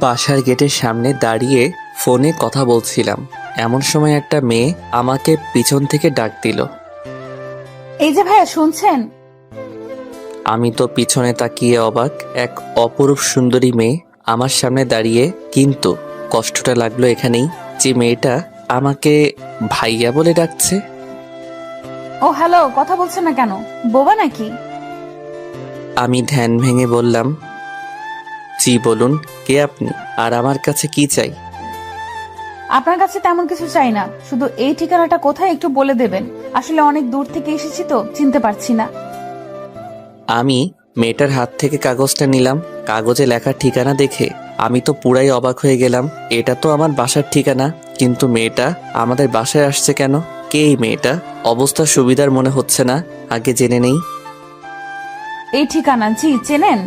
বাসার গেটের সামনে দাঁড়িয়ে ফোনে কথা বলছিলাম, এমন সময় একটা মেয়ে আমাকে পিছন থেকে ডাক দিল। এই যে ভাইয়া, শুনছেন? আমি তো পিছনে তাকিয়ে অবাক। এক অপরূপ সুন্দরী মেয়ে আমার সামনে দাঁড়িয়ে, কিন্তু কষ্টটা লাগলো এখানেই যে মেয়েটা আমাকে ভাইয়া বলে ডাকছে। ও হ্যালো, কথা বলছেন না কেন? বোবা নাকি? আমি ধ্যান ভেঙে বললাম, জি বলুন, কে আপনি আর আমার কাছে কি চাই? আপনার কাছে তেমন কিছু চাই না, শুধু এই ঠিকানাটা কোথায় একটু বলে দেবেন। আসলে অনেক দূর থেকে এসেছি তো চিনতে পারছি না। আমি মেয়েটার হাত থেকে কাগজটা নিলাম। কাগজে লেখা ঠিকানা দেখে আমি তো পুরাই অবাক হয়ে গেলাম। এটা তো আমার বাসার ঠিকানা, কিন্তু মেয়েটা আমাদের বাসায় আসছে কেন? কে এই মেয়েটা? অবস্থা সুবিধার মনে হচ্ছে না, আগে জেনে নেই। এই ঠিকানা জি চেনেন?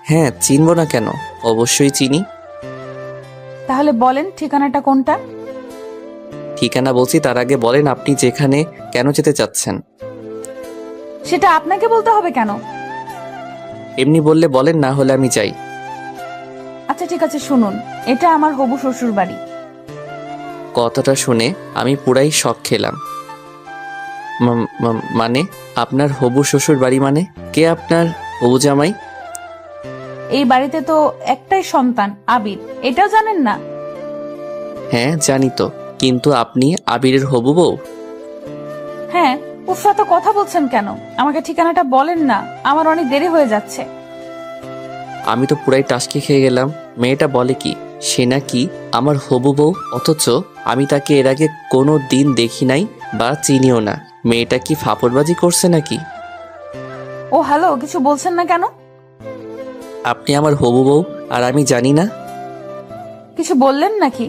হ্যাঁ, চিনব না কেন, অবশ্যই চিনি। তাহলে বলেন ঠিকানাটা কোনটা? ঠিকানা বলছি, তার আগে বলেন আপনি যেখানে কেন যেতে চাচ্ছেন? সেটা আপনাকে বলতে হবে কেন? এমনি বললে বলেন, না হলে আমি যাই। আচ্ছা ঠিক আছে, শুনুন, এটা আমার হবু শ্বশুর বাড়ি। কথাটা শুনে আমি পুরাই শক খেলাম। মানে আপনার হবু শ্বশুর বাড়ি? মানে কে আপনার হবু জামাই? এই বাড়িতে তো একটাই সন্তান, আবির, এটাও জানেন না? হ্যাঁ জানি তো, কিন্তু আপনি আবিরের হবু বউ? হ্যাঁ। উফরা, তো কথা বলছেন কেন? আমাকে ঠিকানাটা বলেন না, আমার অনেক দেরি হয়ে যাচ্ছে। আমি তো পুরাই টাসকি খেয়ে গেলাম। মেয়েটা বলে কি সে নাকি আমার হবু বউ, অথচ আমি তাকে এর আগে কোনো দিন দেখি নাই বা চিনিও না। মেয়েটা কি ফাপড়বাজি করছে নাকি? ও হ্যালো, কিছু বলছেন না কেন? আপনি আমার হবু বউ আর আমি জানি না? কিছু বললেন নাকি?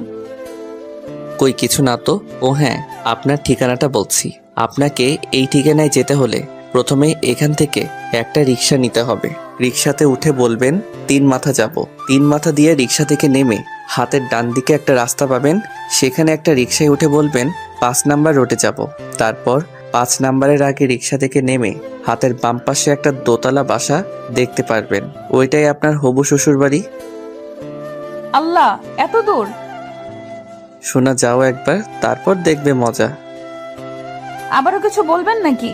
কই কিছু না তো। ও হ্যাঁ, আপনার ঠিকানাটা বলছি। আপনাকে এই ঠিকানায় যেতে হলে প্রথমে এখান থেকে একটা রিক্সা নিতে হবে। রিক্সাতে উঠে বলবেন 3 মাথা যাব। 3 মাথা দিয়ে রিক্সা থেকে নেমে হাতের ডান দিকে একটা রাস্তা পাবেন, সেখানে একটা রিক্সায় উঠে বলবেন 5 নাম্বার রোডে যাব। তারপর 5 নাম্বারের আগে রিক্সা থেকে নেমে হাতের বাম পাশে একটা দোতলা বাসা দেখতে পারবেন, ওইটাই আপনার হবু শ্বশুর বাড়ি। আল্লাহ, এত দূর! শোনা যাও একবার, তারপর দেখবে মজা। আবারও কিছু বলবেন নাকি?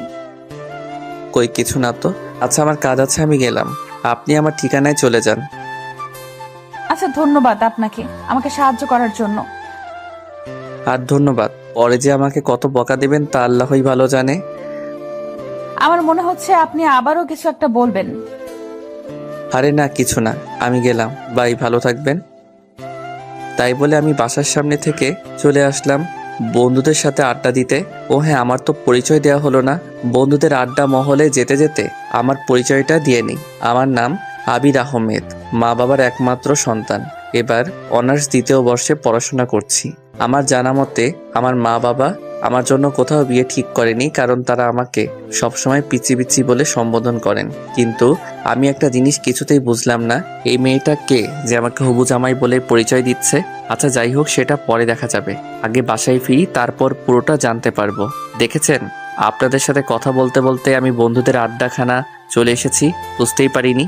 কই কিছু না তো। আচ্ছা আমার কাজ আছে, আমি গেলাম। আপনি আমার ঠিকানায় চলে যান। আচ্ছা, ধন্যবাদ আপনাকে আমাকে সাহায্য করার জন্য। আর ধন্যবাদ, পরে যে আমাকে কত বকা দিবেন তা আল্লাহই ভালো জানে। আমার মনে হচ্ছে আপনি আবারও কিছু একটা বলবেন। আরে না, কিছু না, আমি গেলাম, বাই, ভালো থাকবেন। তাই বলে আমি বাসার সামনে থেকে চলে আসলাম বন্ধুদের সাথে আড্ডা দিতে। ও হ্যাঁ, আমার তো পরিচয় দেওয়া হলো না। বন্ধুদের আড্ডা মহলে যেতে যেতে আমার পরিচয়টা দিয়ে নিই। আমার নাম আবির আহমেদ, মা বাবার একমাত্র সন্তান। এবার অনার্স 2য় বর্ষে পড়াশোনা করছি। আমার জানা মতে আমার মা বাবা আমার জন্য কোথাও বিয়ে ঠিক করেনি, কারণ তারা আমাকে সবসময় পিচি পিচি বলে সম্বোধন করেন। কিন্তু আমি একটা জিনিস কিছুতেই বুঝলাম না, এই মেয়েটা কে যে আমাকে হবু জামাই বলে পরিচয় দিচ্ছে। আচ্ছা যাই হোক, সেটা পরে দেখা যাবে। আগে বাসায় ফিরি, তারপর পুরোটা জানতে পারবো। দেখেছেন, আপনাদের সাথে কথা বলতে বলতে আমি বন্ধুদের আড্ডাখানা চলে এসেছি, বুঝতেই পারিনি।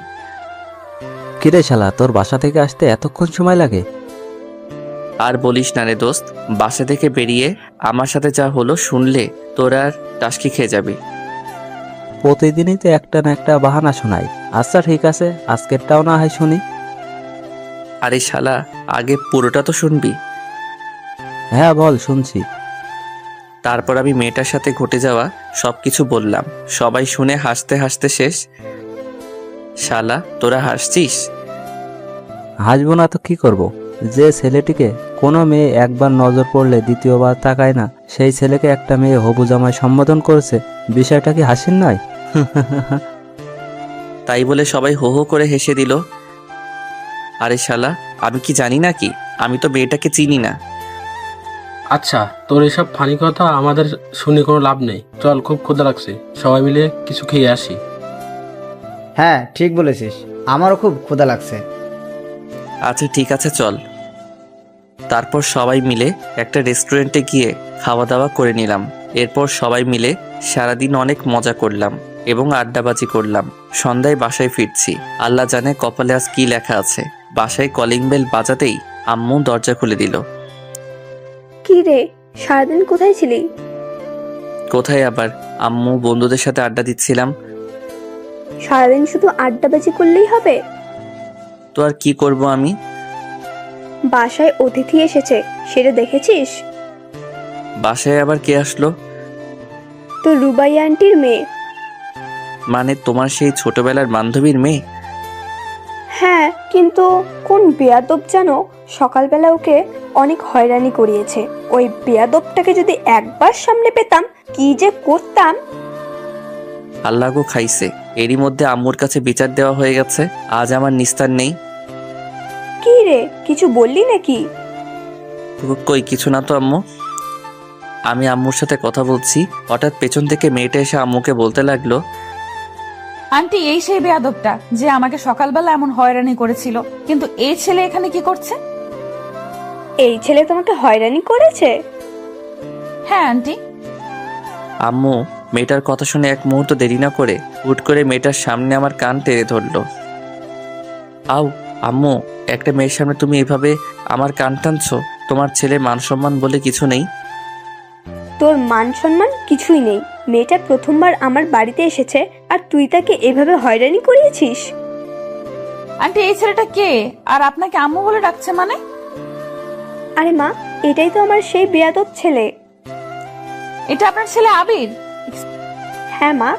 কিরে শালা, তোর বাসা থেকে আসতে এতক্ষণ সময় লাগে? আর বলিস না রে দোস্ত, বাসা থেকে বেরিয়ে আমার সাথে যা হলো শুনলে তোর আর টাসকি খেয়ে যাবি। প্রতিদিনই তো একটা না একটা বাহানা শোনাই। আচ্ছা ঠিক আছে, আজকেরটাও না হয় শুনি। আরে শালা, আগে পুরোটা তো শুনবি। হ্যাঁ বল, শুনছি। তারপর আমি মেয়েটার সাথে ঘটে যাওয়া সবকিছু বললাম। সবাই শুনে হাসতে হাসতে শেষ। শালা, তোরা হাসছিস? হাসবো না তো কি করব? যে ছেলেটিকে কোনো মেয়ে একবার নজর পড়লে দ্বিতীয়বার তাকায় না, সেই ছেলেকে একটা মেয়ে হবু জামাই সম্বোধন করেছে, বিষয়টা কি হাসির নয়? তাই বলে সবাই হো হো করে হেসে দিল। আরে শালা, আমি কি জানি নাকি? আমি তো মেয়েটাকে চিনি না। আচ্ছা, তোর এসব ফানি কথা আমাদের শুনে কোনো লাভ নেই। চল, খুব ক্ষুধা লাগছে, সবাই মিলে কিছু খেয়ে আসি। হ্যাঁ ঠিক বলেছিস, আমারও খুব ক্ষুধা লাগছে। আচ্ছা ঠিক আছে, চল। তারপর সবাই মিলে একটা রেস্টুরেন্টে গিয়ে খাওয়া দাওয়া করে নিলাম। এরপর সবাই মিলে সারাদিন অনেক মজা করলাম এবং আড্ডাবাজি করলাম। সন্ধ্যায় বাসায় ফিরছি, আল্লাহ জানে কপালে আজ কি লেখা আছে। বাসায় কলিং বেল বাজাতেই আম্মু দরজা খুলে দিল। কি রে, সারাদিন কোথায় ছিলি? কোথায় আবার, আম্মু বন্ধুদের সাথে আড্ডা দিচ্ছিলাম। সারাদিন শুধু আড্ডাবাজি করলেই হবে? তো আর কি করব আমি? বাসায় অতিথি এসেছে, সেটা দেখেছিস? বাসায় আবার কে আসলো? তো রুবাই আন্টির মেয়ে। মানে তোমার সেই ছোটবেলার বান্ধবীর মেয়ে? হ্যাঁ, কিন্তু কোন বেয়াদব যেন সকালবেলা ওকে অনেক হয়রানি করিয়েছে। ওই বেয়াদবটাকে যদি একবার সামনে পেতাম, কি যে করতাম। আল্লাহ গো খাইছে, এরই মধ্যে আম্মুর কাছে বিচার দেওয়া হয়ে গেছে। আজ আমার নিস্তার নেই। কি রে, কিছু বললি নাকি? কই কিছু না তো আম্মু। আমি আম্মুর সাথে কথা বলছি, হঠাৎ পেছন থেকে মেয়েটা এসে আম্মুকে বলতে লাগলো, আন্টি এই সেই বেয়াদবটা যে আমাকে সকালবেলা এমন হয়রানি করেছিল, কিন্তু এই ছেলে এখানে কি করছে? এই ছেলে তোমাকে হয়রানি করেছে? হ্যাঁ আন্টি। আম্মু মেয়েটার কথা শুনে এক মুহূর্ত দেরি না করে হুট করে মেয়েটার সামনে আমার কান টেনে ধরলো। আউ আম্মু, একটা মেয়ের সামনে তুমি এভাবে আমার কান টানছো? তোমার ছেলে মান সম্মান বলে কিছু নেই? তোর মান সম্মান কিছুই নেই। মেয়েটা প্রথমবার আমার বাড়িতে এসেছে আর তুই তাকে এভাবে হয়রানি করিয়েছিস? আন্টি এই ছেলেটা কে, আর আপনাকে আম্মু বলে ডাকছে মানে? আরে মা, এটাই তো আমার সেই বেয়াদব ছেলে। এটা আপনার ছেলে আবির? হ্যাঁ মা।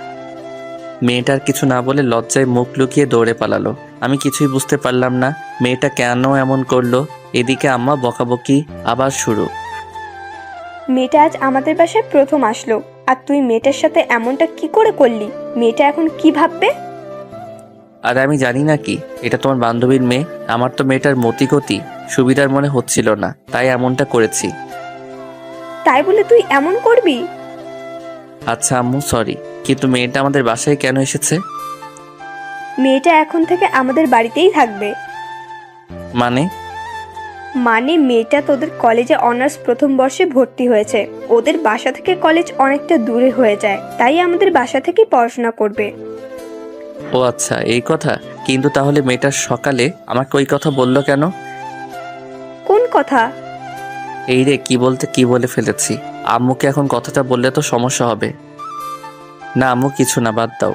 মেয়েটার কিছু না বলে লজ্জায় মুখ লুকিয়ে দৌড়ে পালালো। আমি কিছুই বুঝতে পারলাম না মেয়েটা কেন এমন করলো। এদিকে আম্মা বকাবকি আবার শুরু। মেয়েটা আজ আমাদের বাসায় প্রথম আসলো, আর তুই মেয়েটার সাথে এমনটা কি করে করলি? মেয়েটা এখন কি ভাববে? আর আমি জানি না কি, এটা তোমার বান্ধবীর মেয়ে। আমার তো মেয়েটার মতিগতি সুবিধার মনে হচ্ছিল না, তাই এমনটা করেছি। তাই বলে তুই এমন করবি? আচ্ছা আম্মু সরি, কিন্তু মেয়েটা আমাদের বাসায় কেন এসেছে? মেয়েটা এখন থেকে আমাদের বাড়িতেই থাকবে। মানে? মানে মেয়েটা তোদের কলেজে অনার্স প্রথম বর্ষে ভর্তি হয়েছে। ওদের বাসা থেকে কলেজ অনেকটা দূরে হয়ে যায়, তাই আমাদের বাসা থেকে পড়াশোনা করবে। ও আচ্ছা এই কথা। কিন্তু তাহলে মেয়েটা সকালে আমাকে ওই কথা বললো কেন? কোন কথা? এই রে কি বলতে কি বলে ফেলেছি। আম্মুকে এখন কথাটা বললে তো সমস্যা হবে। না আম্মু কিছু না, বাদ দাও।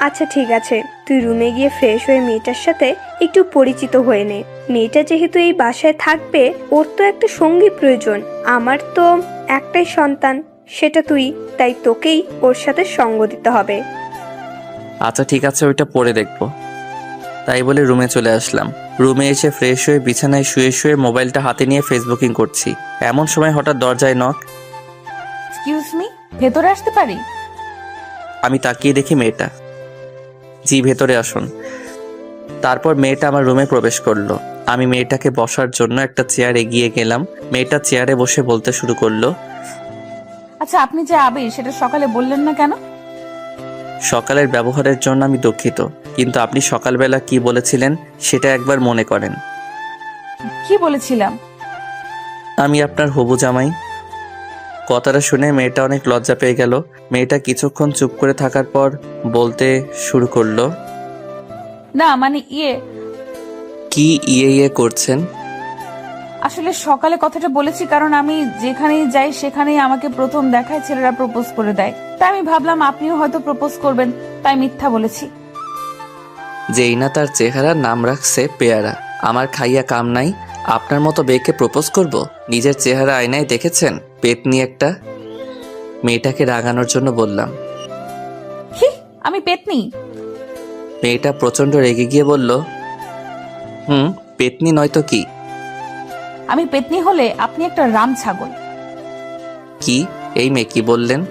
আচ্ছা ঠিক আছে, তুই রুমে গিয়ে ফ্রেশ হয়ে মেয়েটার সাথে একটু পরিচিত হয়ে নে। মেয়েটা যেহেতু এই বাসায় থাকবে, ওর তো একটা সঙ্গী প্রয়োজন। আমার তো একটাই সন্তান, সেটা তুই, তাই তোকেই ওর সাথে সঙ্গ দিতে হবে। আচ্ছা ঠিক আছে, ওইটা পরে দেখবো। তাই বলে রুমে চলে আসলাম। রুমে এসে ফ্রেশ হয়ে বিছানায় শুয়ে শুয়ে মোবাইলটা হাতে নিয়ে ফেসবুকিং করছি। এমন সময় হঠাৎ দরজায় নক। এক্সকিউজ মি, ভেতরে আসতে পারি? আমি তাকিয়ে দেখি মেয়েটা। জি ভেতরে আসুন। তারপর মেয়েটা আমার রুমে প্রবেশ করলো। আমি মেয়েটাকে বসার জন্য একটা চেয়ার এগিয়ে গেলাম। মেয়েটা চেয়ারে বসে বলতে শুরু করলো, আচ্ছা আপনি যে আবির সেটা সকালে বললেন না কেন? সকালের ব্যবহারের জন্য আমি দুঃখিত, কিন্তু আপনি সকালবেলা কি বলেছিলেন সেটা একবার মনে করেন। কি বলেছিলাম? আমি আপনার হবু জামাই। কথাটা শুনে মেয়েটা অনেক লজ্জা পেয়ে গেল। মেয়েটা কিছুক্ষণ চুপ করে থাকার পর বলতে শুরু করলো, না মানে কি ইয়ে করছেন? আসলে সকালে কথাটা বলেছি কারণ আমি যেখানেই যাই সেখানেই আমাকে প্রথম দেখায় ছেলেরা প্রপোজ করে দেয়, তাই আমি ভাবলাম আপনিও হয়তো প্রপোজ করবেন, তাই মিথ্যা বলেছি। যেই না তার চেহারার নাম রাখছে পেয়ারা। আমার খাইয়া কাম নাই, আপনার মতো বেকে প্রপোজ করব? নিজের চেহারা আয়নায় দেখেছেন? পেতনি একটা। মেয়েটাকে রাগানোর জন্য বললাম। হি, আমি পেতনি? মেয়েটা প্রচন্ড রেগে গিয়ে বলল, পেতনি নয়তো কি? আমি পেতনি হলে আপনি একটা রাম ছাগল। কি? এই মেয়ে কি বললেন?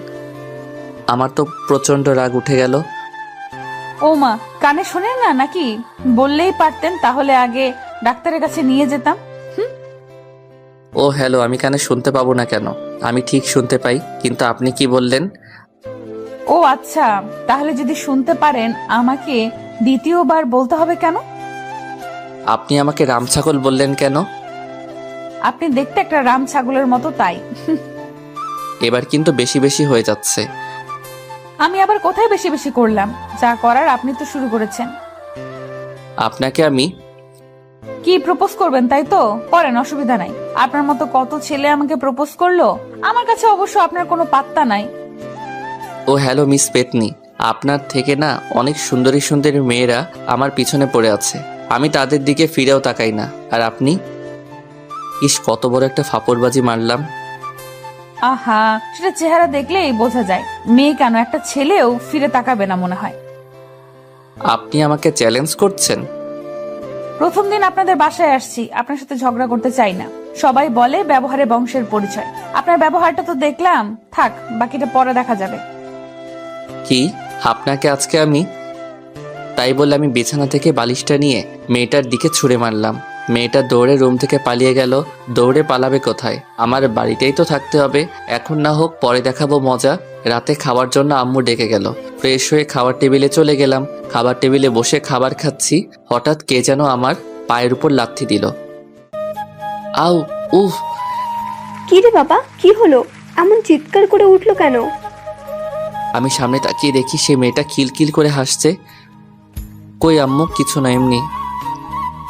আমার তো প্রচন্ড রাগ উঠে গেল। ও মা, কানে শোনেন না নাকি? বললেই পারতেন, তাহলে আগে ডাক্তারের কাছে নিয়ে যেতাম। ও হ্যালো, আমি কানে শুনতে পাবো না কেন? আমি ঠিক শুনতে পাই, কিন্তু আপনি কি বললেন? ও আচ্ছা, তাহলে যদি শুনতে পারেন আমাকে দ্বিতীয়বার বলতে হবে কেন? আপনি আমাকে রামছাগল বললেন কেন? আপনি দেখতে একটা রাম ছাগলের মতো, তাই। এবার কিন্তু বেশি বেশি হয়ে যাচ্ছে। আমি আবার কোথায় বেশি বেশি করলাম? যা করার আপনি তো শুরু করেছেন। আপনাকে আমি কি প্রপোজ করবেন তাই তো? করেন, অসুবিধা নাই। আপনার মতো কত ছেলে আমাকে প্রপোজ করলো, আমার কাছে অবশ্য আপনার কোনো পাত্তা নাই। ও হ্যালো মিস পেতনি, আপনার থেকে না অনেক সুন্দরী সুন্দরী মেয়েরা আমার পিছনে পড়ে আছে, আমি তাদের দিকে ফিরেও তাকাই না। আর আপনি? ইস, কত বড় একটা ফাপড়বাজি মারলাম। আহা, সেটা চেহারা দেখলেই বোঝা যায়। মেয়ে কেন, একটা ছেলেও ফিরে তাকাবে না মনে হয়। আপনি আমাকে চ্যালেঞ্জ করছেন? প্রথম দিন আপনাদের বাসায় আসছি, আপনার সাথে ঝগড়া করতে চাই না। সবাই বলে ব্যবহারে বংশের পরিচয়, আপনার ব্যবহারটা তো দেখলাম। থাক, বাকিটা পরে দেখা যাবে। কি আপনাকে আজকে আমি? তাই বলে আমি বিছানা থেকে বালিশটা নিয়ে মেয়েটার দিকে ছুঁড়ে মারলাম। মেয়েটা দৌড়ে রুম থেকে পালিয়ে গেল। দৌড়ে পালাবে কোথায়? আমার বাড়িতেই তো থাকতে হবে। এখন না হোক পরে দেখাবো মজা। রাতে খাওয়ার জন্য আম্মু ডেকে গেল। ফ্রেশ হয়ে খাবার টেবিলে চলে গেলাম। খাবার টেবিলে বসে খাবার খাচ্ছি, হঠাৎ কে যেন আমার পায়ের উপর লাথি দিল। আউ, উফ! কি রে বাবা, কি হলো? এমন চিৎকার করে উঠলো কেন? আমি সামনে তাকিয়ে দেখি সে মেয়েটা খিলখিল করে হাসছে। কই আম্মু, কিছু না, এমনি।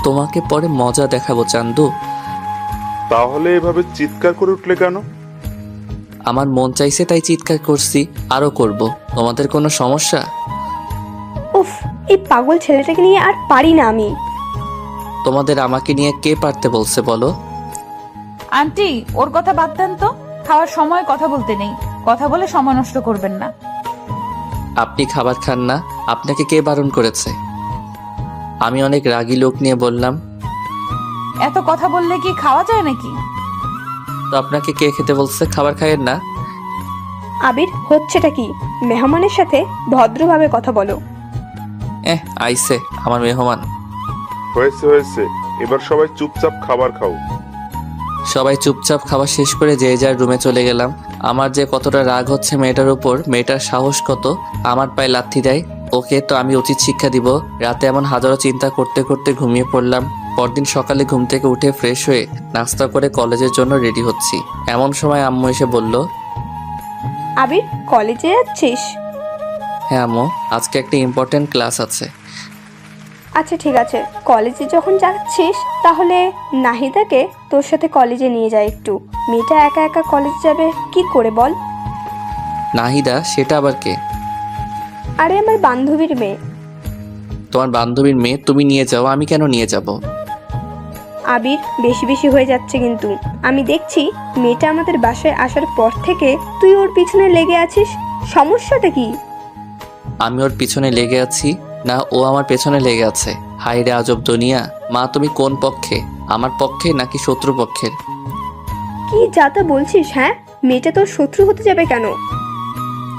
তোমাকে পরে মজা দেখাবো চান্দু। তাহলে এভাবে চিৎকার করে উঠলে কেন? আমার মন চাইছে তাই চিৎকার করছি, আরো করব। তোমাদের কোনো সমস্যা? উফ, এই পাগল ছেলেটাকে নিয়ে আর পারি না আমি। তোমাদের আমাকে নিয়ে কে পারতে বলছে বলো? আন্টি, ওর কথা বাদ দেন তো। খাওয়ার সময় কথা বলতে নেই, কথা বলে সময় নষ্ট করবেন না। আপনি খাবার খান না, আপনাকে কে বারণ করেছে? আমি অনেক রাগী লোক নিয়ে বললাম। এত কথা বললে কি খাওয়া যায় নাকি? তো আপনাকে কে খেতে বলছে? খাবার খায়েন না? আবির, হচ্ছেটা কি? মেহমানের সাথে ভদ্রভাবে কথা বলো। আইসে আমার মেহমান। হয়েছে হয়েছে, এবার সবাই চুপচাপ খাবার খাও। সবাই চুপচাপ খাওয়া শেষ করে যে যার রুমে চলে গেলাম। আমার যে কতটা রাগ হচ্ছে মেয়েটার উপর, মেয়েটার সাহস কত আমার পায়ে লাথি দেয়। ওকে তো আমি উচিত শিক্ষা দিব। রাতে এমন হাজারো চিন্তা করতে করতে ঘুমিয়ে পড়লাম। পরদিন সকালে ঘুম থেকে উঠে ফ্রেশ হয়ে নাস্তা করে কলেজের জন্য রেডি হচ্ছি। এমন সময় আম্মু এসে বলল, আবির, কলেজে যাচ্ছিস? হ্যাঁ আম্মু, আজকে একটা ইম্পর্টেন্ট ক্লাস আছে। আচ্ছা ঠিক আছে, কলেজে যখন যাচ্ছিস তাহলে নাহিদাকে তোর সাথে কলেজে নিয়ে যায় একটু। মেয়েটা একা একা কলেজ যাবে কি করে বল? নাহিদা? সেটা আবার কে? আরে আমার বান্ধবীর মেয়ে। তোমার বান্ধবীর মেয়ে? তুমি নিয়ে যাও, আমি কেন নিয়ে যাব? আবির, বেশি বেশি হয়ে যাচ্ছে কিন্তু। আমি দেখছি মেয়েটা আমাদের বাসায় আসার পর থেকে তুই ওর পিছনে লেগে আছিস। সমস্যাটা কি? আমি ওর পিছনে লেগে আছি না ও আমার পেছনে লেগে আছে? হাই রে আজব দুনিয়া। মা, তুমি কোন পক্ষে? আমার পক্ষে নাকি শত্রু পক্ষের? কি যা তা বলছিস? হ্যাঁ, মেয়েটা তোর শত্রু হতে যাবে কেন?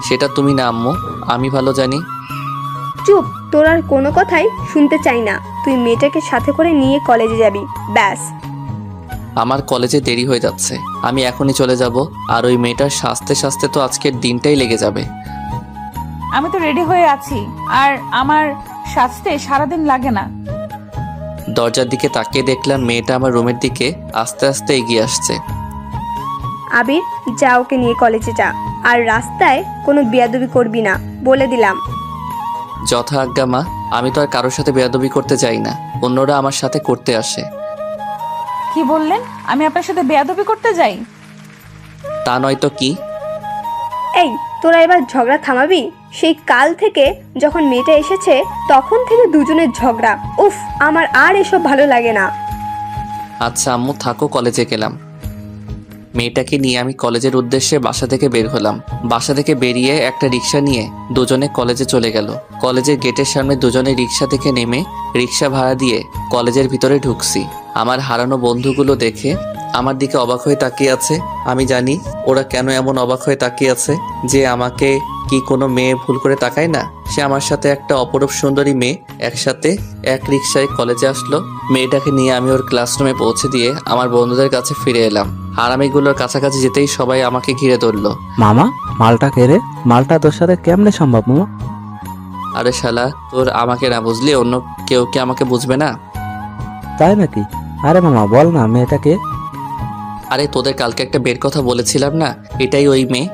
সেটা তুমি না আম্মু, আমি ভালো জানি। চুপ, তোর আর কোনো কথাই শুনতে চাই না। তুই মেয়েটাকে সাথে করে নিয়ে কলেজে যাবি, ব্যাস। আমার কলেজে দেরি হয়ে যাচ্ছে, আমি এখনই চলে যাব। আর ওই মেয়েটার সাজতে সাজতে তো আজকের দিনটাই লেগে যাবে। আমি তো রেডি হয়ে আছি, আর আমার সাজতে সারাদিন লাগে না। দরজার দিকে তাকিয়ে দেখলাম মেয়েটা আমার রুমের দিকে আস্তে আস্তে এগিয়ে আসছে। আবির, যা, ওকে নিয়ে কলেজে যা। আর রাস্তায় কোনো বেয়াদবি করবি না, বলে দিলাম। যথা আজ্ঞা মা। আমি তো আর কারোর সাথে বেয়াদবি করতে যাই না, অন্যরা আমার সাথে করতে আসে। কি বললেন? আমি আপনার সাথে বেয়াদবি করতে যাই? তা নয় তো কি? এই, তোরা এবার ঝগড়া থামাবি? সেই কাল থেকে যখন মেয়েটা এসেছে তখন থেকে দুজনের ঝগড়া। উফ, আমার আর এসব ভালো লাগে না। আচ্ছা আম্মু থাকো, কলেজে গেলাম। মেয়েটাকে নিয়ে আমি কলেজের উদ্দেশ্যে বাসা থেকে বের হলাম। বাসা থেকে বেরিয়ে একটা রিক্সা নিয়ে দুজনে কলেজে চলে গেল। কলেজের গেটের সামনে দুজনে রিক্সা থেকে নেমে রিক্সা ভাড়া দিয়ে কলেজের ভিতরে ঢুকছি। আমার হারানো বন্ধুগুলো দেখে আমার দিকে অবাক হয়ে তাকিয়ে আছে। আমি জানি ওরা কেন এমন অবাক হয়ে তাকিয়ে আছে, যে আমাকে কি কোনো মেয়ে ভুল করে তাকায় না? সে আমার সাথে একটা অপরূপ সুন্দরী মেয়ে একসাথে এক রিক্সায় কলেজে আসলো। মেয়েটাকে নিয়ে আমি ওর ক্লাসরুমে পৌঁছে দিয়ে আমার বন্ধুদের কাছে ফিরে এলাম। হারামিগুলোর কাছাকাছি যেতেই সবাই আমাকে ঘিরে ধরলো। মামা, মালটা কে রে? মালটা তোর সাথে কেমনে সম্ভব মামা? আরে শালা, তোর আমাকে না বুঝলি অন্য কেউ কি আমাকে বুঝবে না? তাই নাকি? আরে মামা বল না, মেয়েটাকে? আরে তোদের কালকে একটা বের কথা বলেছিলাম না, এটাই ওই মেয়ে।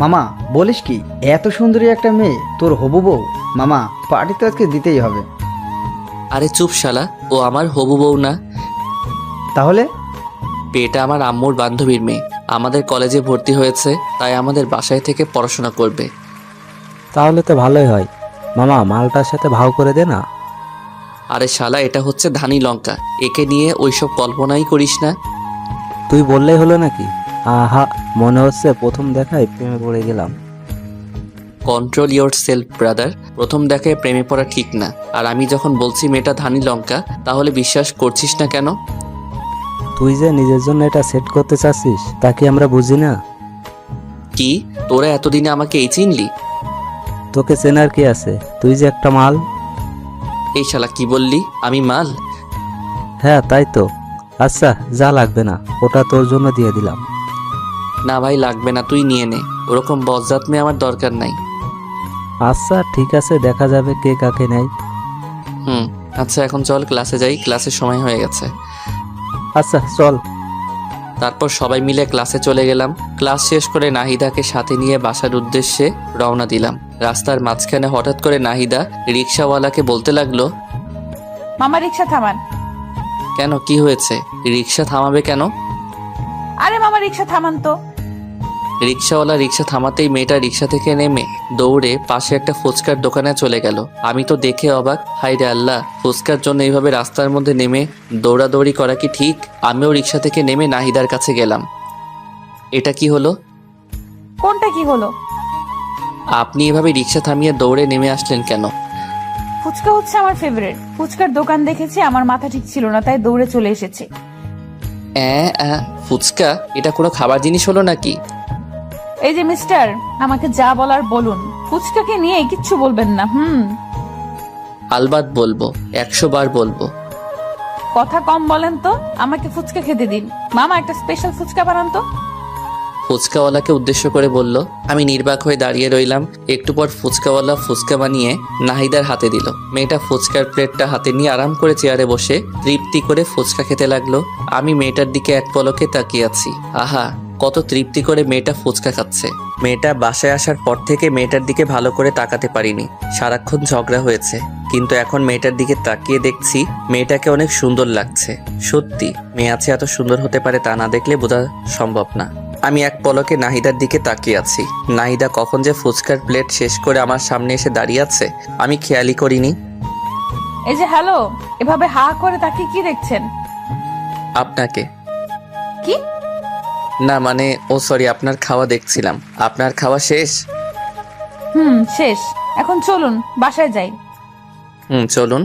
মামা, বলিস কি? এত সুন্দরী একটা মেয়ে তোর হবু বউ? মামা, পার্টি তো আজকে দিতেই হবে। আরে চুপ শালা, ও আমার হবু বউ না। তাহলে? এটা আমার আম্মুর বান্ধবীর মেয়ে, আমাদের কলেজে ভর্তি হয়েছে, তাই আমাদের বাসায় থেকে পড়াশোনা করবে। তাহলে তো ভালোই হয়। মামা মালটার সাথে ভাও করে দে না। আরে শালা, এটা হচ্ছে ধানি লঙ্কা, একে নিয়ে ওইসব কল্পনাই করিস না। তুই বললেই হলো নাকি? আহা, মনে হচ্ছে প্রথম দেখায় প্রেমে পড়ে গেলাম। কন্ট্রোল ইয়োর সেলফ ব্রাদার, প্রথম দেখায় প্রেমে পড়া ঠিক না। আর আমি যখন বলছি মেয়েটা ধানি লঙ্কা, তাহলে বিশ্বাস করছিস না কেন? তুই যে নিজের জন্য এটা সেট করতে চাচ্ছিস তা কি আমরা বুঝি না? কি তোরা এতদিনে আমাকে এই চিনলি? তোকে চেনার কি আছে? তুই যে একটা মাল। এই শালা কি বললি? আমি মাল? হ্যাঁ তাই তো। আচ্ছা যা লাগবে না, ওটা তোর জন্য দিয়ে দিলাম। না ভাই লাগবে না, তুই নিয়ে নে, ওরকম বজ্জাত মেয়ে আমার দরকার নাই। আচ্ছা ঠিক আছে, দেখা যাবে কে কাকে নেয়। আচ্ছা এখন চল ক্লাসে যাই, ক্লাসের সময় হয়ে গেছে। আচ্ছা চল। তারপর সবাই মিলে ক্লাসে চলে গেলাম। ক্লাস শেষ করে নাহিদাকে সাথে নিয়ে বাসার উদ্দেশ্যে রওনা দিলাম। রাস্তার মাঝখানে হঠাৎ করে নাহিদা রিক্সাওয়ালাকে বলতে লাগলো, মামা রিক্সা থামান। কেন, কি হয়েছে? রিক্সা থামাবে কেন? আরে মামা রিক্সা থামান তো। রিক্সাওয়ালা রিক্সা থামাতেই মেয়েটা রিক্সা থেকে নেমে দৌড়ে পাশে একটা ফুচকার দোকানে চলে গেল। আমি তো দেখে অবাক, হাই রে আল্লাহ, ফুচকার জন্য এইভাবে রাস্তার মধ্যে নেমে দৌড়াদৌড়ি করা কি ঠিক? আমিও রিক্সা থেকে নেমে নাহিদার কাছে গেলাম। এটা কি হলো? কোনটা কি হলো? আপনি এভাবে রিক্সা থামিয়ে দৌড়ে নেমে আসলেন কেন? ফুচকা হচ্ছে আমার ফেভারিট। ফুচকার দোকান দেখেছি, আমার মাথা ঠিক ছিল না, তাই দৌড়ে চলে এসেছি। ফুচকা এটা কোনো খাবার জিনিস হলো নাকি? এই যে মিস্টার, আমাকে যা বলার বলুন, ফুচকাকে নিয়ে কিচ্ছু বলবেন না। আলবাত বলবো, 100 বার বলবো। কথা কম বলেন তো, আমাকে ফুচকা খেতে দিন। মামা একটা স্পেশাল ফুচকা বানান তো। ফুচকাওয়ালাকে উদ্দেশ্য করে বলল। আমি নির্বাক হয়ে দাঁড়িয়ে রইলাম। একটু পর ফুচকাওয়ালা ফুচকা বানিয়ে নাহিদার হাতে দিল। মেয়েটা ফুচকার প্লেটটা হাতে নিয়ে আরাম করে চেয়ারে বসে তৃপ্তি করে ফুচকা খেতে লাগলো। আমি মেয়েটার দিকে এক পলকে তাকিয়ে আছি। আহা, কত তৃপ্তি করে মেয়েটা ফুচকা খাচ্ছে। মেয়েটা বাসায় আসার পর থেকে মেয়েটার দিকে ভালো করে তাকাতে পারিনি, সারাক্ষণ ঝগড়া হয়েছে। কিন্তু এখন মেয়েটার দিকে তাকিয়ে দেখছি মেয়েটাকে অনেক সুন্দর লাগছে। সত্যি মেয়ে আছে এত সুন্দর হতে পারে তা না দেখলে বোঝা সম্ভব না। আমি এক পলকে নাহিদার দিকে তাকিয়ে আছি। নাহিদা কখন যে ফুচকার প্লেট শেষ করে আমার সামনে এসে দাঁড়িয়ে আছে আমি খেয়ালই করিনি। এই যে হ্যালো, এভাবে হা করে তাকিয়ে কি দেখছেন? আপনাকে। কি? না মানে, ও সরি, আপনার খাওয়া দেখছিলাম। আপনার খাওয়া শেষ? শেষ। এখন চলুন বাসায় যাই। চলুন।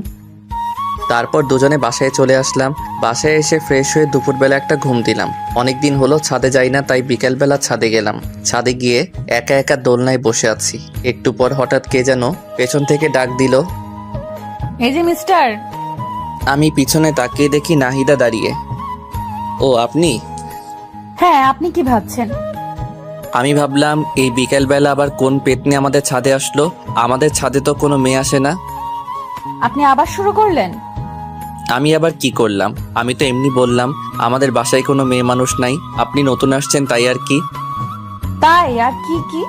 তারপর দুজনে বাসায় চলে আসলাম। বাসায় এসে ফ্রেশ হয়ে দুপুরবেলা একটা ঘুম দিলাম। অনেক দিন হলো ছাদে যাই না, তাই বিকেলবেলা ছাদে গেলাম। ছাদে গিয়ে একা একা দোলনায় বসে আছি। একটু পর হঠাৎ কে যেন পেছন থেকে ডাক দিল। এই যে মিস্টার। আমি পিছনে তাকিয়ে দেখি নাহিদা দাঁড়িয়ে। ও আপনি? হ্যাঁ, আপনি কি ভাবছেন? আমি ভাবলাম এই বিকেলবেলা আবার কোন পেতনি আমাদের ছাদে আসলো। আমাদের ছাদে তো কোনো মেয়ে আসে না। আপনি আবার শুরু করলেন? আমি আবার কি করলাম? আমি তো এমনি বললাম আমাদের বাসায় কোনো মেয়ে মানুষ নাই, আপনি নতুন আসছেন তাই আর কি। তাই আর কি? কি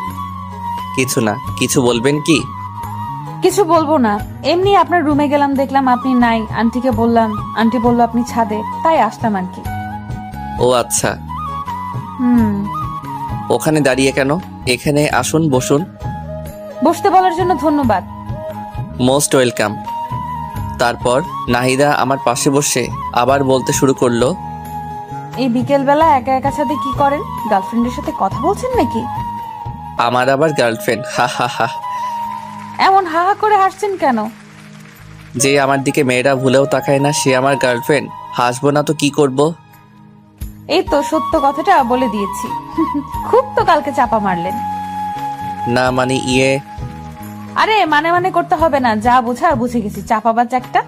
কিছু না। কিছু বলবেন কি? কিছু বলবো না, এমনি আপনার রুমে গেলাম, দেখলাম আপনি নাই। আন্টিকে বললাম, আন্টি বলল আপনি ছাদে, তাই আসলাম আর কি। ও আচ্ছা। হুম। ওখানে দাঁড়িয়ে কেন? এখানে আসুন, বসুন। বসতে বলার জন্য ধন্যবাদ। Most welcome. তারপর নাহিদা আমার পাশে বসে আবার বলতে শুরু করলো, এই বিকেল বেলা একা একা ছাদে কি করেন? গার্লফ্রেন্ডের সাথে কথা বলছেন নাকি? আমার আবার গার্লফ্রেন্ড? হা হা হা। এমন হা হা করে হাসছেন কেন? যে আমার দিকে মেয়েরা ভুলেও তাকায় না সে আমার গার্লফ্রেন্ড? হাসবো না তো কি করব? এই তো সত্য কথাটা বলে দিয়েছি। খুব তো কালকে চাপা মারলেন। না মানে আরে মানে করতে হবে না, যা বোঝার বুঝে গেছি, চাপাবাজ একটা।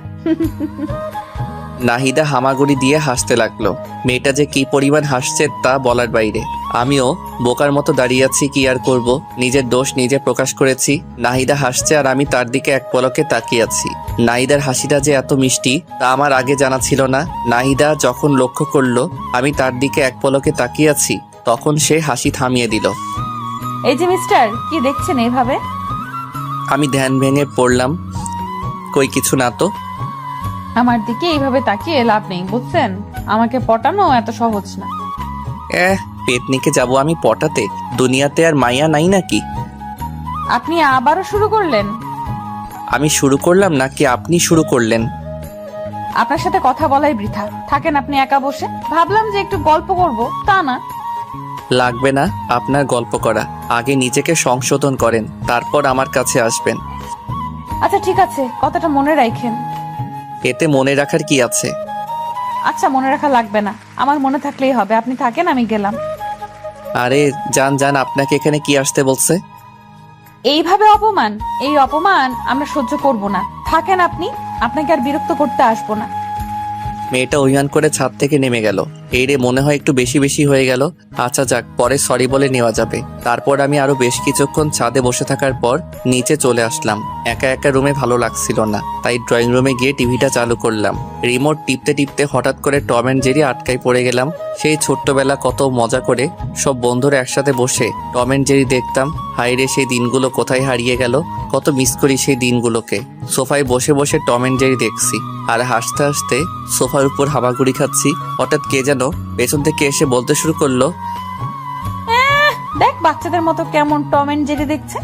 নাহিদা হামাগুড়ি দিয়ে হাসতে লাগলো। মেয়েটা যে কি পরিমাণ হাসছে তা বলার বাইরে। আমিও বোকার মতো দাঁড়িয়ে আছি, কি আর করব, নিজের দোষ নিজে প্রকাশ করেছি। নাহিদা হাসছে আর আমি তার দিকে এক পলকে তাকিয়ে আছি। নাহিদার হাসিটা যে এত মিষ্টি তা আমার আগে জানা ছিল না। নাহিদা যখন লক্ষ্য করলো আমি তার দিকে এক পলকে তাকিয়ে আছি তখন সে হাসি থামিয়ে দিল। এই যে মিস্টার, কি দেখছেন এইভাবে? আমি ধ্যান ভেঙে পড়লাম। কই কিছু না তো। আমার দিকে এইভাবে তাকিয়ে লাভ নেই, বুঝছেন? আমাকে পটানো এত সহজ না। পেতনিকে যাব আমি পটাতে? দুনিয়াতে আর মাইয়া নাই নাকি? আপনি আবারও শুরু করলেন? আমি শুরু করলাম নাকি আপনি শুরু করলেন? আপনার সাথে কথা বলাই বৃথা, থাকেন আপনি একা বসে। ভাবলাম যে একটু গল্প করব, তা না। লাগবে না আপনার গল্প করা, আগে নিজেকে সংশোধন করেন, তারপর আমার কাছে আসবেন। আচ্ছা ঠিক আছে, কথাটা মনে রাখেন। এতে মনে রাখার কি আছে? আচ্ছা মনে রাখা লাগবে না, আমার মনে থাকলেই হবে। আপনি থাকেন, আমি গেলাম। আরে যান যান, আপনাকে এখানে কি আসতে বলছে? এইভাবে অপমান, এই অপমান আমরা সহ্য করব না। থাকেন আপনি, আপনাকে আর বিরক্ত করতে আসবো না। মেয়েটা অভিমান করে ছাদ থেকে নেমে গেল। এই রে, মনে হয় একটু বেশি বেশি হয়ে গেল। আচ্ছা যাক, পরে সরি বলে নেওয়া যাবে। তারপর আমি আরো বেশ কিছুক্ষণ ছাদে বসে থাকার পর নিচে চলে আসলাম। একা একা রুমে ভালো লাগছিল না, তাই ড্রয়িং রুমে গিয়ে টিভিটা চালু করলাম। রিমোট টিপতে টিপতে হঠাৎ করে টম অ্যান্ড জেরি আটকায় পড়ে গেলাম। সেই ছোট্টবেলা কত মজা করে সব বন্ধুরা একসাথে বসে টম অ্যান্ড জেরি দেখতাম। হাইরে, সেই দিনগুলো কোথায় হারিয়ে গেল! কত মিস করি সেই দিনগুলোকে। সোফায় বসে বসে টম অ্যান্ড জেরি দেখছি আর হাসতে হাসতে সোফার উপর হামাগুড়ি খাচ্ছি। হঠাৎ কে যেন পেছন থেকে এসে বলতে শুরু করলো, দেখ বাচ্চাদের মতো কেমন টম এন্ড জেরি দেখছে।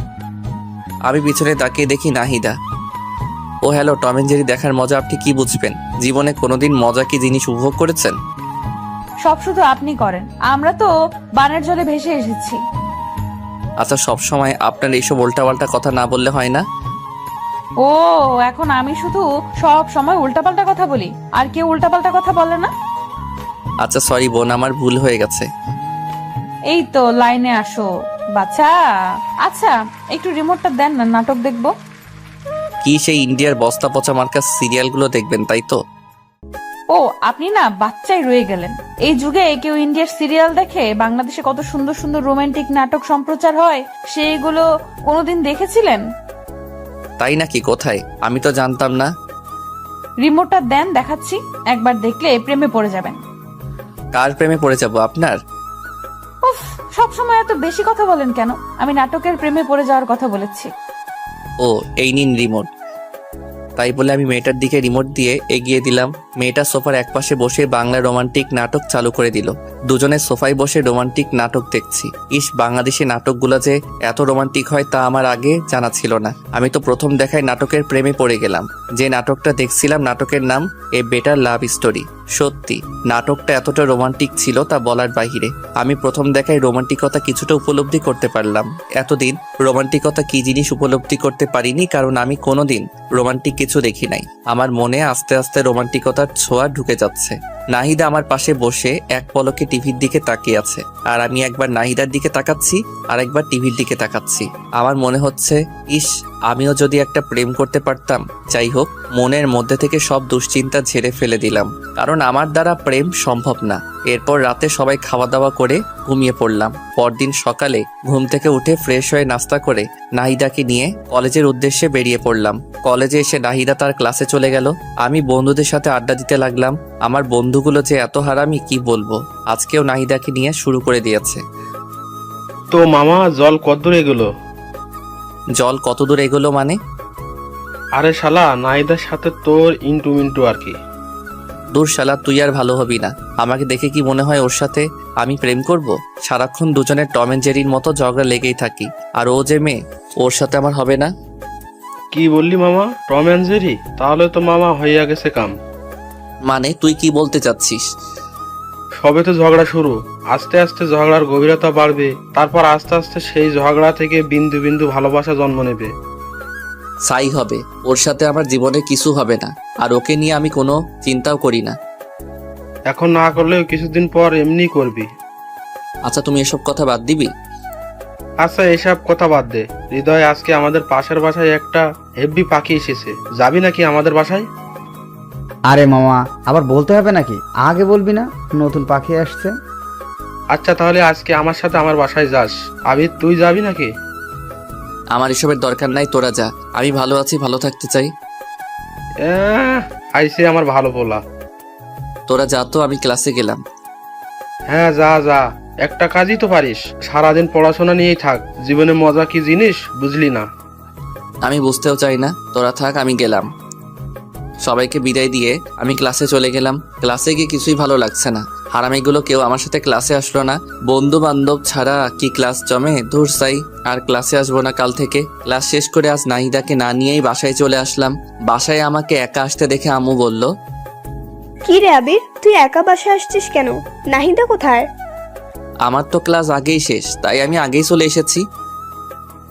আমি পিছনে তাকিয়ে দেখি নাহিদা। ও হ্যালো, টম অ্যান্ড জেরি দেখার মজা আপনি কি বুঝবেন? জীবনে কোনোদিন মজা কি জিনিস উপভোগ করেছেন? সব শুধু আপনি করেন, আমরা তো বানের জলে ভেসে এসেছি। আচ্ছা, সব সময় আপনার এইসব উল্টাপাল্টা কথা না বললে হয় না? ও, এখন আমি শুধু সব সময় উল্টাপাল্টা কথা বলি, আর কেউ উল্টাপাল্টা কথা বলে না? আচ্ছা সরি বোন, আমার ভুল হয়ে গেছে। এই তো লাইনে আসো বাচ্চা। আচ্ছা একটু রিমোটটা দেন না, নাটক দেখবো। কি সেই ইন্ডিয়ার বস্তা পচা মার্কা সিরিয়ালগুলো দেখবেন তাই তো? ও, আপনি না বাচ্চাই রয়ে গেলেন। এই যুগে কেউ ইন্ডিয়ার সিরিয়াল দেখে? বাংলাদেশে কত সুন্দর সুন্দর রোমান্টিক নাটক সম্প্রচার হয়, সেইগুলো কোনোদিন দেখেছিলেন? তাই নাকি? কোথায়? আমি তো জানতাম না। রিমোটটা দেন, দেখাচ্ছি। একবার দেখলে প্রেমে পড়ে যাবেন। কার প্রেমে পড়ে যাব? আপনার? উফ, সবসময় এত বেশি কথা বলেন কেন? আমি নাটকের প্রেমে পড়ে যাওয়ার কথা বলেছি। ও, এই নিন রিমোট। তাই বলে আমি মেয়েটার দিকে রিমোট দিয়ে এগিয়ে দিলাম। মেয়েটা সোফার একপাশে বসে বাংলা রোমান্টিক নাটক চালু করে দিল। দুজনে সোফায় বসে রোমান্টিক নাটক দেখছি। ইস, বাংলাদেশি নাটকগুলো যে এত রোমান্টিক হয় তা আমার আগে জানা ছিল না। আমি তো প্রথম দেখায় নাটকের প্রেমে পড়ে গেলাম। যে নাটকটা দেখছিলাম নাটকের নাম এ বেটার লাভ স্টোরি। সত্যি নাটকটা এতটা রোমান্টিক ছিল তা বলার বাহিরে। আমি প্রথম দেখায় রোমান্টিকতা কিছুটা উপলব্ধি করতে পারলাম। এতদিন রোমান্টিকতা কি জিনিস উপলব্ধি করতে পারিনি, কারণ আমি কোনোদিন রোমান্টিক কিছু দেখি নাই। আমার মনে আস্তে আস্তে রোমান্টিকতার ছোঁয়া ঢুকে যাচ্ছে। নাহিদা আমার পাশে বসে এক পলকে টিভির দিকে তাকিয়ে আছে, আর আমি একবার নাহিদার দিকে তাকাচ্ছি আর একবার টিভির দিকে তাকাচ্ছি। আমার মনে হচ্ছে, ইস, আমিও যদি একটা প্রেম করতে পারতাম। যাই হোক, মনের মধ্যে থেকে সব দুশ্চিন্তা ঝেড়ে ফেলে দিলাম, কারণ আমার দ্বারা প্রেম সম্ভব না। এরপর রাতে সবাই খাওয়া দাওয়া করে ঘুমিয়ে পড়লাম। পরদিন সকালে ঘুম থেকে উঠে ফ্রেশ হয়ে নাস্তা করে নাহিদাকে নিয়ে কলেজের উদ্দেশ্যে বেরিয়ে পড়লাম। কলেজে এসে নাহিদা তার ক্লাসে চলে গেল। আমি বন্ধুদের সাথে আড্ডা দিতে লাগলাম। আমার বন্ধুগুলো যে এত হারামি কি বলবো। আজকেও নাহিদাকে নিয়ে শুরু করে দিয়েছে। তো মামা, জল কতদূর এগুলো? জল কত দূর এগোলো মানে? আরে শালা, নাহিদার সাথে তোর ইন্টু মিন্টু আর কি। দূর শালা, তুই আর ভালো হবি না। আমাকে দেখে কি মনে হয় ওর সাথে আমি প্রেম করব? সারাক্ষণ দুজনের টম এন্ড জেরির মতো ঝগড়া লেগেই থাকি। আর ও যে মেয়ে, ওর সাথে আমার হবে না। কি বললি মামা? Tom and Jerry? তাহলে তো মামা হইয়া গেছে কাম। মানে তুই কি বলতে চাচ্ছিস? সবে তো ঝগড়া শুরু, আস্তে আস্তে ঝগড়ার গভীরতা বাড়বে, তারপর আস্তে আস্তে সেই ঝগড়া থেকে বিন্দু বিন্দু ভালোবাসা জন্ম নেবে। সাই হবে। ওর সাথে আমার জীবনে কিছু হবে না, আর ওকে নিয়ে আমি কোনো চিন্তাও করি না। এখন না করলেও কিছুদিন পর এমনি করবি। আচ্ছা, তুমি এসব কথা বাদ দিবি? আচ্ছা এসব কথা বাদ দে। হৃদয়, আজকে আমাদের পাশের বাসায় একটা হেব্বি পাখি এসেছে, যাবি নাকি আমাদের বাসায়? আরে মামা, আবার বলতে হবে নাকি? আগে বলবি না নতুন পাখি আসছে? আচ্ছা তাহলে আজকে আমার সাথে আমার বাসায় যাস। আবির, তুই যাবি নাকি? আমার এসবের দরকার নাই, তোরা যা। আমি ভালো আছি, ভালো থাকতে চাই। আইসে আমার ভালো পোলা। তোরা যা তো, আমি ক্লাসে গেলাম। হ্যাঁ যা যা, একটা কাজই তো পারিস, সারাদিন পড়াশোনা নিয়েই থাক। জীবনে মজা কি জিনিস বুঝলি না? আমি বুঝতেও চাই না, তোরা থাক, আমি গেলাম। সবাইকে বিদায় দিয়ে আমি ক্লাসে চলে গেলাম। ক্লাসে গিয়ে কিছুই ভালো লাগছে না। হারামিগুলো কেউ আমার সাথে ক্লাসে আসলো না। বন্ধু বান্ধব ছাড়া কি ক্লাস জমে? ধুর সাই, আর ক্লাসে আসবো না কাল থেকে। ক্লাস শেষ করে আজ নাহিদাকে না নিয়েই বাসায় চলে আসলাম। বাসায় আমাকে একা আসতে দেখে আম্মু বলল, কি রে আবির, তুই একা বাসায় আসছিস কেন? নাহিদা কোথায়? আমার তো ক্লাস আগেই শেষ, তাই আমি আগেই চলে এসেছি।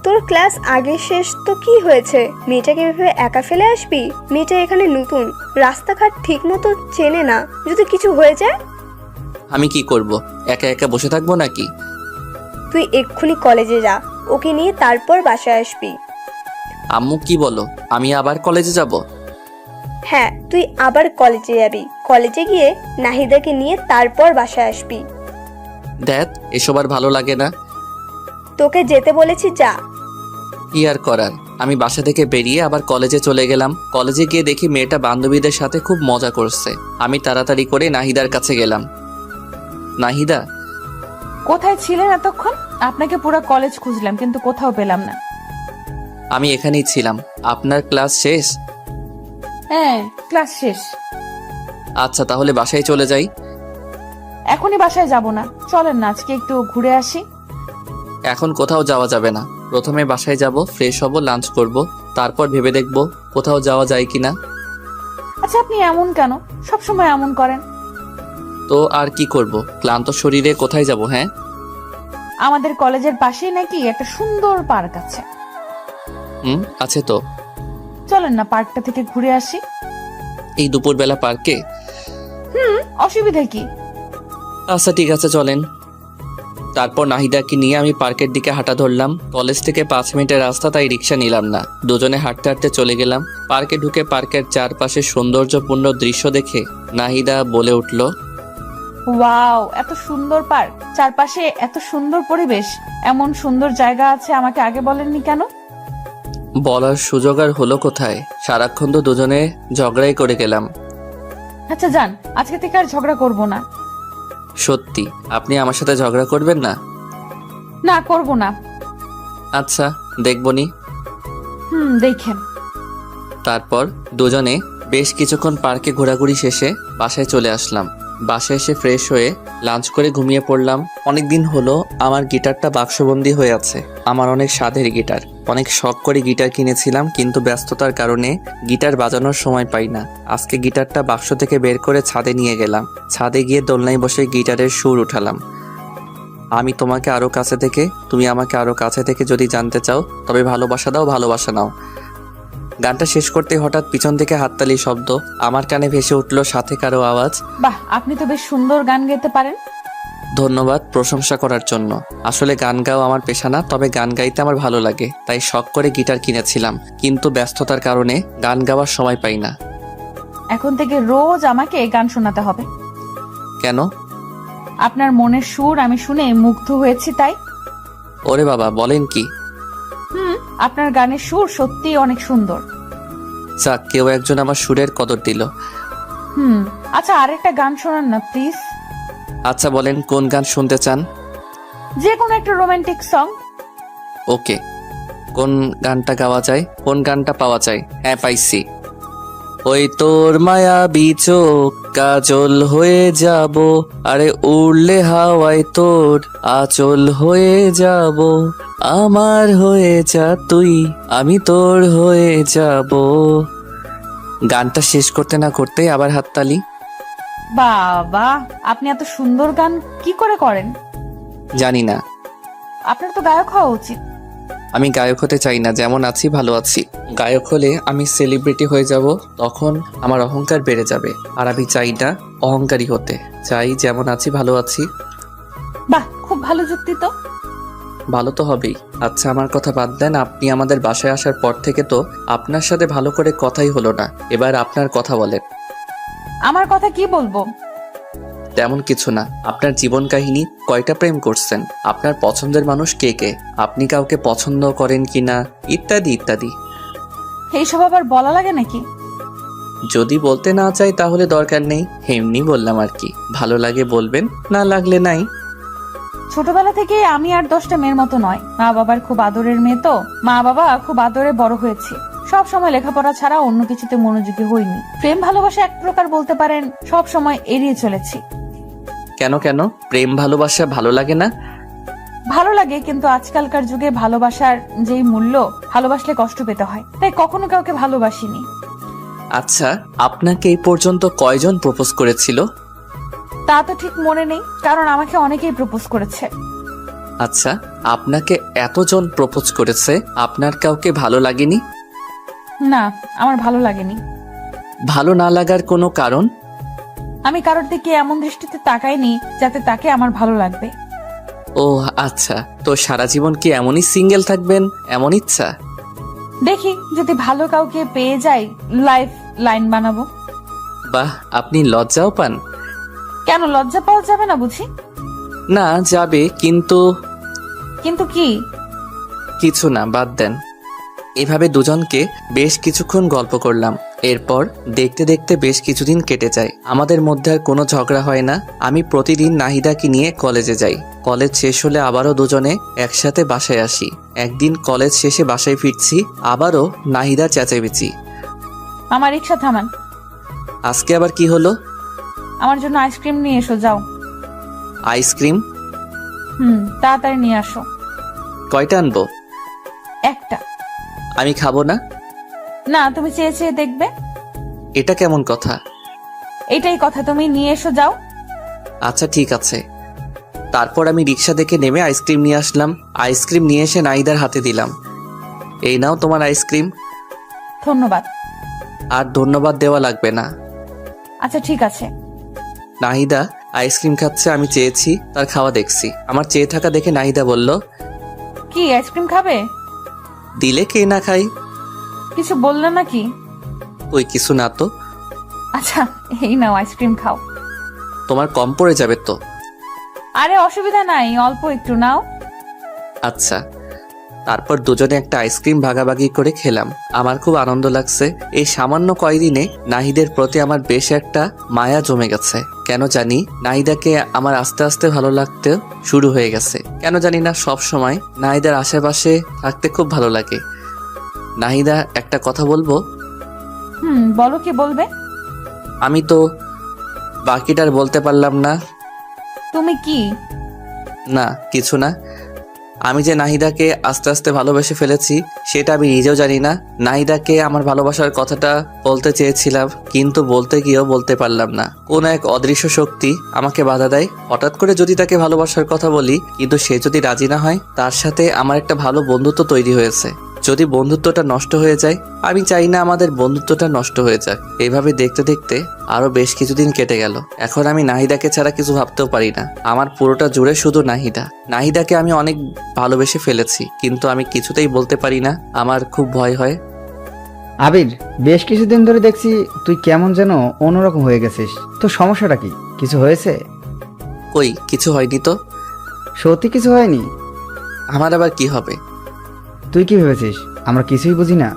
তোর ক্লাস আগে শেষ তো কি হয়েছে? মেয়েটাকে এভাবে একা ফেলে আসবি? মেয়েটা এখানে নতুন, রাস্তাঘাট ঠিক মতো চেনে না, যদি কিছু হয়ে যায়? আমি কি করব? একা একা বসে থাকবো নাকি? তুই এক্ষুনি কলেজে যা, ওকে নিয়ে তারপর বাসায় আসবি। আম্মু কি বলো, আমি আবার কলেজে যাব? হ্যাঁ, তুই আবার কলেজে যাবি। কলেজে গিয়ে নাহিদাকে নিয়ে তারপর বাসায় আসবি। দেখ, এসব আর ভালো লাগে না। তোকে যেতে বলেছি, যা। কি আর করার, আমি বাসা থেকে বেরিয়ে আবার কলেজে চলে গেলাম। কলেজে গিয়ে দেখি মেয়েটা বান্ধবীদের সাথে খুব মজা করছে। আমি তাড়াতাড়ি করে নাহিদার কাছে গেলাম। নাহিদা, কোথায় ছিলেন এতক্ষণ? আপনাকে পুরো কলেজ খুঁজলাম কিন্তু কোথাও পেলাম না। আমি এখানেই ছিলাম। আপনার ক্লাস শেষ? হ্যাঁ, ক্লাস শেষ। আচ্ছা, তাহলে বাসায় চলে যাই। এখনই বাসায় যাব না, চলেন না আজকে একটু ঘুরে আসি। এখন কোথাও যাওয়া যাবে না। প্রথমে বাসায় যাব, ফ্রেশ হব, লাঞ্চ করব, তারপর ভেবে দেখব কোথাও যাওয়া যায় কিনা। আচ্ছা, আপনি এমন কেন? সবসময় এমন করেন। তো আর কি করব, ক্লান্ত শরীরে কোথায় যাব? হ্যাঁ, আমাদের কলেজের পাশেই নাকি একটা সুন্দর পার্ক আছে। আছে তো। চলেন না পার্কটা থেকে ঘুরে আসি। এই দুপুরবেলা পার্কে? অসুবিধা কি? আচ্ছা ঠিক আছে, চলেন। তারপর নাহিদাকে নিয়ে আমি পার্কের দিকে হাঁটা ধরলাম। কলেজ থেকে 5 মিনিটের রাস্তা, তাই রিক্সা নিলাম না। দুজনে হাঁটতে হাঁটতে চলে গেলাম। পার্কে ঢুকে পার্কের চারপাশে সৌন্দর্যপূর্ণ দৃশ্য দেখে নাহিদা বলে উঠল, ওয়াও, এত সুন্দর পার্ক, চারপাশে এত সুন্দর পরিবেশ, এমন সুন্দর জায়গা আছে, আমাকে আগে বলেননি কেন? বলার সুযোগ আর হলো কোথায়? সারাক্ষণ তো দুজনে ঝগড়াই করে গেলাম। আচ্ছা যান, আজকে থেকে আর ঝগড়া করব না। সত্যি আপনি আমার সাথে ঝগড়া করবেন না? না, করব না। আচ্ছা, দেখবনি। দেখেন। তারপর দুজনে বেশ কিছুক্ষণ পার্কে ঘোরাঘুরি শেষে বাসায় চলে আসলাম। বাসায় এসে ফ্রেশ হয়ে লাঞ্চ করে ঘুমিয়ে পড়লাম। অনেকদিন হলো আমার গিটারটা বাক্সবন্দি হয়ে আছে। আমার অনেক স্বাদের গিটার, অনেক শখ করে গিটার কিনেছিলাম, কিন্তু ব্যস্ততার কারণে গিটার বাজানোর সময় পাই না। আজকে গিটারটা বাক্স থেকে বের করে ছাদে নিয়ে গেলাম। ছাদে গিয়ে দোলনায় বসে গিটারের সুর উঠালাম। আমি তোমাকে আরো কাছে থেকে, তুমি আমাকে আরো কাছে থেকে যদি জানতে চাও, তবে ভালোবাসা দাও, ভালোবাসা নাও। গানটা শেষ করতে হঠাৎ পিছন থেকে হাততালির শব্দ আমার কানে ভেসে উঠলো, সাথে কারো আওয়াজ। বাহ, আপনি তো বেশ সুন্দর গান গাইতে পারেন। ধন্যবাদ প্রশংসা করার জন্য। আসলে গান গাওয়া আমার পেশা না, তবে গান গাইতে আমার ভালো লাগে, তাই শখ করে গিটার কিনেছিলাম, কিন্তু ব্যস্ততার কারণে গান গাওয়ার সময় পাই না। এখন থেকে রোজ আমাকে গান শোনাতে হবে। কেন? আপনার মনের সুর আমি শুনে মুগ্ধ হয়েছি তাই। ওরে বাবা, বলেন কি? আপনার গানের সুর সত্যিই অনেক সুন্দর। যাক, কেউ একজন আমার সুরের কদর দিল। আচ্ছা, আরেকটা গান শোনান না প্লিজ। আচ্ছা বলেন, কোন গান শুনতে চান? যে কোনো একটা রোমান্টিক সং। ওকে, কোন গানটা গাওয়া যায়, কোন গানটা পাওয়া যায়? হ্যাঁ, পাইছি। ওই তোর মায়াবী চোখ কাজল হয়ে যাব, আরে উড়লে হাওয়ায় তোর আচল হয়ে যাব, আমার হয়ে যা তুই, আমি তোর হয়ে যাব। গানটা শেষ করতে না করতে আবার হাততালি। বাবা, আপনি এত সুন্দর গান কি করে করেন? জানি না। আপনার তো গায়ক হওয়া উচিত। আমি গায়ক হতে চাই না, যেমন আছি ভালো আছি। গায়ক হলে আমি সেলিব্রিটি হয়ে যাব, তখন আমার অহংকার বেড়ে যাবে। আর আমি চাই না অহংকারী হতে, চাই যেমন আছি ভালো আছি। বাহ, খুব ভালো যুক্তি তো। ভালো তো হবেই। আচ্ছা, আমার কথা বাদ দেন। আপনি আমাদের বাসায় আসার পর থেকে তো আপনার সাথে ভালো করে কথাই হলো না। এবার আপনার কথা বলেন। আমার কথা কি বলবো? তেমন কিছু না। আপনার জীবন কাহিনী, কয়টা প্রেম করছেন, আপনার পছন্দের মানুষ কে কে, আপনি কাউকে পছন্দ করেন কিনা, ইত্যাদি ইত্যাদি। এইসব আবার বলা লাগে নাকি? যদি বলতে না চাই তাহলে দরকার নেই, এমনি বললাম আর কি। ভালো লাগে বলবেন, না লাগলে নাই। ছোটবেলা থেকে আমি আর 10টা মেয়ের মতো নয়, মা বাবার খুব আদরের মেয়ে তো। মা বাবা খুব আদরে বড় হয়েছে, সব সময় লেখাপড়া ছাড়া অন্য কিছুতে মনোযোগী হইনি। প্রেম ভালোবাসা এক প্রকার বলতে পারেন সব সময় এড়িয়ে চলেছি। কেন কেন প্রেম ভালোবাসা ভালো লাগে না? ভালো লাগে, কিন্তু আজকালকার যুগে ভালোবাসার যেই মূল্য, ভালোবাসলে কষ্ট পেতে হয়, তাই কখনো কাউকে ভালোবাসিনি। আচ্ছা, আপনাকে এই পর্যন্ত কয়জন প্রপোজ করেছিল? তা তো ঠিক মনে নেই, কারণ আমাকে অনেকেই প্রপোজ করেছে। আচ্ছা, আপনাকে এতজন প্রপোজ করেছে, আপনার কাউকে ভালো লাগেনি? না, আমার ভালো লাগেনি। ভালো না লাগার কোনো কারণ? আমি কারোর দিকে এমন দৃষ্টিতে তাকাইনি যাতে তাকে আমার ভালো লাগবে। ও আচ্ছা, তো সারা জীবন কি এমনই সিঙ্গেল থাকবেন, এমন ইচ্ছা? দেখি যদি ভালো কাউকে পেয়ে যাই, লাইফ লাইন বানাবো। বাহ, আপনি লজ্জাও পান? কেন, লজ্জা পাওয়া যাবে না বুঝি? না, যাবে, কিন্তু কিন্তু কি? কিছু না, বাদ দেন। এভাবে দুজনকে বেশ কিছুক্ষণ গল্প করলাম। এরপর দেখতে দেখতে বেশ কিছুদিন কেটে যায়। আমাদের মধ্যে আর কোনো ঝগড়া হয় না। আমি প্রতিদিন নাহিদাকে নিয়ে কলেজে যাই। কলেজ শেষ হলে আবারও দুজনে একসাথে বাসায় আসি। একদিন কলেজ শেষে বাসায় ফিরছি, আবারও নাহিদা চেঁচামেচি। আমার রিক্সা থামান। আজকে আবার কি হলো? আমার জন্য আইসক্রিম নিয়ে এসো, যাও। আইসক্রিম? তাড়াতাড়ি নিয়ে আসো। কয়টা আনবো? একটা। আমি খাবো না। না, তুমি চেয়ে চেয়ে দেখবে। এটা কেমন কথা? এটাই কথা, তুমি নিয়ে এসো, যাও। আচ্ছা ঠিক আছে। তারপর আমি রিক্সা থেকে নেমে আইসক্রিম নিয়ে আসলাম। আইসক্রিম নিয়ে এসে নাহিদার হাতে দিলাম। এই নাও তোমার আইসক্রিম। ধন্যবাদ। আর ধন্যবাদ দেওয়া লাগবে না। আচ্ছা ঠিক আছে। নাহিদা আইসক্রিম খাচ্ছে, আমি চেয়েছি, তার খাওয়া দেখছি। আমার চেয়ে থাকা দেখে নাহিদা বলল, কি আইসক্রিম খাবে? দিলে কে না খাই। কিছু বললে নাকি? ওই কিছু না তো। আচ্ছা, এই নাও আইসক্রিম খাও। তোমার কম পড়ে যাবে তো। আরে অসুবিধা নাই, অল্প একটু নাও। আচ্ছা। তারপর দুজনে একটা আইসক্রিম ভাগাভাগি করে খেলাম। আমার খুব আনন্দ লাগছে। এই সামান্য কয়দিনে নাহিদের প্রতি আমার বেশ একটা মায়া জমে গেছে। কেন জানি নাহিদাকে আমার আস্তে আস্তে ভালো লাগতে শুরু হয়ে গেছে। কেন জানি না, সব সময় নাহিদার আশেপাশে থাকতে খুব ভালো লাগে। নাহিদা, একটা কথা বলবো? বলো, কি বলবে? আমি তো বাকিটার বলতে পারলাম না। তুমি কি? না, কিছু না। আমি যে নাহিদাকে আস্তে আস্তে ভালোবেসে ফেলেছি সেটা আমি নিজেও জানি না। নাহিদাকে আমার ভালোবাসার কথাটা বলতে চেয়েছিলাম, কিন্তু বলতে গিয়েও বলতে পারলাম না। কোন এক অদৃশ্য শক্তি আমাকে বাধা দেয়। হঠাৎ করে যদি তাকে ভালোবাসার কথা বলি, কিন্তু সে যদি রাজি না হয়, তার সাথে আমার একটা ভালো বন্ধুত্ব তৈরি হয়েছে। যদি বন্ধুত্বটা নষ্ট হয়ে যায়, আমি চাই না আমাদের বন্ধুত্বটা নষ্ট হয়ে যাক। এইভাবে দেখতে দেখতে আরো বেশ কিছুদিন কেটে গেল। এখন আমি নাহিদাকে ছাড়া কিছু ভাবতেও পারি না। আমার পুরোটা জুড়ে শুধু নাহিদা। নাহিদাকে আমি অনেক ভালোবেসে ফেলেছি, কিন্তু আমি কিছুতেই বলতে পারি না। আমার খুব ভয় হয়। আবির, বেশ কিছুদিন ধরে দেখছি তুই কেমন যেন অন্যরকম হয়ে গেছিস। তো সমস্যাটা কি? কিছু হয়েছে? কই, কিছু হয়নি তো। সত্যি কিছু হয়নি? আমার আবার কি হবে? তুই কি ভেবেছিস আমরা কিছুই বুঝি না?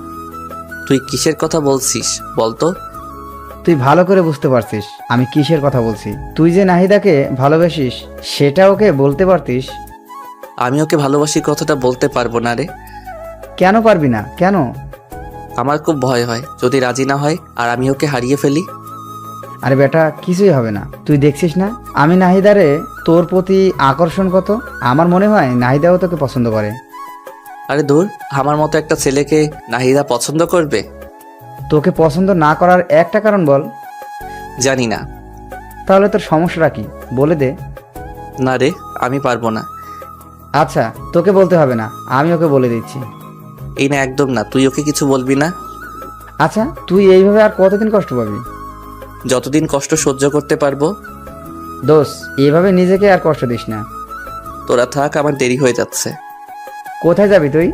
তুই কিসের কথা বলছিস বলতো? তুই ভালো করে বুঝতে পারছিস আমি কিসের কথা বলছি। তুই যে নাহিদাকে ভালোবাসিস সেটা ওকে বলতে পারতিস। আমি ওকে ভালোবাসি কথাটা বলতে পারবো না রে। কেন পারবি না? কেন? আমার খুব ভয় হয় যদি রাজি না হয় আর আমি ওকে হারিয়ে ফেলি। আরে বেটা, কিছুই হবে না। তুই দেখছিস না আমি নাহিদারে তোর প্রতি আকর্ষণ কত। আমার মনে হয় নাহিদাও তোকে পছন্দ করে। আরে দূর, আমার মতো একটা ছেলেকে নাহিদা পছন্দ করবে? তোকে পছন্দ না করার একটা কারণ বল। জানি না। তাহলে তোর সমস্যাটা কি বলে দে। না রে, আমি পারবো না। আচ্ছা, তোকে বলতে হবে না, আমি ওকে বলে দিচ্ছি। এই না, একদম না। তুই ওকে কিছু বলবি না। আচ্ছা, তুই এইভাবে আর কতদিন কষ্ট পাবি? যতদিন কষ্ট সহ্য করতে পারবো। দোষ, এইভাবে নিজেকে আর কষ্ট দিস না। তোরা থাক, আমার দেরি হয়ে যাচ্ছে। কোথায় যাবি তুই?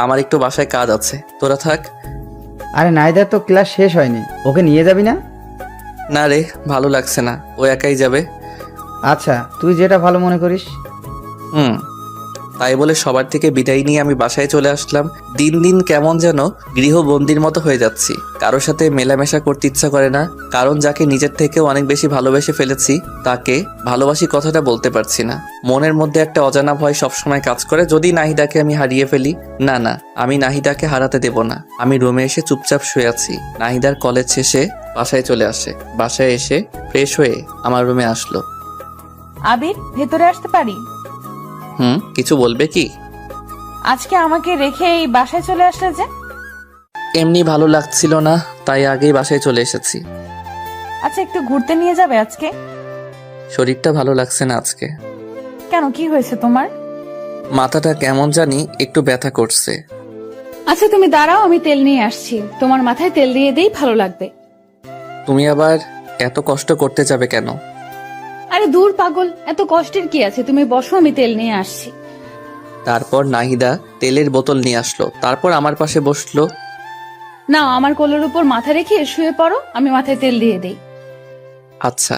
আমার একটু বাসায় কাজ আছে, তোরা থাক। আরে নাহিদার তো ক্লাস শেষ হয়নি, ওকে নিয়ে যাবি না? না রে, ভালো লাগছে না, ও একাই যাবে। আচ্ছা, তুই যেটা ভালো মনে করিস। হুম। তাই বলে সবার থেকে বিদায় নিয়ে আমি বাসায় চলে আসলাম। দিন দিন কেমন যেন গৃহবন্দির মতো হয়ে যাচ্ছি। কারোর সাথে মেলামেশা করতে ইচ্ছা করে না, কারণ যাকে নিজের থেকেও অনেক বেশি ভালোবেসে ফেলেছি তাকে ভালোবাসি কথাটা বলতে পারছি না। মনের মধ্যে একটা অজানা ভয় সবসময় কাজ করে, যদি নাহিদাকে আমি হারিয়ে ফেলি। না না, আমি নাহিদাকে হারাতে দেব না। আমি রুমে এসে চুপচাপ শুয়ে আছি। নাহিদার কলেজ শেষে বাসায় চলে আসে। বাসায় এসে ফ্রেশ হয়ে আমার রুমে আসলো। আবির, ভেতরে আসতে পারি? কিছু বলবে কি? আজকে আমাকে রেখে এই বাসায় চলে আসলে যে? এমনি ভালো লাগছিল না, তাই আগেই বাসায় চলে এসেছি। আচ্ছা, একটু ঘুরতে নিয়ে যাবে আজকে? শরীরটা ভালো লাগছে না আজকে। কেন, কি হয়েছে তোমার? মাথাটা কেমন জানি একটু ব্যথা করছে। আচ্ছা তুমি দাঁড়াও, আমি তেল নিয়ে আসছি, তোমার মাথায় তেল দিয়ে দেই, ভালো লাগবে। তুমি আবার এত কষ্ট করতে যাবে কেন? আরে দূর পাগল, এত কষ্টের কি আছে, তুমি বসো, আমি তেল নিয়ে আসছি। তারপর নাহিদা তেলের বোতল নিয়ে আসলো, তারপর আমার পাশে বসলো। নাও, আমার কোলের উপর মাথা রেখে শুয়ে পড়ো, আমি মাথায় তেল দিয়ে দেই। আচ্ছা।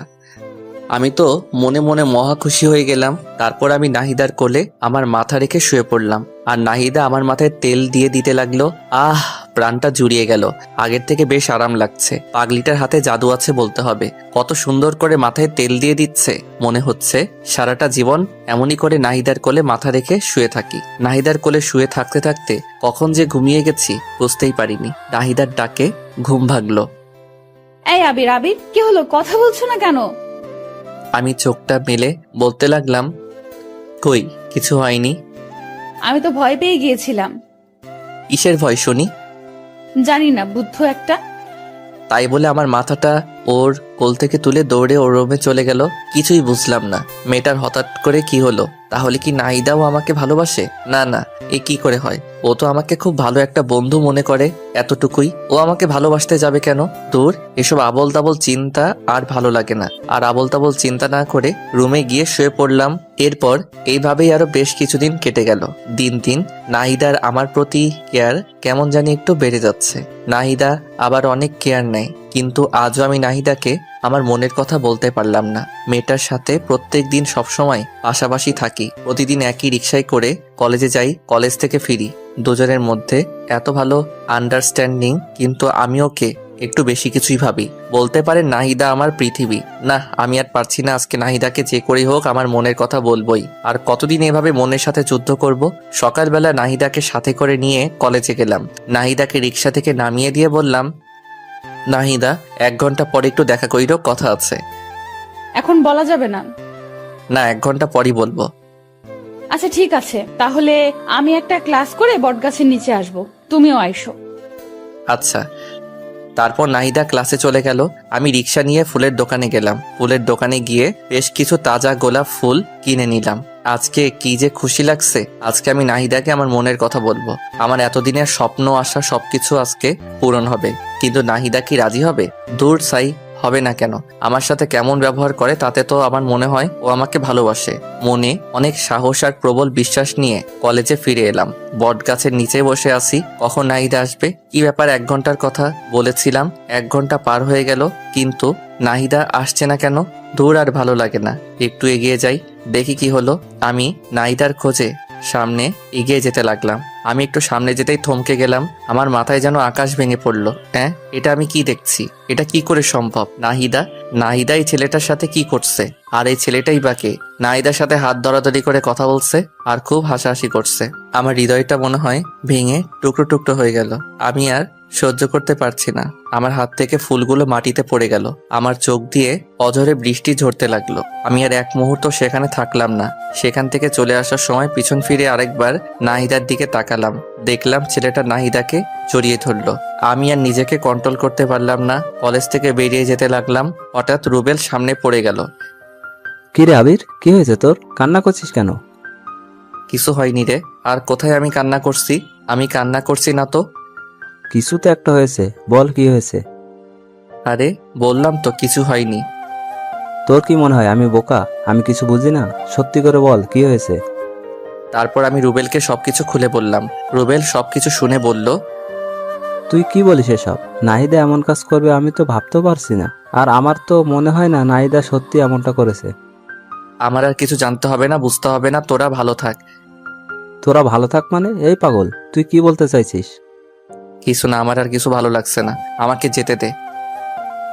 আমি তো মনে মনে মহা খুশি হয়ে গেলাম। তারপর আমি নাহিদার কোলে আমার মাথা রেখে শুয়ে পড়লাম, আর নাহিদা আমার মাথায় তেল দিয়ে দিতে লাগলো। আহ, প্রাণটা জুড়িয়ে গেল। আগের থেকে বেশ আরাম লাগছে। পাগলিটার হাতে জাদু আছে বলতে হবে। কত সুন্দর করে মাথায় তেল দিয়ে দিচ্ছে। মনে হচ্ছে সারাটা জীবন এমনই করে নাহিদার কোলে মাথা রেখে শুয়ে থাকি। নাহিদার কোলে শুয়ে থাকতে থাকতে কখন যে ঘুমিয়ে গেছি বুঝতেই পারিনি। নাহিদার ডাকে ঘুম ভাগলো। এই আবির, আবির কি হলো, কথা বলছো না কেন? আমি চোখটা মেলে বলতে লাগলাম, কই কিছু হয়নি। আমি তো ভয় পেয়ে গিয়েছিলাম। কিসের ভয় শুনি? জানি না, বুদ্ধ একটা। তাই বলে আমার মাথাটা ওর কোল থেকে তুলে দৌড়ে ওর রুমে চলে গেল। কিছুই বুঝলাম না মেয়েটার হঠাৎ করে কি হলো। তাহলে কি নাহিদাও আমাকে ভালোবাসে? না না, এ কি করে হয়? ও তো আমাকে খুব ভালো একটা বন্ধু মনে করে, এতটুকুই। ও আমাকে ভালোবাসতে যাবে কেন? দূর, এসব আবল তাবল চিন্তা আর ভালো লাগে না। আর আবল তাবল চিন্তা না করে রুমে গিয়ে শুয়ে পড়লাম। এরপর এইভাবেই আরো বেশ কিছুদিন কেটে গেল। দিন দিন নাহিদার আমার প্রতি কেয়ার কেমন জানি একটু বেড়ে যাচ্ছে। নাহিদা আবার অনেক কেয়ার নেয়, কিন্তু আজও আমি নাহিদাকে আমার মনের কথা বলতে পারলাম না। মেয়েটার সাথে প্রত্যেক দিন সবসময় পাশাপাশি থাকি। প্রতিদিন একই রিক্সায় করে কলেজে যাই, কলেজ থেকে ফিরি। দুজনের মধ্যে এত ভালো আন্ডারস্ট্যান্ডিং, কিন্তু আমি ওকে একটু বেশি কিছুই ভাবি। বলতে পারে নাহিদা আমার পৃথিবী। না, আমি আর পারছি না। আজকে নাহিদাকে যে করেই হোক আমার মনের কথা বলবোই। আর কতদিন এভাবে মনের সাথে যুদ্ধ করব? সকালবেলা নাহিদাকে সাথে করে নিয়ে কলেজে গেলাম। নাহিদাকে রিক্সা থেকে নামিয়ে দিয়ে বললাম, নাহিদা 1 ঘন্টা পরে একটু দেখা কইরো, কথা আছে। এখন বলা যাবে না। না, 1 ঘন্টা পরই বলবো। আচ্ছা ঠিক আছে, তাহলে আমি একটা ক্লাস করে বটগাছের নিচে আসবো, তুমিও আইসো। আচ্ছা। তারপর নাহিদা ক্লাসে চলে গেল। আমি রিক্সা নিয়ে ফুলের দোকানে গেলাম। ফুলের দোকানে গিয়ে বেশ কিছু তাজা গোলাপ ফুল কিনে নিলাম। আজকে কি যে খুশি লাগছে। আজকে আমি নাহিদাকে আমার মনের কথা বলবো। আমার এতদিনের স্বপ্ন আশা সবকিছু আজকে পূরণ হবে। কিন্তু নাহিদা কি রাজি হবে? দূর সাই, হবে না কেন? আমার সাথে কেমন ব্যবহার করে তাতে তো আমার মনে হয় ও আমাকে ভালোবাসে। মনে অনেক সাহস আর প্রবল বিশ্বাস নিয়ে কলেজে ফিরে এলাম। বট গাছের নিচে বসে আছি, কখন নাহিদা আসবে। কি ব্যাপার, 1 ঘন্টার কথা বলেছিলাম, 1 ঘন্টা পার হয়ে গেল, কিন্তু নাহিদা আসছে না কেন? দূর, আর ভালো লাগে না। একটু এগিয়ে যাই, দেখি কি হলো। আমি নাহিদার খোঁজে সামনে এগিয়ে যেতে লাগলাম। আমি একটু সামনে যেতেই থমকে গেলাম। আমার মাথায় যেন আকাশ ভেঙে পড়লো। হ্যাঁ, এটা আমি কি দেখছি? এটা কি করে সম্ভব? নাহিদা এই ছেলেটার সাথে কি করছে? আর এই ছেলেটাই বাকে নাহিদার সাথে হাত ধরাধরি করে কথা বলছে আর খুব হাসাহাসি করছে। আমার হৃদয়টা মনে হয় ভেঙে টুকরো টুকরো হয়ে গেল। আমি আর সহ্য করতে পারছি না। আমার হাত থেকে ফুলগুলো মাটিতে পড়ে গেল। আমার চোখ দিয়ে অঝরে বৃষ্টি ঝরতে লাগলো। আমি আর 1 মুহূর্ত সেখানে থাকলাম না। সেখান থেকে চলে আসার সময় পিছন ফিরে আরেকবার নাহিদার দিকে তাকালাম। দেখলাম ছেলেটা নাহিদাকে জড়িয়ে ধরলো। আমি আর নিজেকে কন্ট্রোল করতে পারলাম না। কলেজ থেকে বেরিয়ে যেতে লাগলাম। হঠাৎ রুবেল সামনে পড়ে গেল। কি রে আবির, কি হয়েছে তোর? কান্না করছিস কেন? কিছু হয়নি রে। আর কোথায় আমি কান্না করছি? আমি কান্না করছি না তো। কিছু তো একটা হয়েছে, বল কি হয়েছে? আরে বললাম তো কিছু হয়নি। তোর কি মনে হয় আমি বোকা? আমি কিছু বুঝি না? সত্যি করে বল কি হয়েছে? তারপর আমি রুবেলকে সবকিছু খুলে বললাম। রুবেল সবকিছু শুনে বলল, তুই কি বলিস এসব? নাহিদা এমন কাজ করবে আমি তো ভাবতেও পারছি না। আর আমার তো মনে হয় না নাহিদা সত্যি এমনটা করেছে। আমার আর কিছু জানতে হবে না, বুঝতে হবে না, তোরা ভালো থাক। তোরা ভালো থাক মানে? এই পাগল, তুই কি বলতে চাইছিস? কিছু না, আমার আর কিছু ভালো লাগছে না, আমাকে যেতে দে।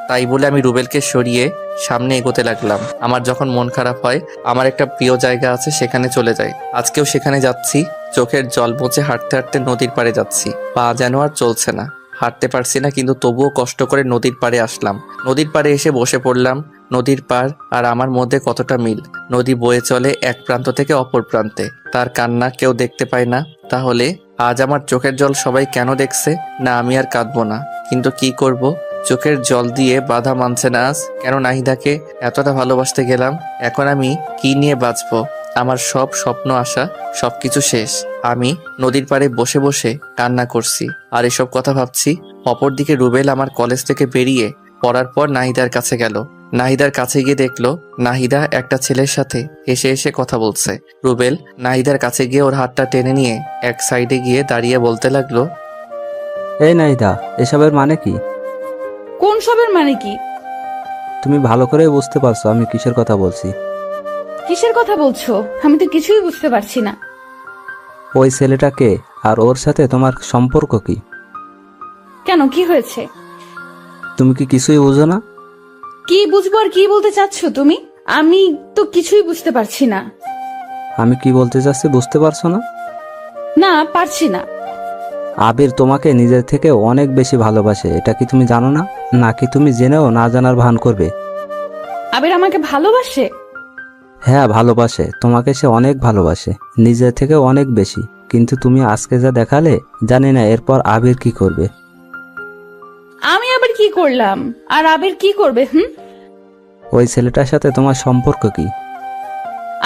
তাই বলে আমি রুবেলকে সরিয়ে সামনে এগোতে লাগলাম। আমার যখন মন খারাপ হয়, আমার একটা প্রিয় জায়গা আছে, সেখানে চলে যাই। আজকেও সেখানে যাচ্ছি। চোখের জল মুছে হাঁটতে হাঁটতে নদীর পাড়ে যাচ্ছি। পা যেন আর চলছে না, হাঁটতে পারছি না, কিন্তু তবুও কষ্ট করে নদীর পাড়ে আসলাম। নদীর পাড়ে এসে বসে পড়লাম। নদীর পাড় আর আমার মধ্যে কতটা মিল। নদী বয়ে চলে এক প্রান্ত থেকে অপর প্রান্তে। তার কান্না কেউ দেখতে পায় না। তাহলে আজ আমার চোখের জল সবাই কেন দেখছে? না, আমি আর কাঁদবো না, কিন্তু কি করব? চোখের জল দিয়ে বাধা মানছে না আজ। কেন নাহিদাকে এতটা ভালোবাসতে গেলাম? এখন আমি কি নিয়ে বাঁচবো? আমার সব স্বপ্ন আশা সবকিছু শেষ। আমি নদীর পাড়ে বসে বসে কান্না করছি আর এসব কথা ভাবছি। অপরদিকে রুবেল আমার কলেজ থেকে বেরিয়ে পড়ার পর নাহিদার কাছে গেল। নাহিদার কাছে গিয়ে দেখলো নাহিদা একটা ছেলের সাথে হেসে হেসে কথা বলছে। রুবেল নাহিদার কাছে গিয়ে ওর হাতটা টেনে নিয়ে এক সাইডে গিয়ে দাঁড়িয়ে বলতে লাগলো, এই নাহিদা, এসবের মানে কি? কোন সবের মানে কি? তুমি ভালো করে বুঝতে পারছো আমি কিসের কথা বলছি? কিসের কথা বলছো? আমি তো কিছুই বুঝতে পারছি না। ওই ছেলেটাকে আর ওর সাথে তোমার সম্পর্ক কি? কেন, কি হয়েছে? তুমি কি কিছুই বুঝো না? কি বুঝবো আর কি বলতে চাচ্ছ তুমি? আমি তো কিছুই বুঝতে পারছি না। আমি কি বলতে চাচ্ছি বুঝতে পারছো না? না, পারছি না। আবির তোমাকে নিজের থেকে অনেক বেশি ভালোবাসে, এটা কি তুমি জানো না? নাকি তুমি জেনেও না জানার ভান করবে? আবির আমাকে ভালোবাসে? হ্যাঁ, ভালোবাসে। তোমাকে সে অনেক ভালোবাসে, নিজের থেকে অনেক বেশি। কিন্তু তুমি আজকে যা দেখালে, জানি না এরপর আবির কি করবে। আমি আবার কি করলাম? আর আবির কি করবে? ওই ছেলেটার সাথে তোমার সম্পর্ক কি?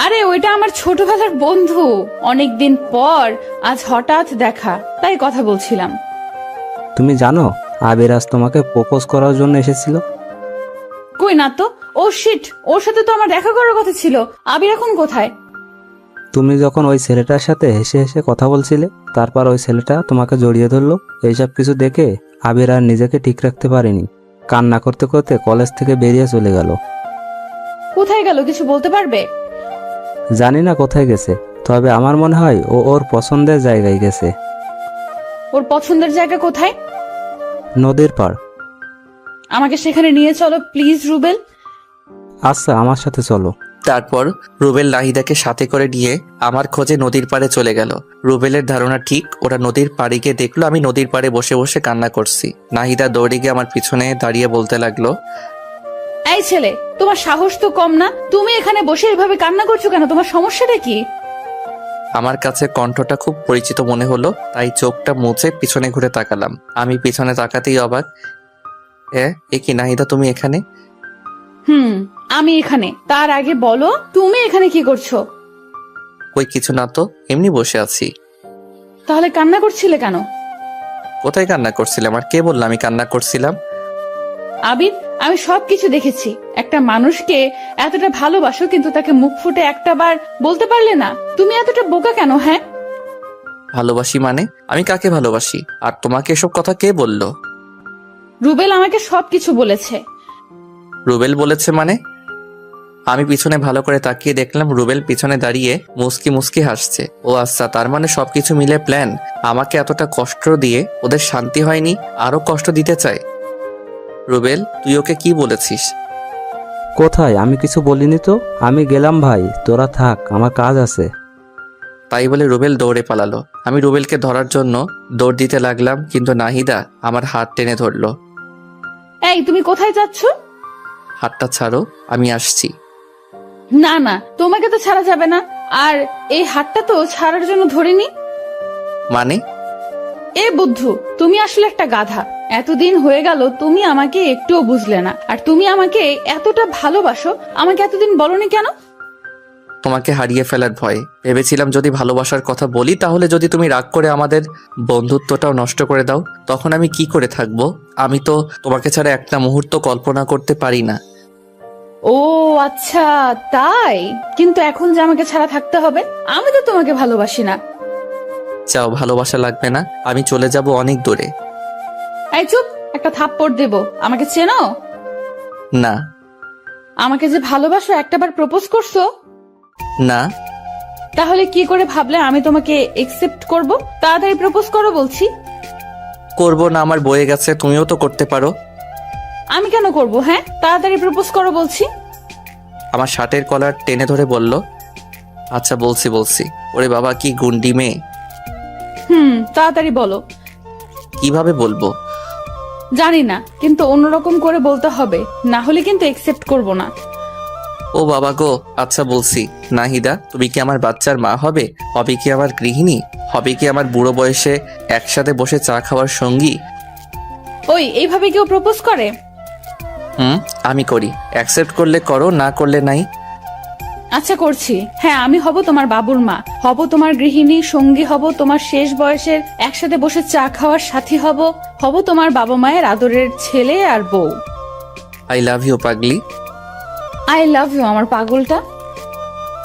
আরে ওইটা আমার ছোটবেলার বন্ধু। অনেকদিন পর আজ হঠাৎ দেখা, তাই কথা বলছিলাম। তুমি জানো আবির আজ তোমাকে প্রপোজ করার জন্য এসেছিল? কই না তো। ও শিট, ওর সাথে তো আমার দেখা করার কথা ছিল। আবির এখন কোথায়? তুমি যখন ওই ছেলেটার সাথে হেসে হেসে কথা বলছিলে, তারপর ওই ছেলেটা তোমাকে জড়িয়ে ধরলো। এইসব কিছু দেখে আবির আর নিজেকে ঠিক রাখতে পারেনি, কান্না করতে করতে কলেজ থেকে বেরিয়ে চলে গেল। কোথায় গেল কিছু বলতে পারবে? জানি না কোথায় গেছে, তবে আমার মনে হয় ও ওর পছন্দের জায়গায় গেছে। ওর পছন্দের জায়গা কোথায়? নদীর পাড়। আমাকে সেখানে নিয়ে চলো প্লিজ রুবেল। আচ্ছা, আমার সাথে চলো। তারপর রুবেল নাহিদাকে সাথে করে নিয়ে আমার খোঁজে নদীর পাড়ে চলে গেল। রুবেলের ধারণা ঠিক, ওরা নদীর পাড়ে গিয়ে দেখলো আমি নদীর পাড়ে বসে বসে কান্না করছি। নাহিদা দৌড়ে গিয়ে আমার পিছনে দাঁড়িয়ে বলতে লাগলো, এই ছেলে, তোমার সাহস তো কম না? তুমি এখানে বসে এভাবে কান্না করছো কেন? তোমার সমস্যাটা কি? আমার কাছে কণ্ঠটা খুব পরিচিত মনে হলো, তাই চোখটা মুছে পিছনে ঘুরে তাকালাম। আমি পিছনে তাকাতেই অবাক, এ কি নাহিদা, তুমি এখানে? আমি এখানে। তার আগে বলো তুমি এখানে কি করছো? কই কিছু না তো, এমনি বসে আছি। তাহলে কান্না করছিলে কেন? কোথায় কান্না করছিলাম? আর কে বললাম আমি কান্না করছিলাম? আবির, আমি সবকিছু দেখেছি। একটা মানুষকে এতটা ভালোবাসো, কিন্তু তাকে মুখ ফুটে একটা বার বলতে পারলে না। তুমি এতটা বোকা কেন? হ্যাঁ, ভালোবাসি মানে? আমি কাকে ভালোবাসি? আর তোমাকে এসব কথা কে বললো? রুবেল আমাকে সবকিছু বলেছে। রুবেল বলেছে মানে? আমি পিছনে ভালো করে তাকিয়ে দেখলাম রুবেল পিছনে দাঁড়িয়ে মুস্কি মুস্কি হাসছে। ও আচ্ছা, তার মানে সবকিছু মিলে প্ল্যান। আমাকে এতটা কষ্ট দিয়ে ওদের শান্তি হয়নি, আরো কষ্ট দিতে চায়। রুবেল, তুই ওকে কি বলেছিস? কোথায়? আমি কিছু বলিনি তো। আমি গেলাম ভাই, তোরা থাক, আমার কাজ আছে। তাই বলে রুবেল দৌড়ে পালালো। আমি রুবেলকে ধরার জন্য দৌড় দিতে লাগলাম, কিন্তু নাহিদা আমার হাত টেনে ধরলো। এই, তুমি কোথায় যাচ্ছ? হাতটা ছাড়ো, আমি আসছি। না না, তোমাকে তো ছাড়া যাবে না। আর এই হাতটা তো ছাড়ার জন্য ধরিনি। মানে? এ বুদ্ধু, তুমি আসলে একটা গাধা। এতদিন হয়ে গেল তুমি আমাকে একটুও বুঝলে না। আর তুমি আমাকে এতটা ভালোবাসো, আমাকে এতদিন বলনি কেন? তোমাকে হারিয়ে ফেলার ভয়ে। ভেবেছিলাম যদি ভালোবাসার কথা বলি, তাহলে যদি তুমি রাগ করে আমাদের বন্ধুত্বটাও নষ্ট করে দাও, তখন আমি কি করে থাকবো? আমি তো তোমাকে ছাড়া একটা মুহূর্ত কল্পনা করতে পারি না। ও আচ্ছা, তাই? কিন্তু এখন যে আমাকে ছাড়া থাকতে হবে, আমি তো তোমাকে ভালোবাসি না। চাও ভালোবাসা লাগবে না, আমি চলে যাব অনেক দূরে। এই চুপ, একটা থাপ্পড় দেব। আমাকে চেনো? না। আমাকে যে ভালোবাসো, একটাবার প্রপোজ করছো? না। তাহলে কি করে ভাবলে আমি তোমাকে একসেপ্ট করব? তাড়াতাড়ি প্রপোজ করো বলছি। করবো না, আমার বয়ে গেছে, তুমিও তো করতে পারো। আমি কেন করব? হ্যাঁ, তাড়াতাড়ি প্রপোজ করো বলছি। আমার শার্টের কলার টেনে ধরে বলল, আচ্ছা বলছি। ওরে বাবা, কি গুন্ডি মেয়ে। তাড়াতাড়ি বলো। কিভাবে বলবো? জানি না, কিন্তু অন্যরকম করে বলতে হবে, না হলে কিন্তু একসেপ্ট করব না। ও বাবা গো, আচ্ছা বলছি। নাহিদা, তুমি কি আমার বাচ্চার মা হবে? হবে কি আমার গৃহিণী? হবে কি আমার বুড়ো বয়সে একসাথে বসে চা খাওয়ার সঙ্গী? ওই এইভাবে কেউ প্রপোজ করে? আমি করি। অ্যাকসেপ্ট করলে করো, না করলে নাই। আচ্ছা করছি। হ্যাঁ, আমি হব তোমার বাবুর মা, হব তোমার গৃহিণী, সঙ্গী হব তোমার শেষ বয়সের, একসাথে বসে চা খাওয়ার সাথী হব তোমার বাবা মায়ের আদরের ছেলে আর বউ। আই লাভ ইউ পাগলি। আই লাভ ইউ আমার পাগলটা।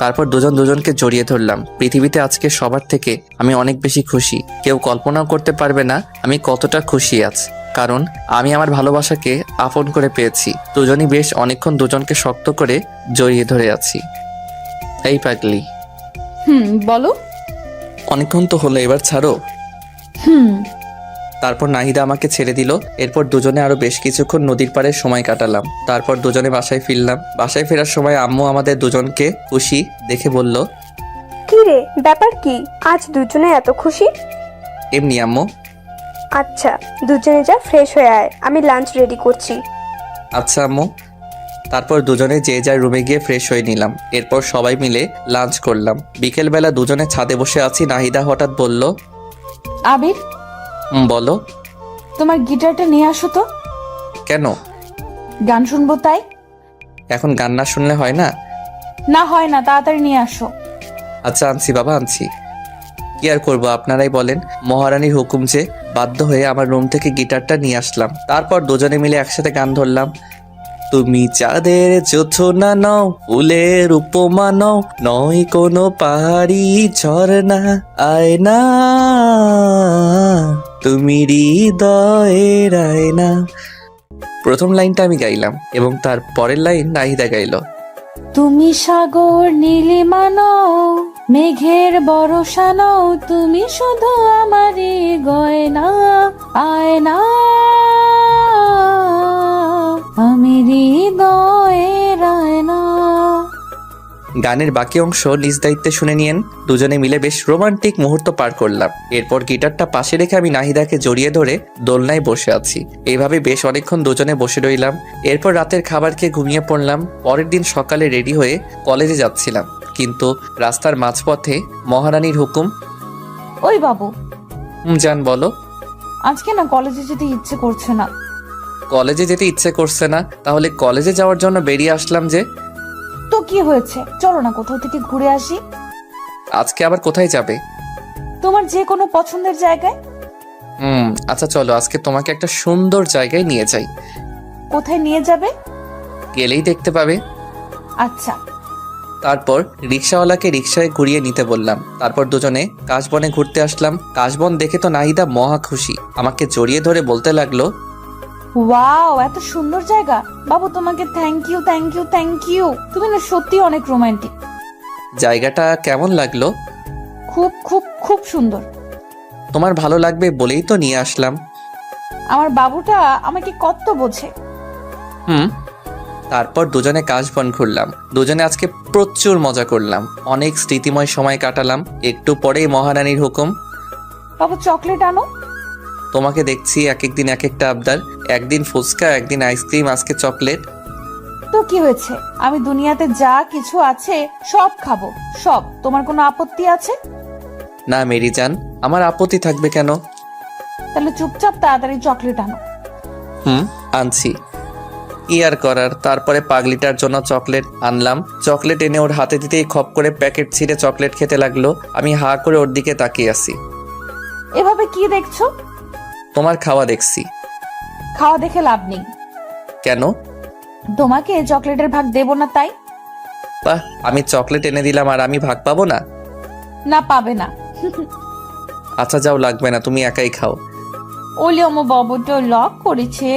তারপর দুজন দুজনকে জড়িয়ে ধরলাম। পৃথিবীতে আজকে সবার থেকে আমি অনেক বেশি খুশি। কেউ কল্পনাও করতে পারবে না আমি কতটা খুশি আছি, কারণ আমি আমার ভালোবাসাকে আপন করে পেয়েছি। দুজনই বেশ অনেকক্ষণ দুজনকে শক্ত করে জড়িয়ে ধরে আছি। এই পাগলি, বলো। অনেকক্ষণ তো হলো, এবার ছাড়ো। তারপর নাহিদা আমাকে ছেড়ে দিল। এরপর দুজনে আরো বেশ কিছুক্ষণ নদীর পাড়ে সময় কাটালাম। তারপর দুজনে বাসায় ফিরলাম। বাসায় ফেরার সময় আম্মু আমাদের দুজনকে খুশি দেখে বলল, কি রে, ব্যাপার কি? আজ দুজনে এত খুশি? এমনি আম্মু। আচ্ছা, দুজনে যা ফ্রেশ হয়ে আয়, আমি লাঞ্চ রেডি করছি। আচ্ছা আম্মু। তারপর দুজনে যে যার রুমে গিয়ে ফ্রেশ হয়ে নিলাম। এরপর সবাই মিলে লাঞ্চ করলাম। বিকেলবেলা দুজনে ছাদে বসে আছি। নাহিদা হঠাৎ বলল, আবির, বলো। তোমার গিটারটা নিয়ে আসো তো। কেন? গান শুনবো তাই। এখন গান না শুনলে হয় না? না হয় না, তাড়াতাড়ি নিয়ে আসো। আচ্ছা আনছি বাবা, আনছি। কি আর করবো, আপনারাই বলেন। মহারানীর হুকুম যে, বাধ্য হয়ে আমার রুম থেকে গিটারটা নিয়ে আসলাম। তারপর দুজনে মিলে একসাথে গান ধরলাম। তুমি চাঁদের যোছনা নও, ফুলের উপমা নও, নয় কোনো পাহাড়ি ঝর্ণা, আয়না তুমি হৃদয়ের আয়না। প্রথম লাইনটা আমি গাইলাম এবং তার পরের লাইন নাহিদা গাইলো। তুমি সাগর নীলিমা নও, মেঘের বরষা নও, তুমি শুধু আমারই গয়না, আয়না আমি হৃদয়ের আয়না। গানের বাকি অংশ নিজ দায়িত্বে শুনে নিয়েন। দুজনে মিলে বেশ রোমান্টিক মুহূর্ত পার করলাম। এরপর গিটারটা পাশে রেখে আমি নাহিদাকে জড়িয়ে ধরে দোলনায় বসে আছি। এইভাবে বেশ অনেকক্ষণ দুজনে বসে রইলাম। এরপর রাতের খাবার খেয়ে ঘুমিয়ে পড়লাম। পরের দিন সকালে রেডি হয়ে কলেজে যাচ্ছিলাম, কিন্তু রাস্তার মাঝপথে মহারানীর হুকুম। ওই বাবু, জান বলো। আজকে না কলেজে যেতে ইচ্ছে করছে না। কলেজে যেতে ইচ্ছে করছে না? তাহলে কলেজে যাওয়ার জন্য বেরিয়ে আসলাম যে। তো কি হয়েছে, চলো না কোথাও থেকে ঘুরে আসি। আজকে আবার কোথায় যাবে? তোমার যে কোনো পছন্দের জায়গায়। আচ্ছা চলো, আজকে তোমাকে একটা সুন্দর জায়গায় নিয়ে যাই। কোথায় নিয়ে যাবে? গেলেই দেখতে পাবে। আচ্ছা। তারপর রিক্সাওয়ালাকে রিক্সায় ঘুরিয়ে নিতে বললাম। তারপর দুজনে কাশবনে ঘুরতে আসলাম। কাশবন দেখে তো নাহিদা মহা খুশি। আমাকে জড়িয়ে ধরে বলতে লাগলো, ওয়াও, এত সুন্দর জায়গা। বাবু তোমাকে thank you thank you thank you, তুমি না সত্যি অনেক রোমান্টিক। জায়গাটা কেমন লাগলো? খুব খুব খুব সুন্দর। তোমার ভালো লাগবে বলেই তো নিয়ে আসলাম। আমার বাবুটা আমাকে কত বোঝে। তারপর দুজনে কাশবন ঘুরলাম। দুজনে আজকে প্রচুর মজা করলাম, অনেক স্মৃতিময় সময় কাটালাম। একটু পরেই মহারানীর হুকুম। বাবু চকলেট আনো। তোমাকে দেখছি এক একদিন এক একটা আবদার। একদিন ফুচকা, একদিন আইসক্রিম, আজকে চকলেট। তো কি হয়েছে, আমি দুনিয়াতে যা কিছু আছে সব খাবো, সব। তোমার কোনো আপত্তি আছে? না মেরি জান, আমার আপত্তি থাকবে কেন? তাহলে চুপচাপ তাড়াতাড়ি চকলেট আনো। আনছি। কি আর করার। তারপরে পাগলিটার জন্য চকলেট আনলাম। চকলেট এনে ওর হাতে দিতেই খপ করে প্যাকেট ছিঁড়ে চকলেট খেতে লাগলো। আমি হা করে ওর দিকে তাকিয়ে আছি। এভাবে কি দেখছো? তোমার খাওয়া দেখছি। খাওয়া দেখে লাভ নেই। কেন? তোমাকে চকলেটের ভাগ দেব না তাই। বাহ, আমি চকলেট এনে দিলাম আর আমি ভাগ পাবো না? না, পাবে না। আচ্ছা যাও, লাগবে না, তুমি একাই খাও। ওলে আমার বাবুটা লক করেছে।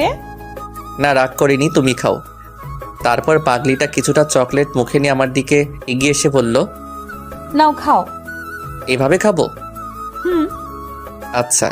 না রাগ করিনি, তুমি খাও। তারপর পাগলিটা কিছুটা চকলেট মুখে নিয়ে আমার দিকে এগিয়ে এসে বলল, নাও খাও। এভাবে খাবো? হুম। আচ্ছা।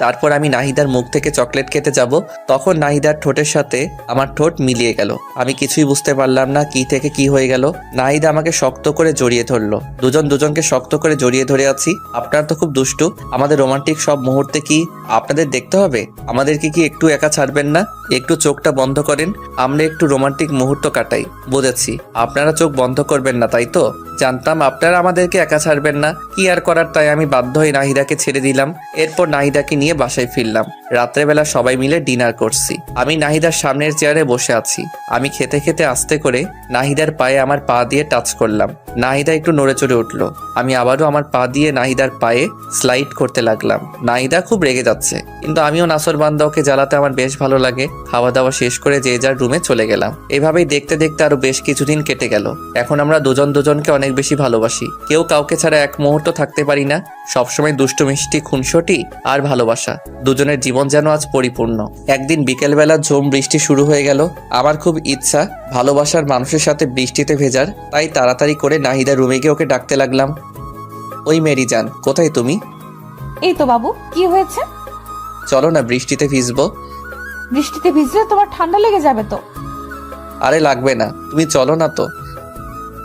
তারপর আমি নাহিদার মুখ থেকে চকলেট খেতে যাব, তখন নাহিদার ঠোঁটের সাথে আমার ঠোঁট মিলিয়ে গেল। আমি কিছুই বুঝতে পারলাম না কি থেকে কি হয়ে গেল। নাহিদা আমাকে শক্ত করে জড়িয়ে ধরলো। দুজন দুজনকে শক্ত করে জড়িয়ে ধরে আছি। আপনারা তো খুব দুষ্টু। আমাদের রোমান্টিক সব মুহূর্তে কি আপনাদের দেখতে হবে? আমাদেরকে কি একটু একা ছাড়বেন না? একটু চোখটা বন্ধ করেন, আমরা একটু রোমান্টিক মুহূর্ত কাটাই। বুঝেছি, আপনারা চোখ বন্ধ করবেন না, তাই তো? জানতাম আপনারা আমাদেরকে একা ছাড়বেন না। কি আর করার, তাই আমি বাধ্য হয়ে নাহিদাকে ছেড়ে দিলাম। এরপর নাহিদাকে নিয়ে বাসায় ফিরলাম। রাত্রেবেলা সবাই মিলে ডিনার করছি। আমি নাহিদার সামনের চেয়ারে বসে আছি। আমি খেতে খেতে আস্তে করে নাহিদার পায়ে আমার পা দিয়ে টাচ করলাম। নাহিদা একটু নড়ে চড়ে উঠলো। আমি আবারও আমার পা দিয়ে নাহিদার পায়ে স্লাইড করতে লাগলাম। নাহিদা খুব রেগে যাচ্ছে, কিন্তু আমিও নাসরবান্দা, ওকে জ্বালাতে আমার বেশ ভালো লাগে। খাওয়া দাওয়া শেষ করে যে যার রুমে চলে গেলাম। এভাবেই দেখতে দেখতে আরো বেশ কিছুদিন কেটে গেল। এখন আমরা দুজন দুজনকে অনেক বেশি ভালোবাসি। কেউ কাউকে ছাড়া এক মুহূর্ত থাকতে পারি না। সবসময় দুষ্টু মিষ্টি খুনসুটি আর ভালোবাসা, দুজনের জীবন যেন আজ পরিপূর্ণ। একদিন বিকেলবেলা ঝুম বৃষ্টি শুরু হয়ে গেল। আমার খুব ইচ্ছা ভালোবাসার মানুষের সাথে বৃষ্টিতে ভেজার, তাই তাড়াতাড়ি করে নাহিদা রুমে গিয়ে ওকে ডাকতে লাগলাম। ওই মেরি জান, কোথায় তুমি? এই তো বাবু, কি হয়েছে? চলো না, বৃষ্টিতে ভিজবো। বৃষ্টিতে ভিজলে তোমার ঠান্ডা লেগে যাবে তো। আরে লাগবে না, তুমি চলো না তো।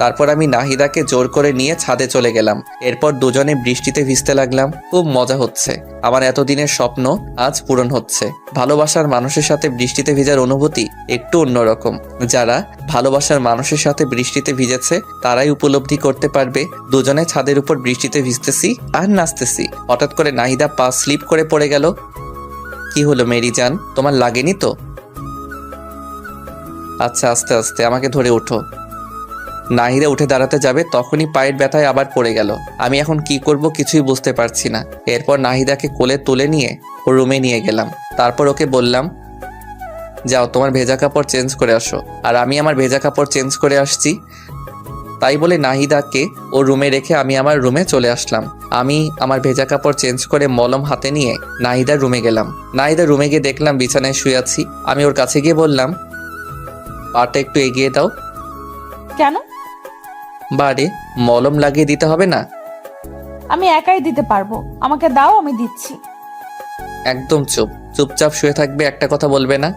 তারপর আমি নাহিদাকে জোর করে নিয়ে ছাদে চলে গেলাম। এরপর দুজনে বৃষ্টিতে ভিজতে লাগলাম। খুব মজা হচ্ছে। আমার এতদিনের স্বপ্ন আজ পূরণ হচ্ছে। ভালোবাসার মানুষের সাথে বৃষ্টিতে ভিজার অনুভূতি একটু অন্যরকম। যারা ভালোবাসার মানুষের সাথে বৃষ্টিতে ভিজেছে তারাই উপলব্ধি করতে পারবে। দুজনে ছাদের উপর বৃষ্টিতে ভিজতেছি আর নাচতেছি। হঠাৎ করে নাহিদা পা স্লিপ করে পড়ে গেল। কি হলো মেরি জান, তোমার লাগেনি তো? আচ্ছা, আস্তে আস্তে আমাকে ধরে ওঠো। নাহিদা উঠে দাঁড়াতে যাবে, তখনই পায়ের ব্যথায় আবার পড়ে গেল। আমি এখন কি করব কিছুই বুঝতে পারছি না। এরপর নাহিদাকে কোলে তুলে নিয়ে ওর রুমে নিয়ে গেলাম। তারপর ওকে বললাম, যাও তোমার ভেজা কাপড় চেঞ্জ করে আসো। আর আমি আমার ভেজা কাপড় চেঞ্জ করে আসছি। তাই বলে নাহিদাকে ওর রুমে রেখে আমি আমার রুমে চলে আসলাম। আমি আমার ভেজা কাপড় চেঞ্জ করে মলম হাতে নিয়ে নাহিদার রুমে গেলাম। নাহিদার রুমে গিয়ে দেখলাম বিছানায় শুয়ে আছি। আমি ওর কাছে গিয়ে বললাম, পাটা একটু এগিয়ে দাও। কেন? বারে মলম লাগিয়ে দিতে হবে না? আমি একাই দিতে পারবো, আমাকে দাও, আমি দিচ্ছি। একদম চুপচাপ শুয়ে থাকবে, একটা কথা বলবে না।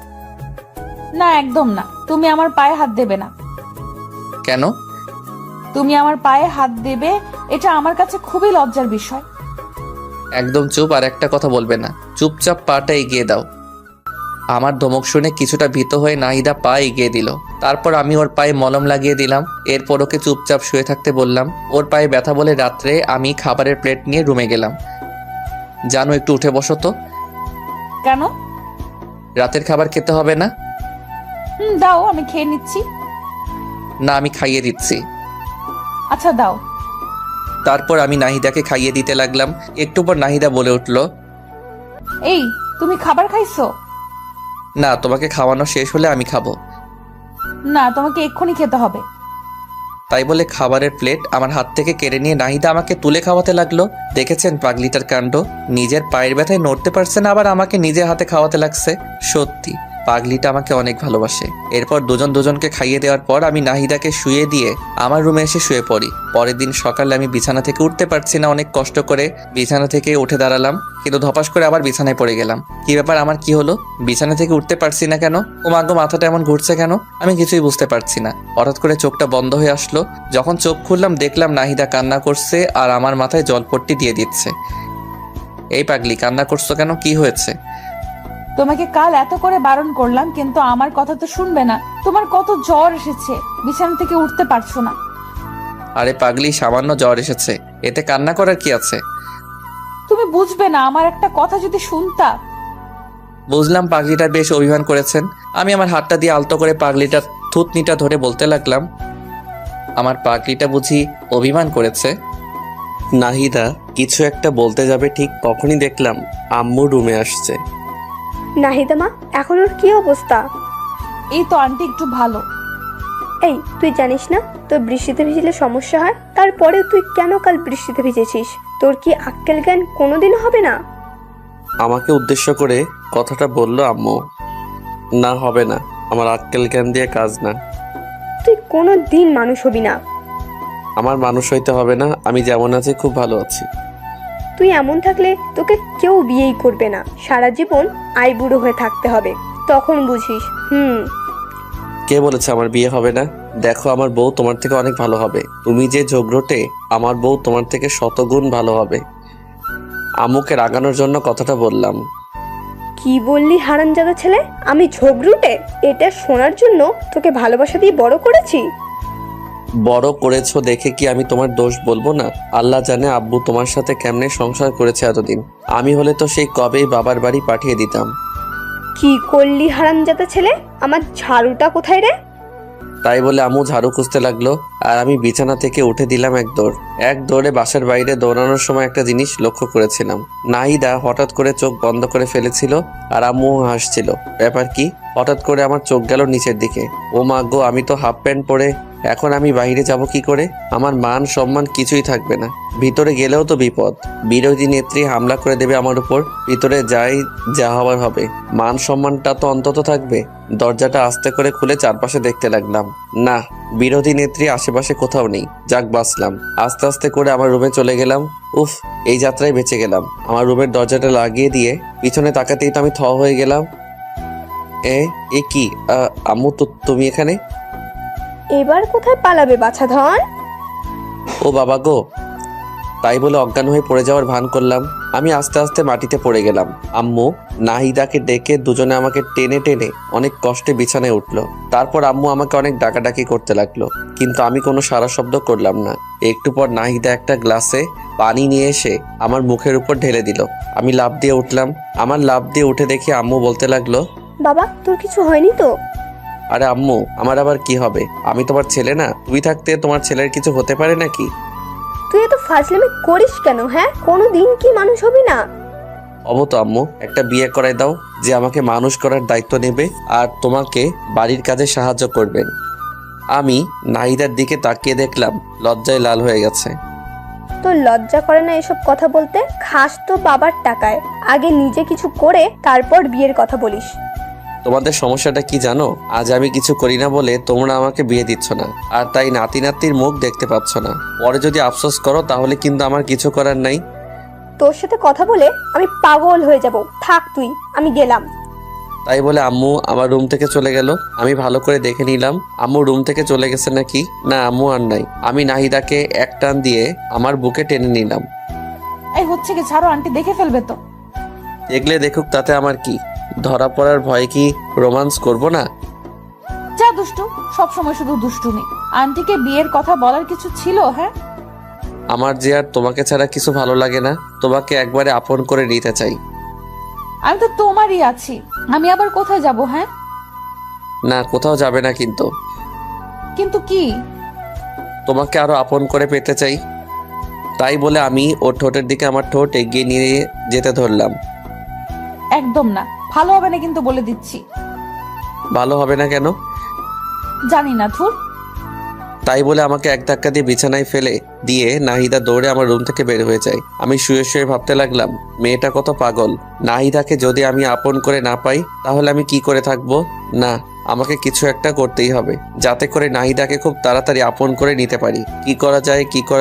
না, একদম না। তুমি আমার পায়ে হাত দেবে না। কেন? তুমি আমার পায়ে হাত দেবে, এটা আমার কাছে খুবই লজ্জার বিষয়। একদম চুপ, আর একটা কথা বলবে না। চুপচাপ পাটা এগিয়ে দাও। আমার ধমক শুনে কিছুটা ভীত হয়ে নাহিদা পা এগিয়ে দিল। তারপর আমি ওর পায়ে মলম লাগিয়ে দিলাম। এরপর ওকে চুপচাপ শুয়ে থাকতে বললাম। ওর পায়ে ব্যথা বলে রাত্রে আমি খাবারের প্লেট নিয়ে রুমে গেলাম। জানো, একটু উঠে বসো তো। কেন? রাতের খাবার খেতে হবে না? দাও, আমি খেয়ে নিচ্ছি। না, আমি খাইয়ে দিচ্ছি। আচ্ছা দাও। তারপর আমি নাহিদাকে খাইয়ে দিতে লাগলাম। একটু পর নাহিদা বলে উঠল, এই, তুমি খাবার খাইছো? না, তোমাকে খাওয়ানো শেষ হলে আমি খাবো। না, তোমাকে এক্ষুনি খেতে হবে। তাই বলে খাবারের প্লেট আমার হাত থেকে কেড়ে নিয়ে নাহিদা আমাকে তুলে খাওয়াতে লাগলো। দেখেছেন পাগলিটার কাণ্ড? নিজের পায়ের ব্যথায় নড়তে পারছে না, আবার আমাকে নিজের হাতে খাওয়াতে লাগছে। সত্যি পাগলিটা আমাকে অনেক ভালোবাসে। এরপর দুজন দুজনকে খাইয়ে দেওয়ার পর আমি নাহিদাকে শুয়ে দিয়ে আমার রুমে এসে শুয়ে পড়ি। পরের দিন সকালে আমি বিছানা থেকে উঠতে পারছি না। অনেক কষ্ট করে বিছানা থেকে উঠে দাঁড়ালাম, কিন্তু ধপাস করে আবার বিছানায় পড়ে গেলাম। কি ব্যাপার, আমার কি হলো? বিছানা থেকে উঠতে পারছি না কেন? ও মাগো, মাথাটা এমন ঘুরছে কেন? আমি কিছুই বুঝতে পারছি না। হঠাৎ করে চোখটা বন্ধ হয়ে আসলো। যখন চোখ খুললাম দেখলাম নাহিদা কান্না করছে আর আমার মাথায় জলপট্টি দিয়ে দিচ্ছে। এই পাগলি, কান্না করছো কেন? কি হয়েছে? তোমাকে কাল এত করে বারণ করলাম, কিন্তু আমার কথা তো শুনবে না। তোমার কত জ্বর এসেছে, বিছানা থেকে উঠতে পারছো না। আরে পাগলি, সামান্য জ্বর এসেছে, এতে কান্না করার কি আছে? তুমি বুঝবে না, আমার একটা কথা যদি শুনতা। বুঝলাম পাগলিটা বেশ অভিমান করেছেন। আমি আমার হাতটা দিয়ে আলতো করে পাগলিটার থুতনিটা ধরে বলতে লাগলাম, আমার পাগলিটা বুঝি অভিমান করেছে? নাহিদা কিছু একটা বলতে যাবে, ঠিক তখনই দেখলাম আম্মু রুমে আসছে। নাহিদা মা, এখন ওর কি অবস্থা? এই তো আন্টি একটু ভালো। এই, তুই জানিস না তোর বৃষ্টিতে ভিজলে সমস্যা হয়? তারপরেও তুই কেন কাল বৃষ্টিতে ভিজেছিস? তোর কি আক্কেল জ্ঞান কোনোদিন হবে না? আমাকে উদ্দেশ্য করে কথাটা বললো আম্মু। না, হবে না, আমার আক্কেল জ্ঞান দিয়ে কাজ না। তুই কোনো দিন মানুষ হবি না। আমার মানুষ হইতে হবে না, আমি যেমন আছি খুব ভালো আছি। তুই এমন থাকলে তোকে কেউ বিয়েই করবে না, সারা জীবন আইবুড়ো হয়ে থাকতে হবে, তখন বুঝিস। কে বলেছে আমার বিয়ে হবে না? দেখো আমার বউ তোমার থেকে অনেক ভালো হবে। তুমি যে ঝগড়টে, আমার বউ তোমার থেকে শতগুণ ভালো হবে। আম্মুকে রাগানোর জন্য কথাটা বললাম। কি বললি হারামজাদা ছেলে? আমি ঝগড়ুটে? এটা শোনার জন্য তোকে ভালোবাসা দিয়ে বড় করেছি। বড় করেছো দেখে কি আমি তোমার দোষ বলবো না? আল্লাহ জানে আব্বু তোমার সাথে কেমনে সংসার করেছে এতদিন। আমি হলে তো সেই কবেই বাবার বাড়ি পাঠিয়ে দিতাম। কি করলি হারামজাদা ছেলে? আমার ঝাড়ুটা কোথায় রে? তাই বলে আম্মু ঝাড়ু খুঁজতে লাগলো, আর আমি বিছানা থেকে উঠে দিলাম এক দৌড়ে বাসার বাইরে দৌড়ানোর সময় একটা জিনিস লক্ষ্য করেছিলাম। নাহিদা হঠাৎ করে চোখ বন্ধ করে ফেলেছিল, আর আম্মু হাসছিল। ব্যাপার কি? হঠাৎ করে আমার চোখ গেল নিচের দিকে। ও মা গো, আমি তো হাফ প্যান্ট পরে, এখন আমি বাইরে যাব কি করে? আমার মান সম্মান কিছুই থাকবে না। ভিতরে গেলেও তো বিপদ, বিরোধী নেত্রী হামলা করে দেবে আমার উপর। ভিতরে যাই, যা হবার হবে, মান সম্মানটা তো অন্তত থাকবে। দরজাটা আস্তে করে খুলে চারপাশে দেখতে লাগলাম। না, বিরোধী নেত্রী আশেপাশে কোথাও নেই। যাক, বাঁচলাম। আস্তে আস্তে করে আমার রুমে চলে গেলাম। উফ, এই যাত্রায় বেঁচে গেলাম। আমার রুমের দরজাটা লাগিয়ে দিয়ে পিছনে তাকাতেই তো আমি থ হয়ে গেলাম। এ কি? আম্মু, তো তুমি এখানে? এবার কোথায় পালাবে বাছাধন? ও বাবা গো! তাই বলে অজ্ঞান হয়ে পড়ে যাওয়ার ভান করলাম। আমি আস্তে আস্তে মাটিতে পড়ে গেলাম। আম্মু নাহিদাকে ডেকে দুজনে আমাকে টেনে টেনে অনেক কষ্টে বিছানায় উঠলো। তারপর আম্মু আমাকে অনেক ডাকাডাকি করতে লাগলো, কিন্তু আমি কোনো সারা শব্দ করলাম না। একটু পর নাহিদা একটা গ্লাসে পানি নিয়ে এসে আমার মুখের উপর ঢেলে দিল। আমি লাফ দিয়ে উঠলাম। আমার লাফ দিয়ে উঠে দেখি আম্মু বলতে লাগলো, বাবা, তোর কিছু হয়নি তো? আরে আম্মু, আমার আবার কি হবে? আমি তোমার ছেলে না? তুমি থাকতে তোমার ছেলের কিছু হতে পারে নাকি? তুই এত ফাজলামি করিস কেন? হ্যাঁ, কোনোদিন কি মানুষ হবি না? হব তো আম্মু। একটা বিয়ে করাই দাও, যে আমাকে মানুষ করার দায়িত্ব নেবে আর তোমাকে বাড়ির কাজে সাহায্য করবেন। আমি নাহিদার দিকে তাকিয়ে দেখলাম লজ্জায় লাল হয়ে গেছে। তোর লজ্জা করে না এসব কথা বলতে? খাস তো বাবার টাকায়, আগে নিজে কিছু করে তারপর বিয়ের কথা বলিস। তোমাদের সমস্যাটা কি জানো? আজ আমি কিছু করি না বলে তোমরা আমাকে বিয়ে দিচ্ছ না, আর তাই নাতি নাতির মুখ দেখতে পাচ্ছ না। পরে যদি আফসোস করো তাহলে কিন্তু আমার কিছু করার নাই। তোর সাথে কথা বলে আমি পাগল হয়ে যাব। থাক তুই, আমি গেলাম। তাই বলে আম্মু আমার রুম থেকে চলে গেল। আমি ভালো করে দেখে নিলাম আম্মু রুম থেকে চলে গেছে নাকি। না, আম্মু আর নাই। আমি নাহিদাকে এক টান দিয়ে আমার বুকে টেনে নিলাম। এই হচ্ছে কি, ছাড়ো, আন্টি দেখে ফেলবে তো। দেখলে দেখুক, তাতে আমার কি? ধরা পড়ার ভয়ে কি রোমান্স করব না? যা দুষ্টু, সব সময় শুধু দুষ্টুমি। আন্টিকে বিয়ের কথা বলার কিছু ছিল? হ্যাঁ, আমার যে আর তোমাকে ছাড়া কিছু ভালো লাগে না। তোমাকে একবারে আপন করে নিতে চাই। আমি তো তোমারই আছি, আমি আবার কোথায় যাব? হ্যাঁ, না, কোথাও যাবে না, কিন্তু কিন্তু কি? তোমাকে আরো আপন করে পেতে চাই। তাই বলে আমি ওর ঠোঁটের দিকে আমার ঠোঁট এগিয়ে নিয়ে যেতে ধরলাম। একদম না, ভালো হবে না কিন্তু, বলে দিচ্ছি। ভালো হবে না কেন? জানি না, ধুর। তাই বলে আমাকে এক ধাক্কা দিয়ে বিছানায় ফেলে দিয়ে নাহিদা দৌড়ে আমার রুম থেকে বের হয়ে যায়। আমি শুয়ে শুয়ে ভাবতে লাগলাম, মেয়েটা কত পাগল। নাহিদাকে যদি আমি আপন করে না পাই তাহলে আমি কি করে থাকবো? না, আমাকে কিছু একটা করতেই হবে, যাতে করে নাহিদাকে খুব তাড়াতাড়ি আপন করে নিতে পারি। কি করা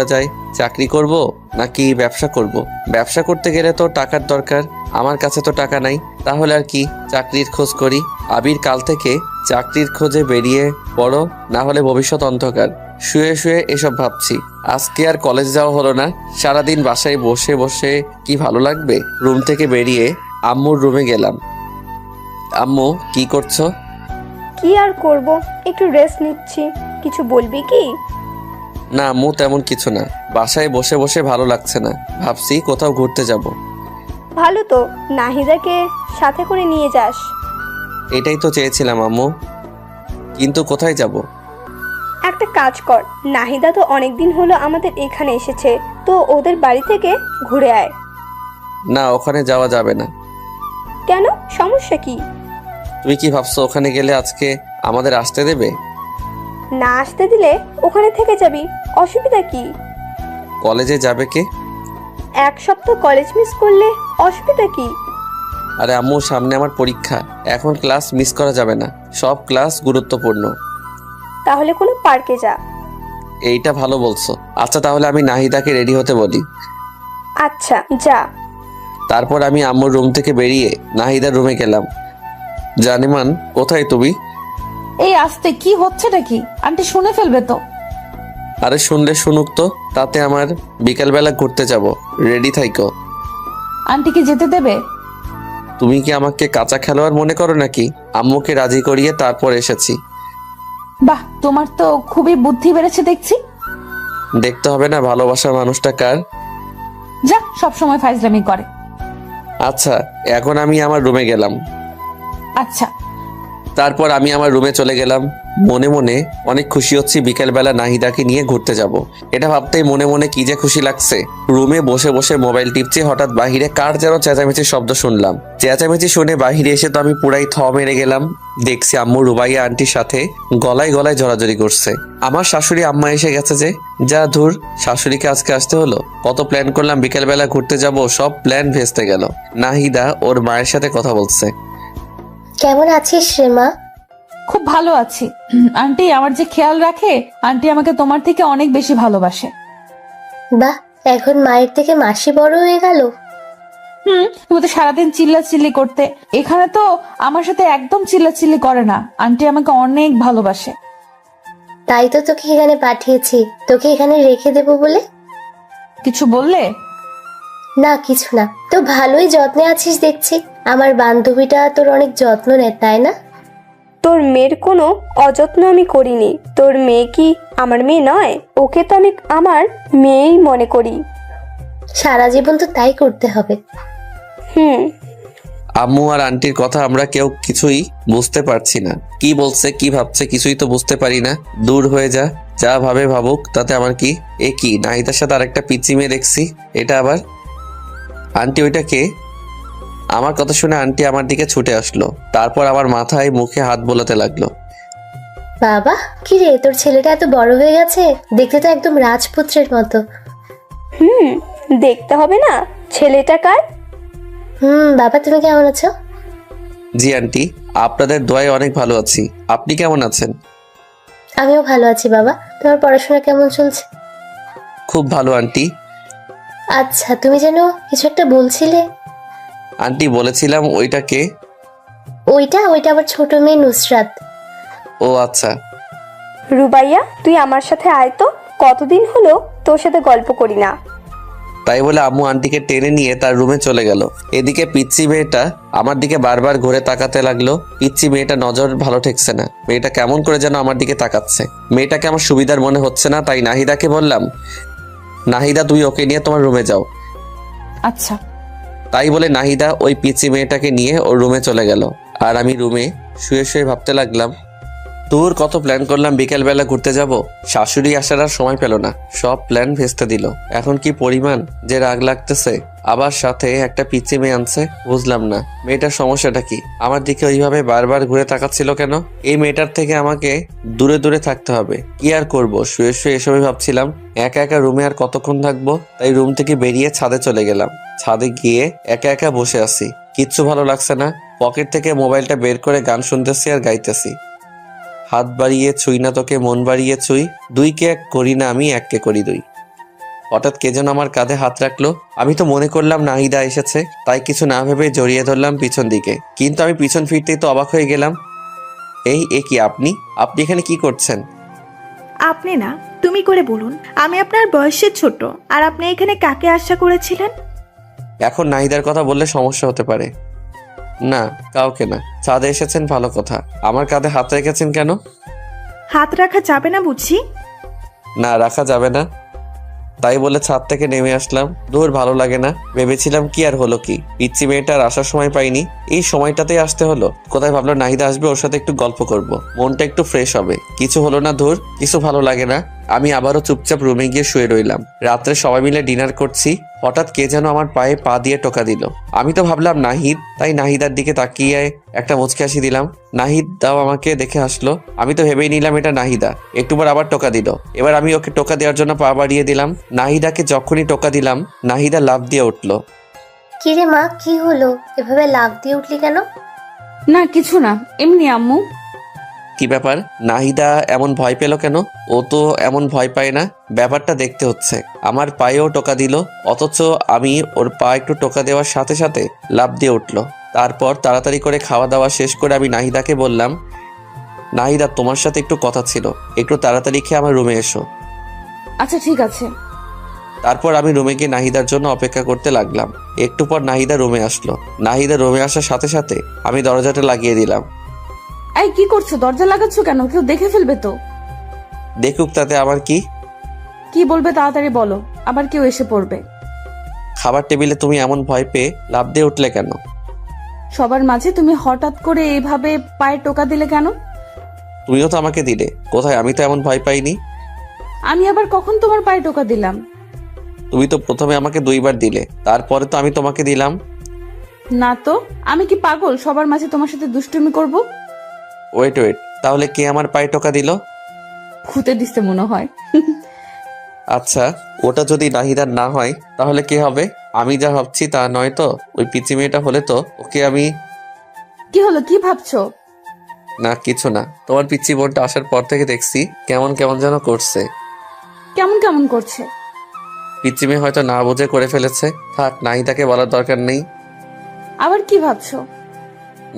যায়? চাকরি করব নাকি ব্যবসা করব? ব্যবসা করতে গেলে তো টাকার দরকার। আমার কাছে তো টাকা নাই। তাহলে আর কি, চাকরির খোঁজ করি। আবির কাল থেকে চাকরির খোঁজে বেরিয়ে পড়ো, না হলে ভবিষ্যৎ অন্ধকার। শুয়ে শুয়ে এসব ভাবছি। আজকে আর কলেজ যাওয়া হলো না। সারাদিন বাসায় বসে বসে কি ভালো লাগবে। রুম থেকে বেরিয়ে আম্মুর রুমে গেলাম। আম্মু, কি করছো? কি আর করব, একটু রেস্ট নিচ্ছি। কিছু বলবি কি? না আম্মু, তেমন কিছু না। বাসায় বসে বসে ভালো লাগছে না, ভাবছি কোথাও ঘুরতে যাব। ভালো তো, নাহিদাকে সাথে করে নিয়ে যাস। এটাই তো চেয়েছিলাম আম্মু, কিন্তু কোথায় যাব? একটা কাজ কর, নাহিদা তো অনেকদিন হলো আমাদের এখানে এসেছে, তো ওদের বাড়ি থেকে ঘুরে আয়। না, ওখানে যাওয়া যাবে না। কেন, সমস্যা কি? তুমি কি ভাবছো ওখানে গেলে আজকে আমাদের আসতে দেবে? না আসতে দিলে ওখানে থেকে যাবি, অসুবিধা কি? কলেজে যাবে কে? এক সপ্তাহ কলেজ মিস করলে অসুবিধা কি? আরে আম্মু, সামনে আমার পরীক্ষা, এখন ক্লাস মিস করা যাবে না। সব ক্লাস গুরুত্বপূর্ণ। তাহলে কোনো পার্কে যা। এইটা ভালো বলছো। আচ্ছা তাহলে আমি নাহিদাকে রেডি হতে বলি। আচ্ছা যা। তারপর আমি আম্মুর রুম থেকে বেরিয়ে নাহিদার রুমে গেলাম। জানেমান, কোথায় তুমি? এই আস্তে, কি হচ্ছেটা কি? আন্টি শুনে ফেলবে তো। আরে শুনলে শুনুক তো, তাতে আমার বিকালবেলা ঘুরতে যাব, রেডি থাইকো। আন্টি কি যেতে দেবে? তুমি কি আমাকে কাঁচা খেলোয়াড় মনে করো নাকি? আম্মুকে রাজি করিয়ে তারপর এসেছি। বাহ, তোমার তো খুবই বুদ্ধি বেড়েছে দেখছি। দেখতে হবে না ভালোবাসার মানুষটা কার? যা, সব সময় ফাইজলামি করে। আচ্ছা, এখন আমি আমার রুমে গেলাম। আচ্ছা। তারপর আমি আমার রুমে চলে গেলাম। মনে মনে অনেক খুশি হচ্ছি বিকেলবেলা নাহিদাকে নিয়ে ঘুরতে যাব। এটা ভাবতেই মনে মনে কি যে খুশি লাগছে। রুমে বসে বসে মোবাইল টিপছি, হঠাৎ বাহিরে কার যেন চেঁচামেচির শব্দ শুনলাম। চেঁচামেচি শুনে বাহিরে এসে তো আমি পুরাই থ মেরে গেলাম। দেখছি আম্মু রুবাইয়া আন্টির সাথে গলায় গলায় জড়াজড়ি করছে। আমার শাশুড়ি আম্মা এসে গেছে যে, যা ধুর, শাশুড়িকে আজকে আসতে হলো। কত প্ল্যান করলাম বিকেলবেলা ঘুরতে যাব, সব প্ল্যান ভেস্তে গেল। নাহিদা ওর মায়ের সাথে কথা বলছে। কেমন আছিস রে মা? খুব ভালো আছি আন্টি, আমার যে খেয়াল রাখে। আন্টি আমাকে তোমার থেকে অনেক বেশি ভালোবাসে। বাহ, এখন মায়ের থেকে মাসি বড় হয়ে গেল। তুমি তো সারাদিন চিল্লাচিল্লি করতে, এখানে তো আমার সাথে একদম চিল্লাচিল্লি করে না। আন্টি আমাকে অনেক ভালোবাসে। তাই তো তোকে এখানে পাঠিয়েছি, তোকে এখানে রেখে দেবো বলে। কিছু বললে? না কিছু না, তো ভালোই যত্নে আছিস দেখছি। আমার বান্ধবীটা তোর অনেক যত্ন নেয় তাই না? তোর মেয়ের কোনো অযত্ন আমি করিনি। তোর মেয়ে কি আমার মেয়ে নয়? ওকে তো আমি আমার মেয়েই মনে করি। সারা জীবন তো তাই করতে হবে। হুম। আম্মু আর আন্টির কথা আমরা কেউ কিছুই বুঝতে পারছি না। কি বলছে, কি ভাবছে, কিছুই তো বুঝতে পারি না। দূর হয়ে যা, যা ভাবে ভাবুক, তাতে আমার কি। এ কি, নাহিদার সাথে আরেকটা পিচ্চি মেয়ে দেখছি। এটা আবার আন্টি? ওইটা কে? আমার কথা শুনে আন্টি আমার দিকে ছুটে আসলো। তারপর আমার মাথায় মুখে হাত বোলাতে লাগলো। বাবা, কি রে, তোর ছেলেটা এত বড় হয়ে গেছে, দেখতে তো একদম রাজপুত্রের মতো। দেখতে হবে না ছেলেটা কার? বাবা, তুমি কেমন আছো? জি আন্টি, আপনাদের দোয়ায় অনেক ভালো আছি। আপনি কেমন আছেন? আমিও ভালো আছি বাবা। তোমার পড়াশোনা কেমন চলছে? খুব ভালো আন্টি। আচ্ছা, তুমি যেন কিছু একটা বলছিলে। আন্টি বলেছিলাম, ওইটা কে? ওইটা আবার ছোট মেয়ে নুসরাত। ও আচ্ছা। রুবাইয়া, তুই আমার সাথে আয় তো। কতদিন হলো তোর সাথে গল্প করি না। তাই বলে আম্মু আন্টিকে টেনে নিয়ে তার রুমে চলে গেল। এদিকে পিচ্চি মেয়েটা আমার দিকে বারবার ঘুরে তাকাতে লাগলো। পিচ্চি মেয়েটা নজর ভালো ঠেকছে না। মেয়েটা কেমন করে যেন আমার দিকে তাকাচ্ছে। মেয়েটাকে আমার সুবিধার মনে হচ্ছে না, তাই নাহিদাকে বললাম, নাহিদা তুই ওকে নিয়ে তোমার রুমে যাও। আচ্ছা। তাই বলে নাহিদা ওই পিচ্চি মেয়েটাকে নিয়ে ওর রুমে চলে গেল। আর আমি রুমে শুয়ে শুয়ে ভাবতে লাগলাম, তোর কত প্ল্যান করলাম বিকেলবেলা ঘুরতে যাব, শাশুড়ি আসার আর সময় পেল না, সব প্ল্যান ভেস্তে দিল। এখন কি পরিমাণ যে রাগ লাগতেছে। আবার সাথে একটা পিচ্চি মেয়ে আনছে, বুঝলাম না মেয়েটার সমস্যাটা কি। আমার দিকে ওইভাবে বারবার ঘুরে তাকাচ্ছিল কেন? এই মেয়েটার থেকে আমাকে দূরে দূরে থাকতে হবে। কি আর করব, শুয়ে শুয়ে এসবই ভাবছিলাম। একা একা রুমে আর কতক্ষণ থাকবো, তাই রুম থেকে বেরিয়ে ছাদে চলে গেলাম। ছাদে গিয়ে একা একা বসে আছি, কিচ্ছু ভালো লাগছে না। পকেট থেকে মোবাইলটা বের করে গান শুনতেছি আর গাইতেছি। হাত বাড়িয়ে ছুঁই না তোকে, মন বাড়িয়ে ছুঁই, দুইকে এক করি না আমি, এককে করি দুই। হঠাৎ কে যেন আমার কাঁধে হাত রাখলো। আমি তো মনে করলাম নাহিদা এসেছে, তাই কিছু না ভেবে জড়িয়ে ধরলাম পিছন দিকে। কিন্তু আমি পিছন ফিরতেই তো অবাক হয়ে গেলাম। এ কি আপনি? আপনি এখানে কি করছেন? আপনি না, তুমি করে বলুন। আমি আপনার বয়সের ছোট, আর আপনি এখানে কাকে আশা করেছিলেন? এখন নাহিদার কথা বললে সমস্যা হতে পারে। না, কাউকে না। ছাদে এসেছেন ভালো কথা, আমার কাঁধে হাত রেখেছেন কেন? হাত রাখা যাবে না বুঝি? না, রাখা যাবে না। তাই বলে ছাদ থেকে নেমে আসলাম। দূর, ভালো লাগে না। ভেবেছিলাম কি আর হলো কি, পিচ্চি মেয়েটার আসার সময় পাইনি, এই সময়টাতেই আসতে হলো। কোথায় ভাবলো নাহিদা আসবে, ওর সাথে একটু গল্প করব, মনটা একটু ফ্রেশ হবে। কিছু হলো না, ধুর, কিছু ভালো লাগে না। আমি আবারও চুপচাপ রুমে গিয়ে শুয়ে রইলাম। রাত্রে সবাই মিলে ডিনার করছি, হঠাৎ কে যেন আমার পায়ে পা দিয়ে টোকা দিল। আমি তো ভাবলাম নাহিদ, তাই নাহিদার দিকে তাকিয়ে একটা মুচকি হাসি দিলাম। নাহিদ দাও আমাকে দেখে হাসলো। আমি তো ভেবেই নিলাম এটা নাহিদা। একটু পর আবার টোকা দিল। এবার আমি ওকে টোকা দেওয়ার জন্য পা বাড়িয়ে দিলাম। নাহিদাকে যখনই টোকা দিলাম, নাহিদা লাফ দিয়ে উঠলো। কি রে মা, কি হলো? এভাবে লাফ দিয়ে উঠলি কেন? না কিছু না, এমনি আম্মু। কি ব্যাপার, নাহিদা এমন ভয় পেল কেন? ও তো এমন ভয় পায় না, ব্যাপারটা দেখতে হচ্ছে। আমার পায়েও টোকা দিল, অথচ আমি ওর পা একটু টোকা দেওয়ার সাথে সাথে লাফ দিয়ে উঠলো। তারপর তাড়াতাড়ি করে খাওয়া দাওয়া শেষ করে আমি নাহিদাকে বললাম, নাহিদা তোমার সাথে একটু কথা ছিল, একটু তাড়াতাড়ি খেয়ে আমার রুমে এসো। আচ্ছা ঠিক আছে। তারপর আমি রুমে গিয়ে নাহিদার জন্য অপেক্ষা করতে লাগলাম। একটু পর নাহিদা রুমে আসলো। নাহিদা রুমে আসার সাথে সাথে আমি দরজাটা লাগিয়ে দিলাম। এই কি করছো? দরজা লাগাচ্ছ কেন? কেউ দেখে ফেলবে তো। দেখুক, তাতে আমার কি? কি বলবে তাড়াতাড়ি বলো, আবার কেউ এসে পড়বে। খাবার টেবিলে তুমি এমন ভয় পেয়ে লাফ দিয়ে উঠলে কেন? সবার মাঝে তুমি হঠাৎ করে এইভাবে পায়ে টোকা দিলে কেন? তুমিও তো আমাকে দিলে। কোথায়? আমি তো এমন ভয় পাইনি। আমি আবার কখন তোমার পায়ে টোকা দিলাম? তুমি তো প্রথমে আমাকে 2 বার দিলে, তারপরে তো আমি তোমাকে দিলাম। না তো, আমি কি পাগল সবার মাঝে তোমার সাথে দুষ্টুমি করব? ওয়েট, তাহলে কে আমার পায়ে টোকা দিল? খুঁতে দিতে মনে হয়। আচ্ছা, ওটা যদি নাহিদার না হয় তাহলে কে হবে? আমি যা ভাবছি তা নয় তো? ওই পিচি মেয়েটা হলে তো ওকে আমি। কি হলো, কি ভাবছো? না কিছু না, তোমার পিচি বোনটা আসার পর থেকে দেখছি কেমন কেমন যেন করছে। কেমন কেমন করছে? পিচি মেয়ে হয়তো না বুঝে করে ফেলেছে। থাক, নাহিদাকে বলার দরকার নেই। আবার কি ভাবছো?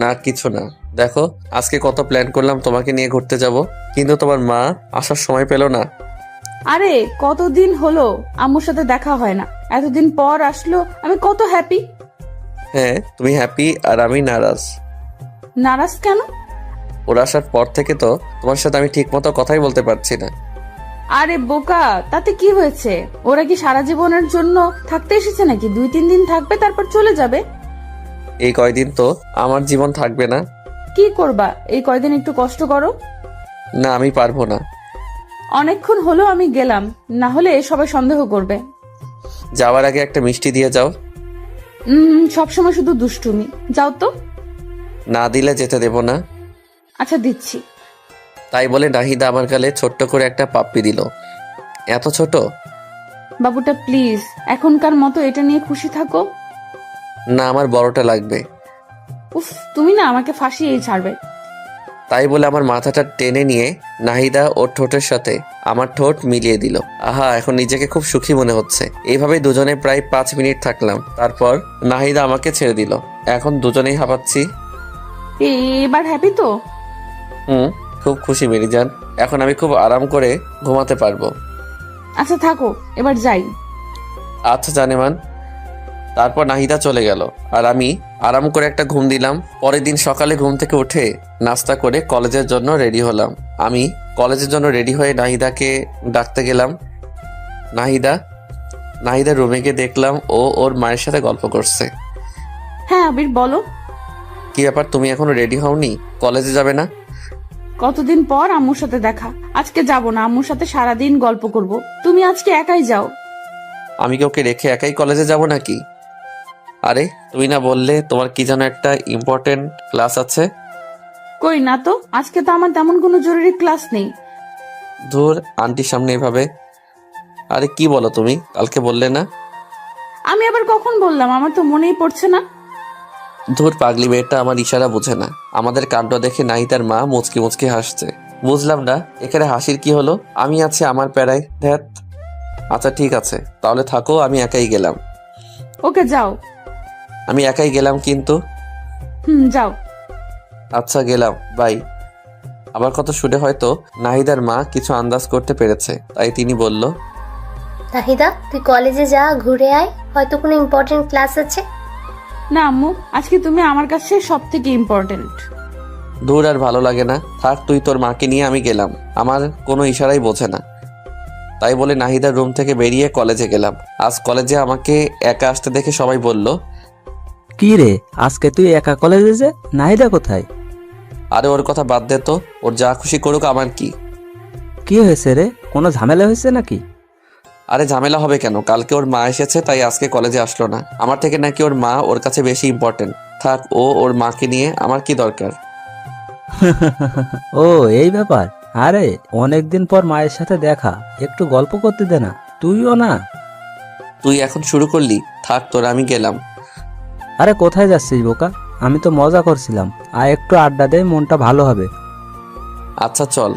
না কিছু না। দেখো, আজকে কত প্ল্যান করলাম তোমাকে নিয়ে ঘুরতে যাব, কিন্তু তোমার মা আসার সময় পেল না। আরে কতদিন হলো আম্মুর সাথে দেখা হয় না, এতদিন পর আসলো, আমি কত হ্যাপি। হ্যাঁ, তুমি হ্যাপি আর আমি নারাজ। নারাজ কেন? ওর আসার পর থেকে তো তোমার সাথে আমি ঠিক মতো কথাই বলতে পারছি না। আরে বোকা, তাতে কি হয়েছে? ওরা কি সারা জীবনের জন্য থাকতে এসেছে নাকি? 2-3 দিন থাকবে তারপর চলে যাবে। এই কয়দিন তো আমার জীবন থাকবে না। কি করবা এই কয়দিন? একটু কষ্ট করো। না, আমি পারবো না। অনেকক্ষণ হলো আমি গেলাম, না হলে সবাই সন্দেহ করবে। যাওয়ার আগে একটা মিষ্টি দিয়ে যাও। সবসময় শুধু দুষ্টুমি। যাও তো। না দিলে যেতে দেব না। আচ্ছা দিচ্ছি। তাই বলে নাহিদা আমার গালে ছোট্ট করে একটা পাপ্পি দিল। এত ছোট? বাবুটা প্লিজ এখনকার মতো এটা নিয়ে খুশি থাকো। না, আমার বড়টা লাগবে। উফ, তুমি না আমাকে ফাঁসিয়েই ছাড়বে। তাই বলে আমার মাথাটা টেনে নিয়ে নাহিদা ওর ঠোঁটের সাথে আমার ঠোঁট মিলিয়ে দিল। আহা, এখন নিজেকে খুব সুখী মনে হচ্ছে। এইভাবেই দুজনে প্রায় 5 মিনিট থাকলাম। তারপর নাহিদা আমাকে ছেড়ে দিল। এখন দুজনেই হাঁপাচ্ছি। এবার হ্যাপি তো? খুব খুশি মিরিজান। এখন আমি খুব আরাম করে ঘুমাতে পারবো। আচ্ছা থাকো, এবার যাই। আচ্ছা জানেমান। তারপর নাহিদা চলে গেল আর আমি আরাম করে একটা ঘুম দিলাম। পরের দিন সকালে ঘুম থেকে উঠে নাস্তা করে কলেজের জন্য রেডি হলাম। আমি কলেজের জন্য রেডি হয়ে নাহিদাকে ডাকতে গেলাম। নাহিদা রুমে গিয়ে দেখলাম ও ওর মায়ের সাথে গল্প করছে। হ্যাঁ আবির বলো। কি ব্যাপার, তুমি এখনো রেডি হওনি? কলেজে যাবে না? কতদিন পর আম্মুর সাথে দেখা, আজকে যাব না। আম্মুর সাথে সারাদিন গল্প করব। তুমি আজকে একাই যাও। আমি কি ওকে রেখে একাই কলেজে যাব নাকি? আরে তুমি না বললে তোমার কি যেন একটা ইম্পর্টেন্ট ক্লাস আছে? কই না তো, আজকে তো আমার তেমন কোনো জরুরি ক্লাস নেই। ধুর, আন্টির সামনে এভাবে। আরে কি বলো তুমি, কালকে বললে না? আমি আবার কখন বললাম? আমার তো মনেই পড়ছে না। ধুর, পাগলি মেয়েটা আমার ইশারা বোঝে না। আমাদের কাণ্ড দেখে নাহিদার মা মুচকি মুচকি হাসছে। বুঝলাম না এখানে হাসির কি হলো। আমি আছি আমার প্যারায়, ধ্যাত। আচ্ছা ঠিক আছে, তাহলে থাকো, আমি একাই গেলাম। ওকে যাও। আমি একাই গেলাম কিন্তু। যাও। আচ্ছা গেলাম, বাই। আমার কথা শুনে হয়তো নাহিদার মা কিছু আন্দাজ করতে পেরেছে, তাই তিনি বলল, নাহিদা তুই কলেজে যা, ঘুরে আয়, হয়তো কোনো ইম্পর্টেন্ট ক্লাস আছে। না আম্মু, আজকে তুমি আমার কাছে সব থেকে ইম্পর্টেন্ট। দূর, আর ভালো লাগে না। থাক, তুই তোর মাকে নিয়ে আমি গেলাম। আমার কোনো ইশারাই বোঝে না। তাই বলে নাহিদার রুম থেকে বেরিয়ে কলেজে গেলাম। আজ কলেজে আমাকে একা আসতে দেখে সবাই বলল, কি রে আজকে তুই একা কলেজে যে? নাহিদা কোথায়? আরে ওর কথা বাদ দে তো, ওর যা খুশি করুক, আমার কি। কি হয়েছে রে, কোনো ঝামেলা হয়েছে নাকি? আরে ঝামেলা হবে কেন? কালকে ওর মা এসেছে তাই আজকে কলেজে আসলো না। আমার থেকে নাকি ওর মা ওর কাছে বেশি ইম্পর্টেন্ট। থাক, ও ওর মাকে নিয়ে আমার কি দরকার। ও এই ব্যাপার। আরে অনেকদিন পর মায়ের সাথে দেখা, একটু গল্প করতে দে না, তুইও না। তুই এখন শুরু করলি? থাক তোর, আমি গেলাম। আরে কোথায় যাচ্ছিস বোকা? আমি তো মজা করছিলাম, আর একটু আড্ডা দে, মনটা ভালো হবে। আচ্ছা চল।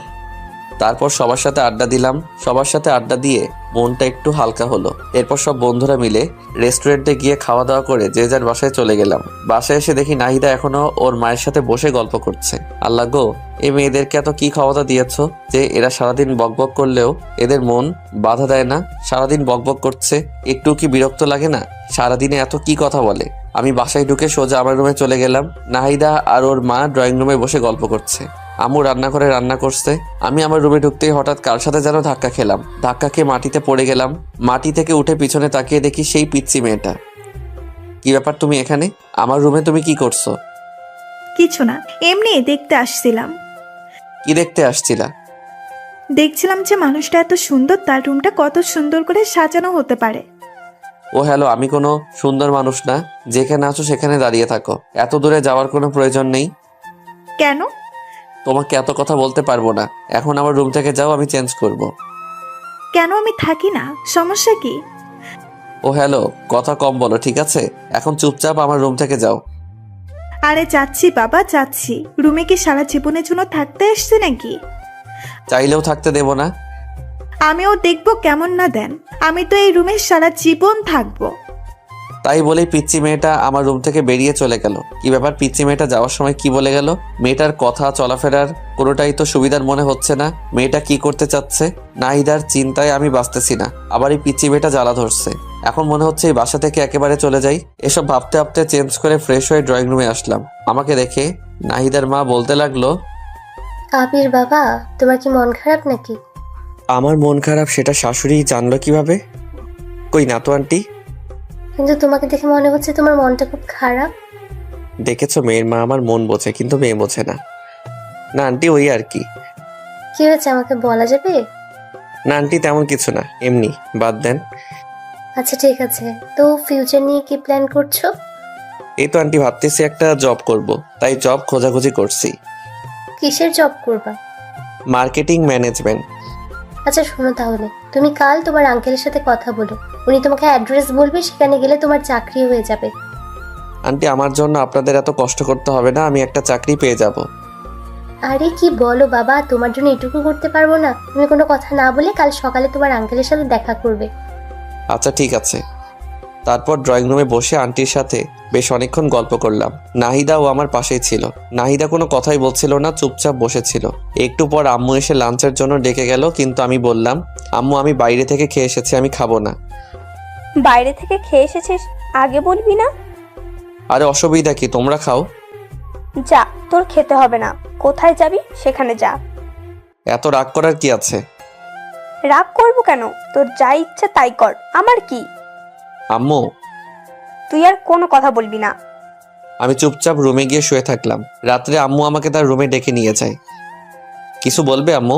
তারপর সবার সাথে আড্ডা দিলাম। সবার সাথে আড্ডা দিয়ে মনটা একটু হালকা হলো। এরপর সব বন্ধুরা মিলে রেস্টুরেন্টে গিয়ে খাওয়া দাওয়া করে যে যার বাসায় চলে গেলাম। বাসায় এসে দেখি নাহিদা এখনো ওর মায়ের সাথে বসে গল্প করছে। আল্লাহ গো, এই মেয়েদেরকে এত কি ক্ষমতা দিয়েছ যে এরা সারাদিন বকবক করলেও এদের মন বাধা দেয় না। সারাদিন বকবক করছে, একটু কি বিরক্ত লাগে না? সারাদিনে এত কি কথা বলে। আমি বাসায় ঢুকে সোজা আমার রুমে চলে গেলাম। নাহিদা আর ওর মা ড্রয়িং রুমে বসে গল্প করছে। আম্মু রান্নাঘরে রান্না করছে। আমি আমার রুমে ঢুকতেই হঠাৎ কার সাথে যেন ধাক্কা খেলাম। ধাক্কা খেয়ে মাটিতে পড়ে গেলাম। মাটি থেকে উঠে পিছনে তাকিয়ে দেখি সেই পিচ্চি মেয়েটা। কি ব্যাপার, তুমি এখানে? আমার রুমে তুমি কি করছো? কিছু না, এমনি দেখতে আসছিলাম। কি দেখতে আসছিলা? দেখছিলাম যে মানুষটা এত সুন্দর, তার রুমটা কত সুন্দর করে সাজানো হতে পারে। ও হ্যালো, আমি কোনো সুন্দর মানুষ না। যেখানে আছো সেখানে দাঁড়িয়ে থাকো, এত দূরে যাওয়ার কোনো প্রয়োজন নেই। কেন? তোমাকে এত কথা বলতে পারবো না। এখন আমার রুম থেকে যাও, আমি চেঞ্জ করব। কেন? আমি থাকি না, সমস্যা কি? ও হ্যালো, কথা কম বলো ঠিক আছে? এখন চুপচাপ আমার রুম থেকে যাও। আরে যাচ্ছি বাবা, যাচ্ছি। রুমে কি সারা জীবনের জন্য থাকতে এসছে নাকি? চাইলেও থাকতে দেব না। আমিও দেখবো কেমন না দেন। আমি তো এই রুমে সারা জীবন থাকবো। তাই বলেই পিচ্চি মেয়েটা আমার রুম থেকে বেরিয়ে চলে গেল। কি ব্যাপার, পিচ্চি মেয়েটা যাওয়ার সময় কি বলে গেল? মেয়েটার কথা চলাফেরার কোনোটাই তো সুবিধার মনে হচ্ছে না। মেয়েটা কি করতে চাচ্ছে? নাহিদার চিন্তায় আমি বাঁচতেছি না। আবার এই পিচ্চি মেয়েটা জ্বালা ধরছে। এখন মনে হচ্ছে এই বাসা থেকে একেবারে চলে যাই। এসব ভাবতে ভাবতে চেঞ্জ করে ফ্রেশ হয়ে ড্রয়িং রুমে আসলাম। আমাকে দেখে নাহিদার মা বলতে লাগলো, আবির বাবা, তোমার কি মন খারাপ নাকি? আমার মন খারাপ সেটা শাশুড়ি জানলো কিভাবে? কই না তো আন্টি। কিন্তু তোমাকে দেখে মনে হচ্ছে তোমার মনটা খুব খারাপ। দেখেছো, মেয়ের মা আমার মন বোঝে কিন্তু মেয়ে বোঝে না। না আন্টি, ওই আর কি। কি হয়েছে আমাকে বলা যাবে? না আন্টি, তেমন কিছু না, এমনি, বাদ দেন। আচ্ছা ঠিক আছে, তো ফিউচার নিয়ে কি প্ল্যান করছো? এই তো আন্টি ভাবতেছি একটা জব করব, তাই জব খোঁজাখুঁজি করছি। কিসের জব করবা? Marketing management. আচ্ছা শোনো, তাহলে তুমি কাল তোমার আঙ্কেলের সাথে কথা বলো। উনি তোমাকে অ্যাড্রেস বলবে, সেখানে গেলে তোমার চাকরি হয়ে যাবে। আন্টি, আমার জন্য আপনাদের এত কষ্ট করতে হবে না, আমি একটা চাকরি পেয়ে যাব। আরে কি বলো বাবা, তোমার জন্য এটুকু করতে পারবো না? তুমি কোনো কথা না বলে কাল সকালে তোমার আঙ্কেলের সাথে দেখা করবে। আচ্ছা ঠিক আছে। তারপর ড্রয়িং রুমে বসে আন্টির সাথে বেশ অনেকক্ষণ গল্প করলাম। নাহিদাও আমার পাশেই ছিল। নাহিদা কোনো কথাই বলছিল না, চুপচাপ বসেছিল। একটু পর আম্মু এসে লাঞ্চের জন্য ডেকে গেল, কিন্তু আমি বললাম, আম্মু আমি বাইরে থেকে খেয়ে এসেছি, আমি খাবো না। বাইরে থেকে খেয়ে এসেছিস, আগে বলবি না? আরে অসুবিধা কি, তোমরা খাও। যা, তোর খেতে হবে না। কোথায় যাবি সেখানে যা। এত রাগ করার কি আছে? রাগ করবো কেন? তোর যা ইচ্ছা তাই কর, আমার কি। আম্মু, তুই আর কোনো কথা বলবি না। আমি চুপচাপ রুমে গিয়ে শুয়ে থাকলাম। রাত্রে আম্মু আমাকে তার রুমে ডেকে নিয়ে যায়। কিছু বলবে আম্মু?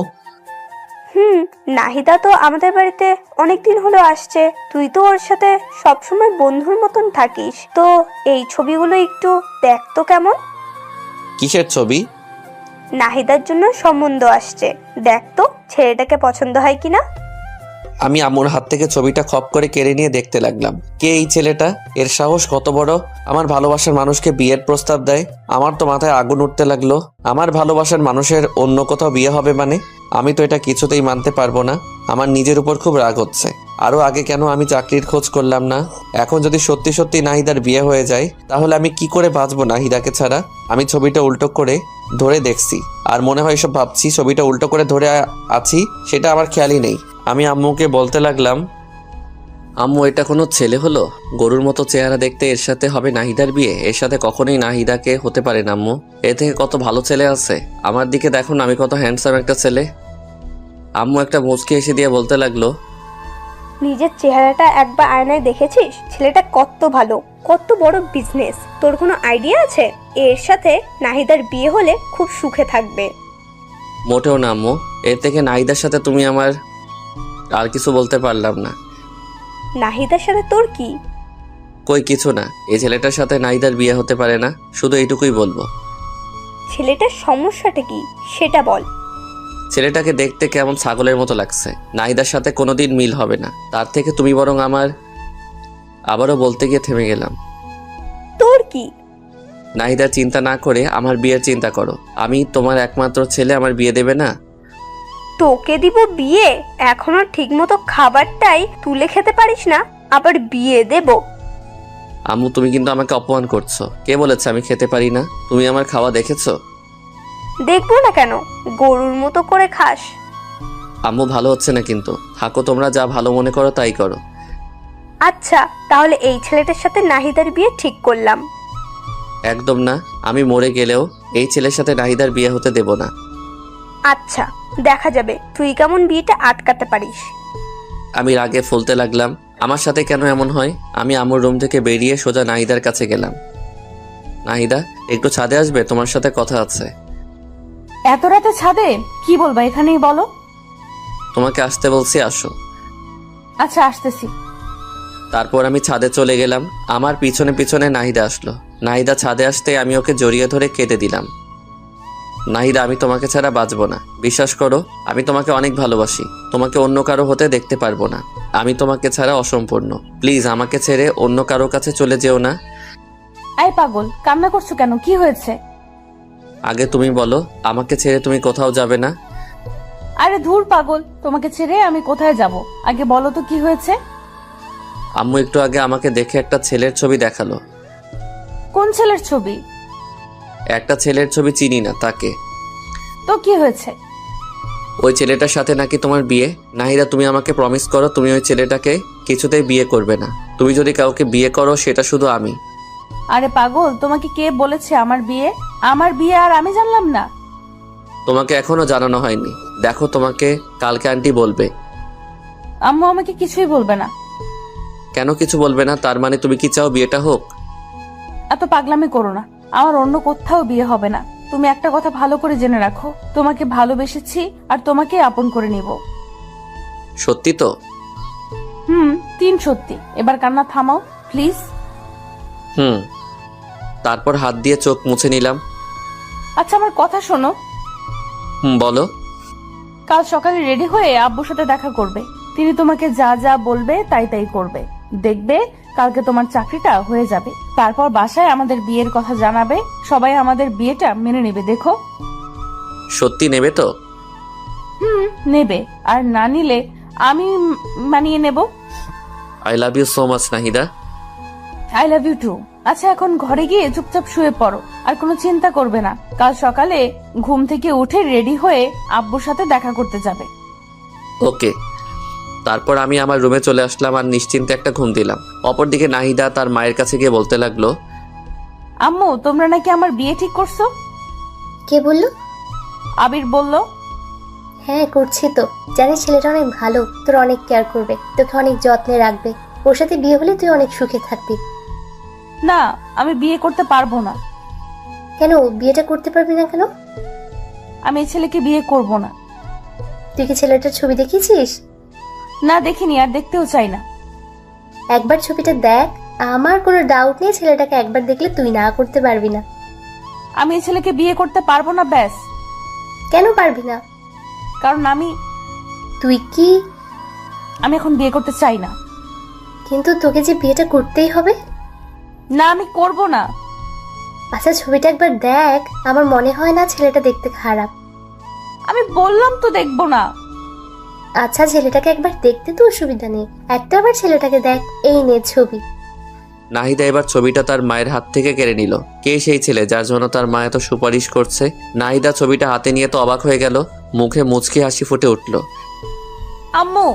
নাহিদা তো আমাদের বাড়িতে অনেকদিন হলো আসছে। তুই তো ওর সাথে সবসময় বন্ধুর মতন থাকিস, তো এই ছবিগুলো একটু দেখ তো কেমন। কিসের ছবি? নাহিদার জন্য সম্বন্ধ আসছে, দেখ তো ছেলেটাকে পছন্দ হয় কিনা। আমি আম্মুর হাত থেকে ছবিটা খপ করে কেড়ে নিয়ে দেখতে লাগলাম। কে এই ছেলেটা? এর সাহস কত বড় আমার ভালোবাসার মানুষকে বিয়ের প্রস্তাব দেয়। আমার তো মাথায় আগুন উঠতে লাগলো। আমার ভালোবাসার মানুষের অন্য কোথাও বিয়ে হবে মানে? আমি তো এটা কিছুতেই মানতে পারবো না। আমার নিজের উপর খুব রাগ হচ্ছে। আরো আগে কেন আমি চাকরির খোঁজ করলাম না? এখন যদি সত্যি সত্যি নাহিদার বিয়ে হয়ে যায়, তাহলে আমি কি করে বাঁচবো নাহিদাকে ছাড়া? আমি ছবিটা উল্টো করে ধরে দেখছি, আর মনে হয় সব ভাবছি। ছবিটা উল্টো করে ধরে আছি, সেটা আমার খেয়ালই নেই। আমি আম্মুকে বলতে লাগলাম, আম্মু এটা কোনো ছেলে হলো? গরুর মতো চেহারা দেখতে, এর সাথে হবে নাহিদার বিয়ে? এর সাথে কখনোই নাহিদাকে হতে পারে না আম্মু। এর থেকে কত ভালো ছেলে আছে। আমার দিকে দেখুন, আমি কত হ্যান্ডসাম একটা ছেলে। আম্মু একটা মুচকি এসে দিয়ে বলতে লাগলো, নিজের চেহারাটা একবার আয়নায় দেখেছিস? ছেলেটা কত ভালো, কত বড় বিজনেস। তোর কোনো আইডিয়া আছে? এর সাথে নাহিদার বিয়ে হলে খুব সুখে থাকবে। মোটেও না আম্মু। এর থেকে নাহিদার সাথে তুমি আমার আর কিছু বলতে পারলাম না। নাহিদার সাথে তোর কি? কই কিছু না। এই ছেলেটার সাথে নাহিদার বিয়ে হতে পারে না, শুধু এইটুকুই বলবো। ছেলেটার সমস্যাটা কি সেটা বল। ছেলেটাকে দেখতে কেমন ছাগলের মতো লাগছে। নাহিদার সাথে কোনোদিন মিল হবে না। তার থেকে তুমি বরং আবারও বলতে গিয়ে থেমে গেলাম। তোর কি? নাহিদার চিন্তা না করে আমার বিয়ের চিন্তা করো। আমি তোমার একমাত্র ছেলে, আমার বিয়ে দেবে না? তোকে দিব বিয়ে? এখনো ঠিকমতো খাবারটাই তুলে খেতে পারিস না, আবার বিয়ে দেব? আম্মু, তুমি কিন্তু আমাকে অপমান করছো। কে বলেছে আমি খেতে পারি না? তুমি আমার খাওয়া দেখেছো? দেখবো না কেন, গরুর মতো করে খাস। আম্মু, ভালো হচ্ছে না কিন্তু। থাকো, তোমরা যা ভালো মনে করো তাই করো। আচ্ছা, তাহলে এই ছেলেটার সাথে নাহিদার বিয়ে ঠিক করলাম। একদম না, আমি মরে গেলেও এই ছেলের সাথে নাহিদার বিয়ে হতে দেব না। আচ্ছা, দেখা যাবে তুই কেমন বিয়েটা আটকাতে পারিস। আমি রাগে ফুলতে লাগলাম। আমার সাথে কেন এমন হয়? আমি আম্মুর রুম থেকে বেরিয়ে সোজা নাহিদার কাছে গেলাম। নাহিদা, একটু ছাদে আসবে? তোমার সাথে কথা আছে। এত রাতে ছাদে? কি বলবা, এখানেই বলো। তোমাকে আসতে বলছি, আসো। আচ্ছা, আসতেছি। তারপর আমি ছাদে চলে গেলাম। আমার পিছনে পিছনে নাহিদা আসলো। নাহিদা ছাদে আসতে আমি ওকে জড়িয়ে ধরে কেঁদে দিলাম। নাহিদা, আমি তোমাকে ছাড়া বাঁচবো না। বিশ্বাস করো, আমি তোমাকে অনেক ভালোবাসি। তোমাকে অন্য কারো হতে দেখতে পারবো না। আমি তোমাকে ছাড়া অসম্পূর্ণ। প্লিজ আমাকে ছেড়ে অন্য কারো কাছে চলে যেও না। আই পাগল, কান্না করছো কেন? কি হয়েছে? আগে তুমি বলো, আমাকে ছেড়ে তুমি কোথাও যাবে না? আরে ধুর পাগল, তোমাকে ছেড়ে আমি কোথায় যাব? আগে বলো তো কি হয়েছে। আম্মু একটু আগে আমাকে দেখে একটা ছেলের ছবি দেখালো। কোন ছেলের ছবি? একটা ছেলের ছবি চিনি না, তাকে। তো কি হয়েছে? ওই ছেলেটার সাথে নাকি তোমার বিয়ে। নাহিদা, তুমি আমাকে প্রমিস করো তুমি ওই ছেলেটাকে কিছুতেই বিয়ে করবে না। তুমি যদি কাউকে বিয়ে করো সেটা শুধু আমি। আরে পাগল, তোমাকে কে বলেছে আমার বিয়ে? আমার বিয়ে আর আমি জানলাম না? তোমাকে এখনো জানানো হয়নি। দেখো, তোমাকে কালকে আন্টি বলবে। আম্মু আমাকে কিছুই বলবে না। কেন কিছু বলবে না? তার মানে তুমি কি চাও বিয়েটা হোক? এত পাগলামি করো না। আমার অন্য কোথাও বিয়ে হবে না। তুমি একটা কথা ভালো করে জেনে রাখো, তোমাকে ভালোবেসেছি আর তোমাকে আপন করে নিব। সত্যি তো? 3 সত্যি। এবার কান্না থামাও প্লিজ। তারপর হাত দিয়ে চোখ মুছে নিলাম। আচ্ছা, আমার কথা শোনো। বলো। কাল সকালে রেডি হয়ে আব্বুর সাথে দেখা করবে। তিনি তোমাকে যা যা বলবে তাই তাই করবে। দেখবে কালকে তোমার চাকরিটা হয়ে যাবে। তারপর বাসায় আমাদের বিয়ের কথা জানাবে। সবাই আমাদের বিয়েটা মেনে নেবে। দেখো। সত্যি নেবে তো? নেবে। আর না নিলে আমি মানিয়ে নেব। I love you so much Nahida. I love you too. আচ্ছা, এখন ঘরে গিয়ে চুপচাপ শুয়ে পড়ো, আর কোনো চিন্তা করবে না। কাল সকালে ঘুম থেকে উঠে রেডি হয়ে আব্বুর সাথে দেখা করতে যাবে। ওকে। তারপর আমি আমার রুমে চলে আসলাম আর নিশ্চিন্তে একটা ঘুম দিলাম। অপরদিকে নাহিদা তার মায়ের কাছে গিয়ে বলতে লাগলো, আম্মু, তোমরা নাকি আমার বিয়ে ঠিক করছো? কে বললো? আবির বলল। হ্যাঁ, করছি তো। জানিস ছেলেটা অনেক ভালো, তোর অনেক কেয়ার করবে, তোকে অনেক যত্নে রাখবে। ওর সাথে বিয়ে হলে তুই অনেক সুখে থাকবি। না, আমি বিয়ে করতে পারবো না। কেন বিয়েটা করতে পারবি না কেন? আমি এই ছেলেকে বিয়ে করব না। তুই কি ছেলেটার ছবি দেখেছিস? না, দেখিনি, আর দেখতেও চাই না। একবার ছবিটা দেখ। আমার কোনো ডাউট নেই, ছেলেটাকে একবার দেখলে তুই না করতে পারবি না। আমি এই ছেলেকে বিয়ে করতে পারবো না, ব্যাস। কেন পারবি না? কারণ তুই কি? আমি এখন বিয়ে করতে চাই না। কিন্তু তোকে যে বিয়েটা করতেই হবে। না, আমি করব না। আচ্ছা, ছবিটা একবার দেখ। আমার মনে হয় না ছেলেটা দেখতে খারাপ। আমি বললাম তো দেখবো না। আচ্ছা, ছেলেটাকে একবার দেখতে তো অসুবিধা নেই। একটা আবার ছেলেটাকে দেখ। এই নে ছবি। নাহিদা এবার ছবিটা তার মায়ের হাত থেকে কেড়ে নিল। কে সেই ছেলে যার জন্য তার মা এত সুপারিশ করছে? নাহিদা ছবিটা হাতে নিয়ে তো অবাক হয়ে গেল। মুখে মুচকি হাসি ফুটে উঠল। আম্মু।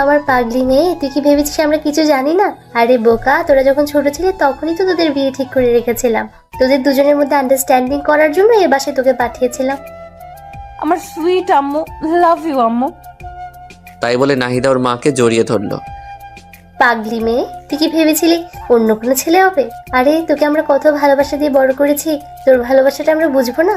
আমার পাগলি মেয়ে, তুই কি ভেবেছিস আমরা কিছু জানি না? আরে বোকা, তোরা যখন ছোট ছিলি তখনই তো তোদের বিয়ে ঠিক করে রেখেছিলাম। তোদের দুজনের মধ্যে আন্ডারস্ট্যান্ডিং করার জন্য এ বাসায় তোকে পাঠিয়েছিলাম। আমার সুইট আম্মু, লাভ ইউ আম্মু। তাই বলে নাহিদা ওর মাকে জড়িয়ে ধরল। পাগলি মেয়ে, তুই কি ভেবেছিলি অন্য কোনো ছেলে হবে? আরে তোকে আমরা কত ভালোবাসা দিয়ে বড় করেছি, তোর ভালোবাসাটা আমরা বুঝবো না?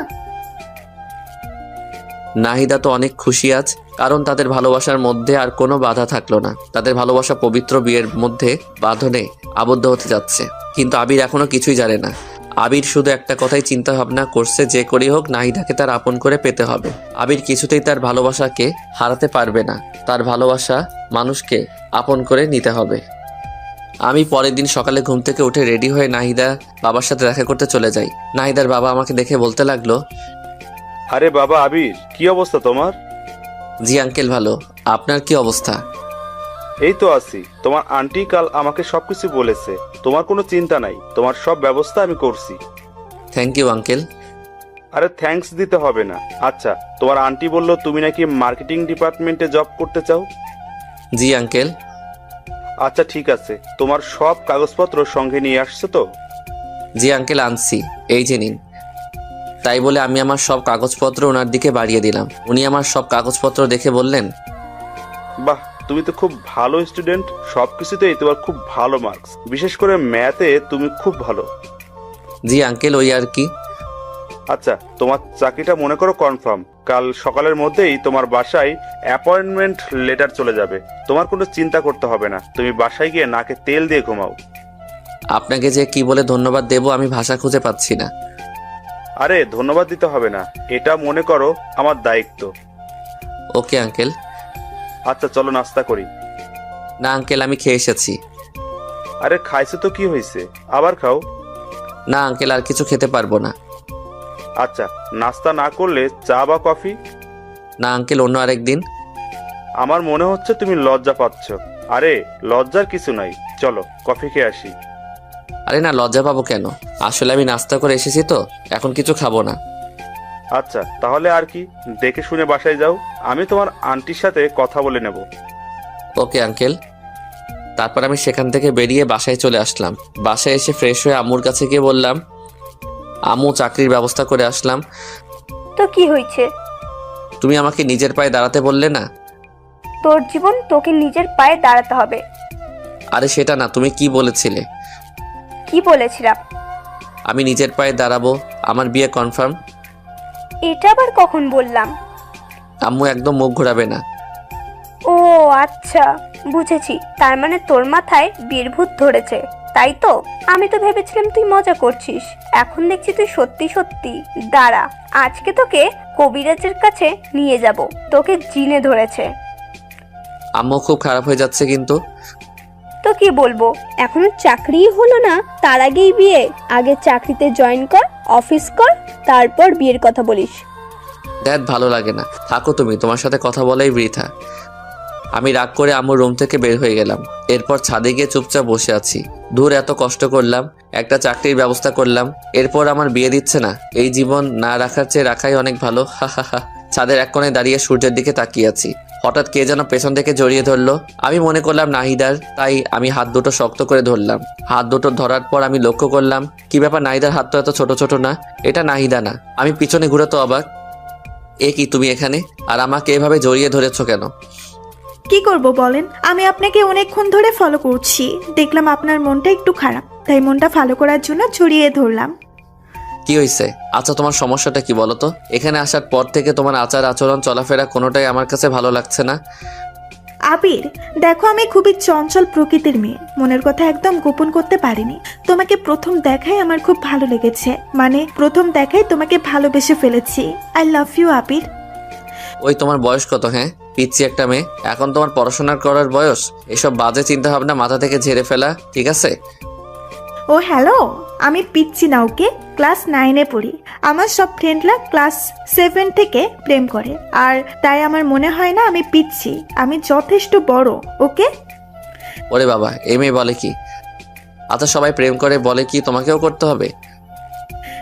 নাহিদা তো অনেক খুশি আজ, কারণ তাদের ভালোবাসার মধ্যে আর কোনো বাধা থাকলো না। তাদের ভালোবাসা পবিত্র বিয়ের মধ্যে বাঁধনে আবদ্ধ হতে যাচ্ছে। কিন্তু আবির এখনো কিছুই জানে না। আবির শুধু একটা কথাই চিন্তা ভাবনা করছে, যে করেই হোক নাহিদাকে তার আপন করে পেতে হবে। আবির কিছুতেই তার ভালোবাসাকে হারাতে পারবে না। তার ভালোবাসা মানুষকে আপন করে নিতে হবে। আমি পরের দিন সকালে ঘুম থেকে উঠে রেডি হয়ে নাহিদা বাবার সাথে দেখা করতে চলে যাই। নাহিদার বাবা আমাকে দেখে বলতে লাগলো, আরে বাবা আবির, কি অবস্থা তোমার? জি আঙ্কেল ভালো, আপনার কি অবস্থা? এই তো আছি। তোমার আন্টি কাল আমাকে সবকিছু বলেছে, তোমার কোনো চিন্তা নাই, তোমার সব ব্যবস্থা আমি করছি। Thank you uncle. আরে থ্যাঙ্কস দিতে হবে না। আচ্ছা, তোমার আন্টি বললো তুমি নাকি মার্কেটিং ডিপার্টমেন্টে জব করতে চাও? জি আঙ্কেল। আচ্ছা ঠিক আছে, তোমার সব কাগজপত্র সঙ্গে নিয়ে আসছো তো? জি আঙ্কেল আনছি, এই যে নিন। তাই বলে আমি আমার সব কাগজপত্র ওনার দিকে বাড়িয়ে দিলাম। উনি আমার সব কাগজপত্র দেখে বললেন, বাহ, তুমি তো খুব ভালো স্টুডেন্ট, সবকিছুতেই তোমার খুব ভালো মার্কস, বিশেষ করে ম্যাথে তুমি খুব ভালো। জি আঙ্কেল ওই আর কি। আচ্ছা, তোমার চাকরিটা মনে করো কনফার্ম। কাল সকালের মধ্যেই তোমার বাসায় অ্যাপয়েন্টমেন্ট লেটার চলে যাবে। তোমার কোনো চিন্তা করতে হবে না, তুমি বাসায় গিয়ে নাকে তেল দিয়ে ঘুমাও। আপনাকে যে কি বলে ধন্যবাদ দেব আমি ভাষা খুঁজে পাচ্ছি না। আরে ধন্যবাদ দিতে হবে না, এটা মনে করো আমার দায়িত্ব। Okay uncle. আচ্ছা চলো নাস্তা করি। না আঙ্কেল আমি খেয়ে এসেছি। আরে খাইছো তো কি হয়েছে, আবার খাও। না আঙ্কেল আর কিছু খেতে পারবো না। আচ্ছা, নাস্তা না করলে চা বা কফি? না আঙ্কেল অন্য আরেক দিন। আমার মনে হচ্ছে তুমি লজ্জা পাচ্ছ। আরে লজ্জার কিছু নাই, চলো কফি খেয়ে আসি। আরে না লজ্জা পাবো কেন, আসলে আমি নাস্তা করে এসেছি তো, এখন কিছু খাবো না। আচ্ছা তাহলে আর কি, দেখে শুনে বাসায় যাও, আমি তোমার আন্টির সাথে কথা বলে নেব। Okay uncle. তারপর আমি সেখান থেকে বেরিয়ে বাসায় চলে আসলাম। বাসায় এসে ফ্রেশ হয়ে আম্মুর কাছে গিয়ে বললাম, আম্মু চাকরির ব্যবস্থা করে আসলাম। তো কি হয়েছে? তুমি আমাকে নিজের পায়ে দাঁড়াতে বললে না? তোর জীবন তোকে নিজের পায়ে দাঁড়াতে হবে। আরে সেটা না, তুমি কি বলেছিলে? কি বলেছিলাম? আমি নিজের পায়ে দাঁড়াবো, আমার বিয়ে কনফার্ম। এটা আবার কখন বললাম? আম্মু একদম মুখ ঘোরাবে না। ও আচ্ছা, বুঝেছি। তার মানে তোর মাথায় বীরভূত ধরেছে, তাই তো? আমি তো ভেবেছিলাম তুই মজা করছিস, এখন দেখছি তুই সত্যি সত্যি। দাঁড়া, আজকে তোকে কবিরাজের কাছে নিয়ে যাব, তোকে জিনে ধরেছে। আম্মু খুব খারাপ হয়ে যাচ্ছে কিন্তু। তো কি বলবো, এখনো চাকরিই হলো না, তার আগেই বিয়ে? আগে চাকরিতে জয়েন কর, অফিস কর, তারপর বিয়ের কথা বলিস। দ্যাট ভালো লাগে না, থাকো তুমি, তোমার সাথে কথা বলাই বৃথা। আমি রাগ করে আম্মুর রুম থেকে বের হয়ে গেলাম। এরপর ছাদে গিয়ে চুপচাপ বসে আছি। দূর এত কষ্ট করলাম, একটা চাকরির ব্যবস্থা করলাম, এরপর আমার বিয়ে দিচ্ছে না। এই জীবন না রাখার চেয়ে রাখাই অনেক ভালো। হা হা হা। ছাদের এক কোণে দাঁড়িয়ে সূর্যের দিকে তাকিয়ে আছি। হঠাৎ কে যেন পেছন থেকে জড়িয়ে ধরলো। আমি মনে করলাম নাহিদার, তাই আমি হাত দুটো শক্ত করে ধরলাম। হাত দুটো ধরার পর আমি লক্ষ্য করলাম, কি ব্যাপার, নাহিদার হাত তো এত ছোট ছোট না, এটা নাহিদা না। আমি পিছনে ঘুরে তো অবাক, এ কি তুমি এখানে, আর আমাকে এভাবে জড়িয়ে ধরেছো কেন? কি করব বলেন, আমি আপনাকে অনেকক্ষণ ধরে ফলো করছি, দেখলাম আপনার মনটা একটু খারাপ, তাই মনটা ভালো করার জন্য জড়িয়ে ধরলাম। কি হয়েছে? আচ্ছা তোমার সমস্যাটা কি বলো তো? এখানে আসার পর থেকে তোমার আচার আচরণ চলাফেরা কোনোটাই আমার কাছে ভালো লাগছে না। আবির দেখো, আমি খুবই চঞ্চল প্রকৃতির মেয়ে, মনের কথা একদম গোপন করতে পারিনি। তোমাকে প্রথম দেখায় আমার খুব ভালো লেগেছে, মানে প্রথম দেখায় তোমাকে ভালোবেসে ফেলেছি। আই লাভ ইউ আবির। ওই তোমার বয়স কত? হ্যাঁ পিচ্ছি একটা মেয়ে, এখন তোমার পড়াশোনা করার বয়স। এসব বাজে চিন্তা ভাবনা মাথা থেকে ঝেড়ে ফেলা, ঠিক আছে? ও হ্যালো, আমি পিচ্ছি না, ওকে? ক্লাস 9-এ পড়ি। আমার সব ফ্রেন্ডরা ক্লাস 7 থেকে প্রেম করে, আর তাই আমার মনে হয় না আমি পিচ্ছি, আমি যথেষ্ট বড়, ওকে? ওরে বাবা, এই মেয়ে বলে কি? আচ্ছা সবাই প্রেম করে বলে কি তোমাকেও করতে হবে?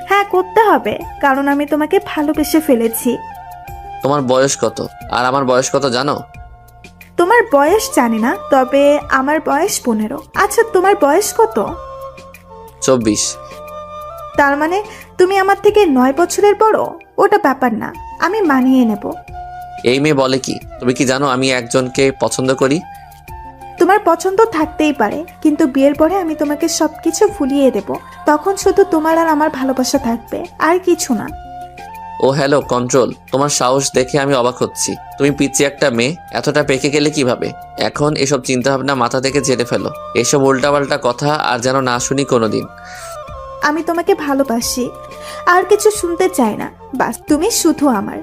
হ্যাঁ করতে হবে, কারণ আমি তোমাকে ভালোবেসে ফেলেছি। তোমার বয়স কত আর আমার বয়স কত জানো? তোমার বয়স জানি না, তবে আমার বয়স 15। আচ্ছা তোমার বয়স কত? 24। তার মানে তুমি আমার থেকে 9 বছরের বড়। ওটা ব্যাপার না, আমি মানিয়ে নেব। এই মেয়ে বলে কি? তুমি কি জানো আমি একজনকে পছন্দ করি? তোমার পছন্দ থাকতেই পারে, কিন্তু বিয়ের পরে আমি তোমাকে সবকিছু ভুলিয়ে দেব, তখন শুধু তোমার আর আমার ভালোবাসা থাকবে, আর কিছু না। ও হ্যালো কন্ট্রোল, তোমার সাহস দেখে আমি অবাক হচ্ছি। তুমি পিচ্ছি একটা মেয়ে, এতটা পেকে গেলে কিভাবে? এখন এসব চিন্তা ভাবনা মাথা থেকে ঝেড়ে ফেলো, এসব উল্টাপাল্টা কথা আর যেন না শুনি কোনোদিন। আমি তোমাকে ভালোবাসি, আর কিছু শুনতে চাই না, বাস তুমি শুধু আমার।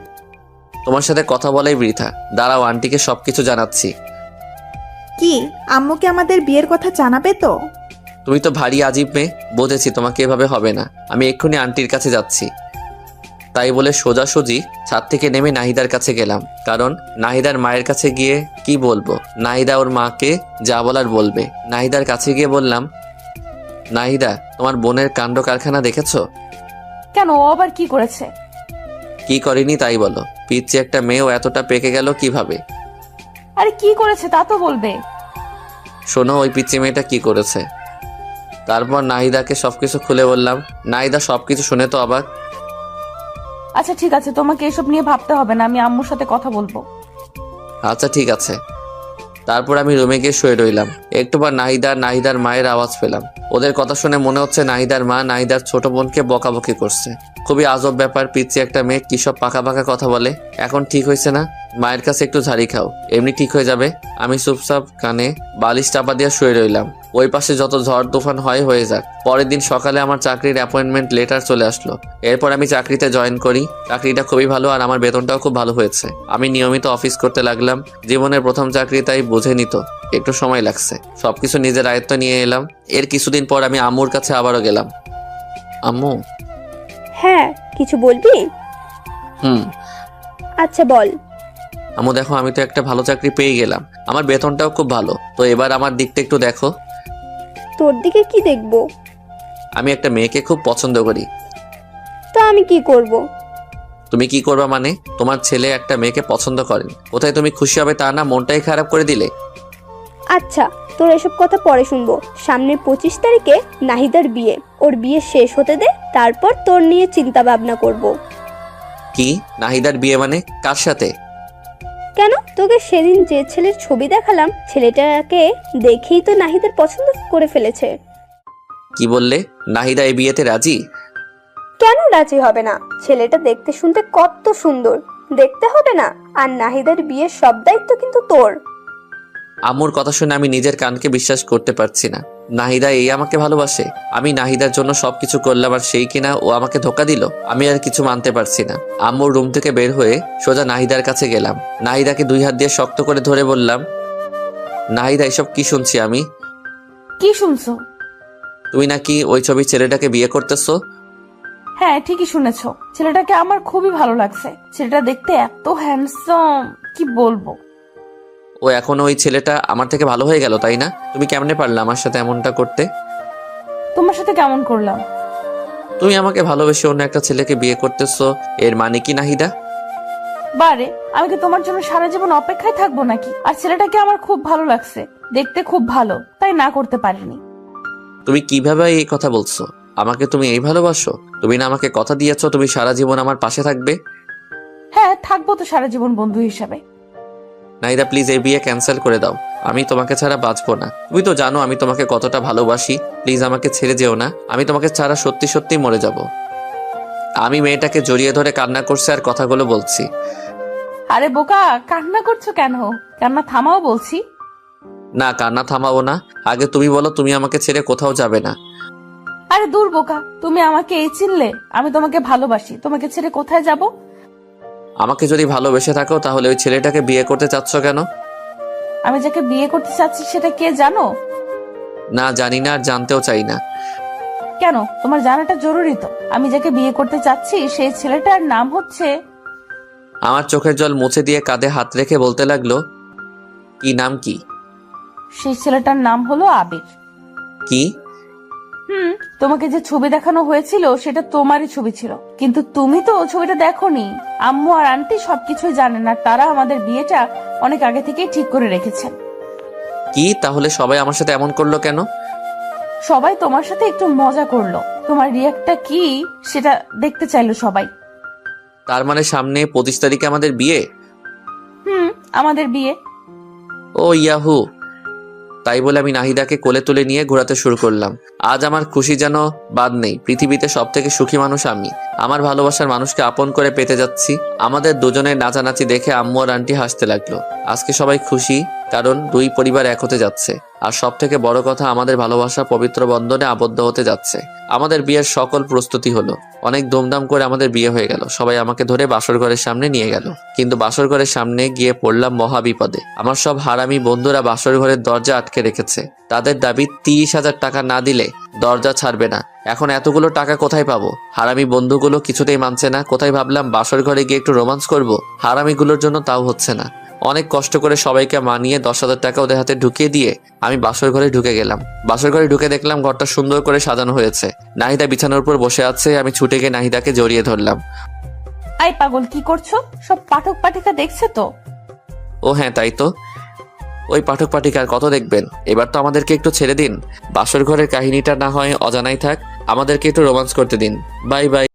তোমার সাথে কথা বলাই বৃথা, দাঁড়াও আন্টিকে সবকিছু জানাচ্ছি। কি আম্মুকে আমাদের বিয়ের কথা জানাবে তো? তুমি তো ভারী আজীব মেয়ে, বুঝেছি তোমাকে এভাবে হবে না। আমি এক্ষুনি আন্টির কাছে যাচ্ছি। তাই বলে সোজাসুজি ছাদ থেকে নেমে নাহিদার কাছে গেলাম, কারণ নাহিদার মায়ের কাছে গিয়ে কি বলবো, নাহিদা ওর মাকে যা বলার বলবে। নাহিদার কাছে গিয়ে বললাম, নাহিদা, তোমার বোনের কাণ্ড কারখানা দেখেছো? কেন, ও আবার কি করেছে? কি করেনি তাই বলো, পিচ্ছি একটা মেয়েও এতটা পেকে গেল কিভাবে? আরে কি করেছে তা তো বলবে। শোনো ওই পিচ্ছি মেয়েটা কি করেছে। তারপর নাহিদাকে সবকিছু খুলে বললাম। নাহিদা সবকিছু শুনে তো অবাক। আচ্ছা ঠিক আছে, তোমাকে এসব নিয়ে ভাবতে হবে না, আমি আম্মুর সাথে কথা বলবো। আচ্ছা ঠিক আছে। তারপর আমি রুমে গিয়ে শুয়ে রইলাম। একটু পর নাহিদার মায়ের আওয়াজ পেলাম। ওদের কথা শুনে মনে হচ্ছে নাহিদার মা নাহিদার ছোট বোনকে বকাবকি করছে। খুবই আজব ব্যাপার, পিচ্ছি একটা মেয়ে কি সব পাকা পাকা কথা বলে। এখন ঠিক হয়েছে না? মায়ের কাছে একটু ঝাড়ি খাও, এমনি ঠিক হয়ে যাবে। আমি চুপচাপ কানে বালিশ চাপা দিয়ে শুয়ে রইলাম। ওই পাশে যত ঝড় তুফান হয়ে যাক। পরের দিন সকালে আমার চাকরির অ্যাপয়েন্টমেন্ট লেটার চলে আসলো। এরপর আমি চাকরিতে জয়েন করি। চাকরিটা খুবই ভালো আর আমার বেতনটাও খুব ভালো হয়েছে। আমি নিয়মিত অফিস করতে লাগলাম। জীবনের প্রথম চাকরি, তাই বুঝে নিত একটু সময় লাগছে। সবকিছু নিজের আয়ত্ত নিয়ে এলাম। এর কিছুদিন পর আমি আম্মুর কাছে আবারও গেলাম। আম্মু। হ্যাঁ, কিছু বলবি? আচ্ছা বল। আম্মু দেখো, আমি তো একটা ভালো চাকরি পেয়ে গেলাম। আমার বেতনটাও খুব ভালো। তো এবার আমার দিকটা একটু দেখো। তোর দিকে কি দেখবো? আমি একটা মেয়েকে খুব পছন্দ করি। তা আমি কি করব? তুমি কি করবা মানে? তোমার ছেলে একটা মেয়েকে পছন্দ করেন, কোথায় তুমি খুশি হবে তা না, মনটাই খারাপ করে দিলে। আচ্ছা, তোর এসব কথা পরে শুনবো। সামনের 25 তারিখে নাহিদার বিয়ে। ওর বিয়ে শেষ হতে দে, তারপর তোর নিয়ে চিন্তা ভাবনা করব। কি নাহিদার বিয়ে মানে? কার সাথে? কেন, তোকে সেদিন যে ছেলের ছবি দেখালাম, ছেলেটাকে দেখেই তো নাহিদার পছন্দ করে ফেলেছে। কি বললে? নাহিদা এই বিয়েতে রাজি? কেন রাজি হবে না? ছেলেটা দেখতে শুনতে কত সুন্দর, দেখতে হবে না? আর নাহিদার বিয়ের সব দায়িত্ব কিন্তু তোর। আম্মুর কথা শুনে আমি নিজের কানকে বিশ্বাস করতে পারছি না। নাহিদা এই আমাকে ভালোবাসে? আমি নাহিদার জন্য সবকিছু করলাম আর সেই কিনা ও আমাকে ধোকা দিল। আমি আর কিছু মানতে পারছি না। আম্মুর রুম থেকে বের হয়ে সোজা নাহিদার কাছে গেলাম। নাহিদাকে 2 হাত দিয়ে শক্ত করে ধরে বললাম, নাহিদা, এসব কি শুনছি আমি? কি শুনছো? তুমি নাকি ওই ছবির ছেলেটাকে বিয়ে করতেছো? হ্যাঁ ঠিকই শুনেছো, ছেলেটাকে আমার খুবই ভালো লাগছে। ছেলেটা দেখতে এত হ্যান্ডসাম, কি বলবো। ও এখন ওই ছেলেটা আমার থেকে ভালো হয়ে গেল, তাই না? তুমি কেমনে পারলে আমার সাথে এমনটা করতে? তোমার সাথে কেমন করলাম? তুমি আমাকে ভালোবেসে অন্য একটা ছেলেকে বিয়ে করতেছো, এর মানে কি নাহিদা? বারে, আমি কি তোমার জন্য সারা জীবন অপেক্ষায় থাকবো নাকি? আর ছেলেটাকে আমার খুব ভালো লাগছে, দেখতে খুব ভালো, তাই না করতে পারিনি। তুমি কিভাবে এই কথা বলছো? আমাকে তুমি এই ভালোবাসো? তুমি না আমাকে কথা দিয়েছো তুমি সারা জীবন আমার পাশে থাকবে? হ্যাঁ থাকবো তো সারা জীবন বন্ধু হিসাবে। নাহিদা প্লিজ এই বিয়ে ক্যান্সেল করে দাও। আমি তোমাকে ছাড়া বাঁচবো না। তুমি তো জানো আমি তোমাকে কতটা ভালোবাসি। প্লিজ আমাকে ছেড়ে যেও না। আমি তোমাকে ছাড়া সত্যি সত্যি মরে যাব। আমি মেয়েটাকে জড়িয়ে ধরে কান্না করছি আর কথাগুলো বলছি। আরে বোকা, কান্না করছো কেন? কান্না থামাও বলছি। না, কান্না থামাবো না। আগে তুমি বলো, তুমি আমাকে ছেড়ে কোথাও যাবে না। আরে দূর বোকা, তুমি আমাকে এই চিনলে? আমি তোমাকে ভালোবাসি, তোমাকে ছেড়ে কোথায় যাব? আমাকে যদি ভালোবেসে থাকো তাহলে ওই ছেলেটাকে বিয়ে করতে চাচ্ছ কেন? আমি যাকে বিয়ে করতে চাচ্ছি সেটা কে জানো? না, জানি না আর জানতেও চাই না। কেন, তোমার জানাটা জরুরি তো। আমি যাকে বিয়ে করতে চাচ্ছি সেই ছেলেটার নাম হচ্ছে... আমার চোখের জল মুছে দিয়ে কাঁধে হাত রেখে বলতে লাগলো, কি নাম কি? সেই ছেলেটার নাম হলো আবির। কি? তোমাকে যে ছবি দেখানো হয়েছিল সেটা তোমারই ছবি ছিল, কিন্তু তুমি তো ছবিটা দেখোনি। আম্মু আর আন্টি সবকিছুই জানেন আর তারা আমাদের বিয়েটা অনেক আগে থেকেই ঠিক করে রেখেছেন। কি তাহলে সবাই আমার সাথে এমন করলো কেন? সবাই তোমার সাথে একটু মজা করলো, তোমার রিয়াক্টটা কি সেটা দেখতে চাইলো সবাই। তার মানে সামনে 25 তারিখে আমাদের বিয়ে? আমাদের বিয়ে। ও ইয়াহু! তাই বলে আমি নাহিদাকে কোলে তুলে নিয়ে ঘোরাতে শুরু করলাম। আজ আমার খুশি যেন বাদ নেই। পৃথিবীতে সব থেকে সুখী মানুষ আমি। আমার ভালোবাসার মানুষকে আপন করে পেতে যাচ্ছি। আমাদের দুজনের নাচানাচি দেখে আম্মু আর আন্টি হাসতে লাগলো। আজকে সবাই খুশি, কারণ দুই পরিবার এক হতে যাচ্ছে। আর সব থেকে বড় কথা, আমাদের ভালোবাসা পবিত্র বন্ধনে আবদ্ধ হতে যাচ্ছে। আমাদের বিয়ের সকল প্রস্তুতি হলো, অনেক ধুমধাম করে আমাদের বিয়ে হয়ে গেল। সবাই আমাকে ধরে বাসর ঘরের সামনে নিয়ে গেল, কিন্তু বাসর ঘরের সামনে গিয়ে পড়লাম মহা বিপদে। আমার সব হারামি বন্ধুরা বাসর ঘরের দরজা আটকে রেখেছে। তাদের দাবি 30,000 টাকা না দিলে দরজা ছাড়বে না। এখন এতগুলো টাকা কোথায় পাবো? হারামি বন্ধুগুলো কিছুতেই মানছে না। কোথায় ভাবলাম বাসর ঘরে গিয়ে একটু রোমান্স করব, হারামিগুলোর জন্য তাও হচ্ছে না। অনেক কষ্ট করে সবাইকে মানিয়ে 10,000 টাকা ওদের হাতে ঢুকিয়ে দিয়ে আমি বাসর ঘরে ঢুকে গেলাম। বাসর ঘরে ঢুকে দেখলাম ঘরটা সুন্দর করে সাজানো হয়েছে। নাহিদা বিছানার উপর বসে আছে। আমি ছুটে গিয়ে নাহিদাকে জড়িয়ে ধরলাম। আই পাগল, কি করছো? সব পাঠক পাঠিকা দেখছে তো? ও হ্যাঁ, তাই তো। ওই পাঠক পাঠিকার কত দেখবেন? এবার তো আমাদেরকে একটু ছেড়ে দিন। বাসর ঘরের কাহিনীটা না হয় অজানাই থাক, আমাদেরকে একটু রোমান্স করতে দিন। Bye bye.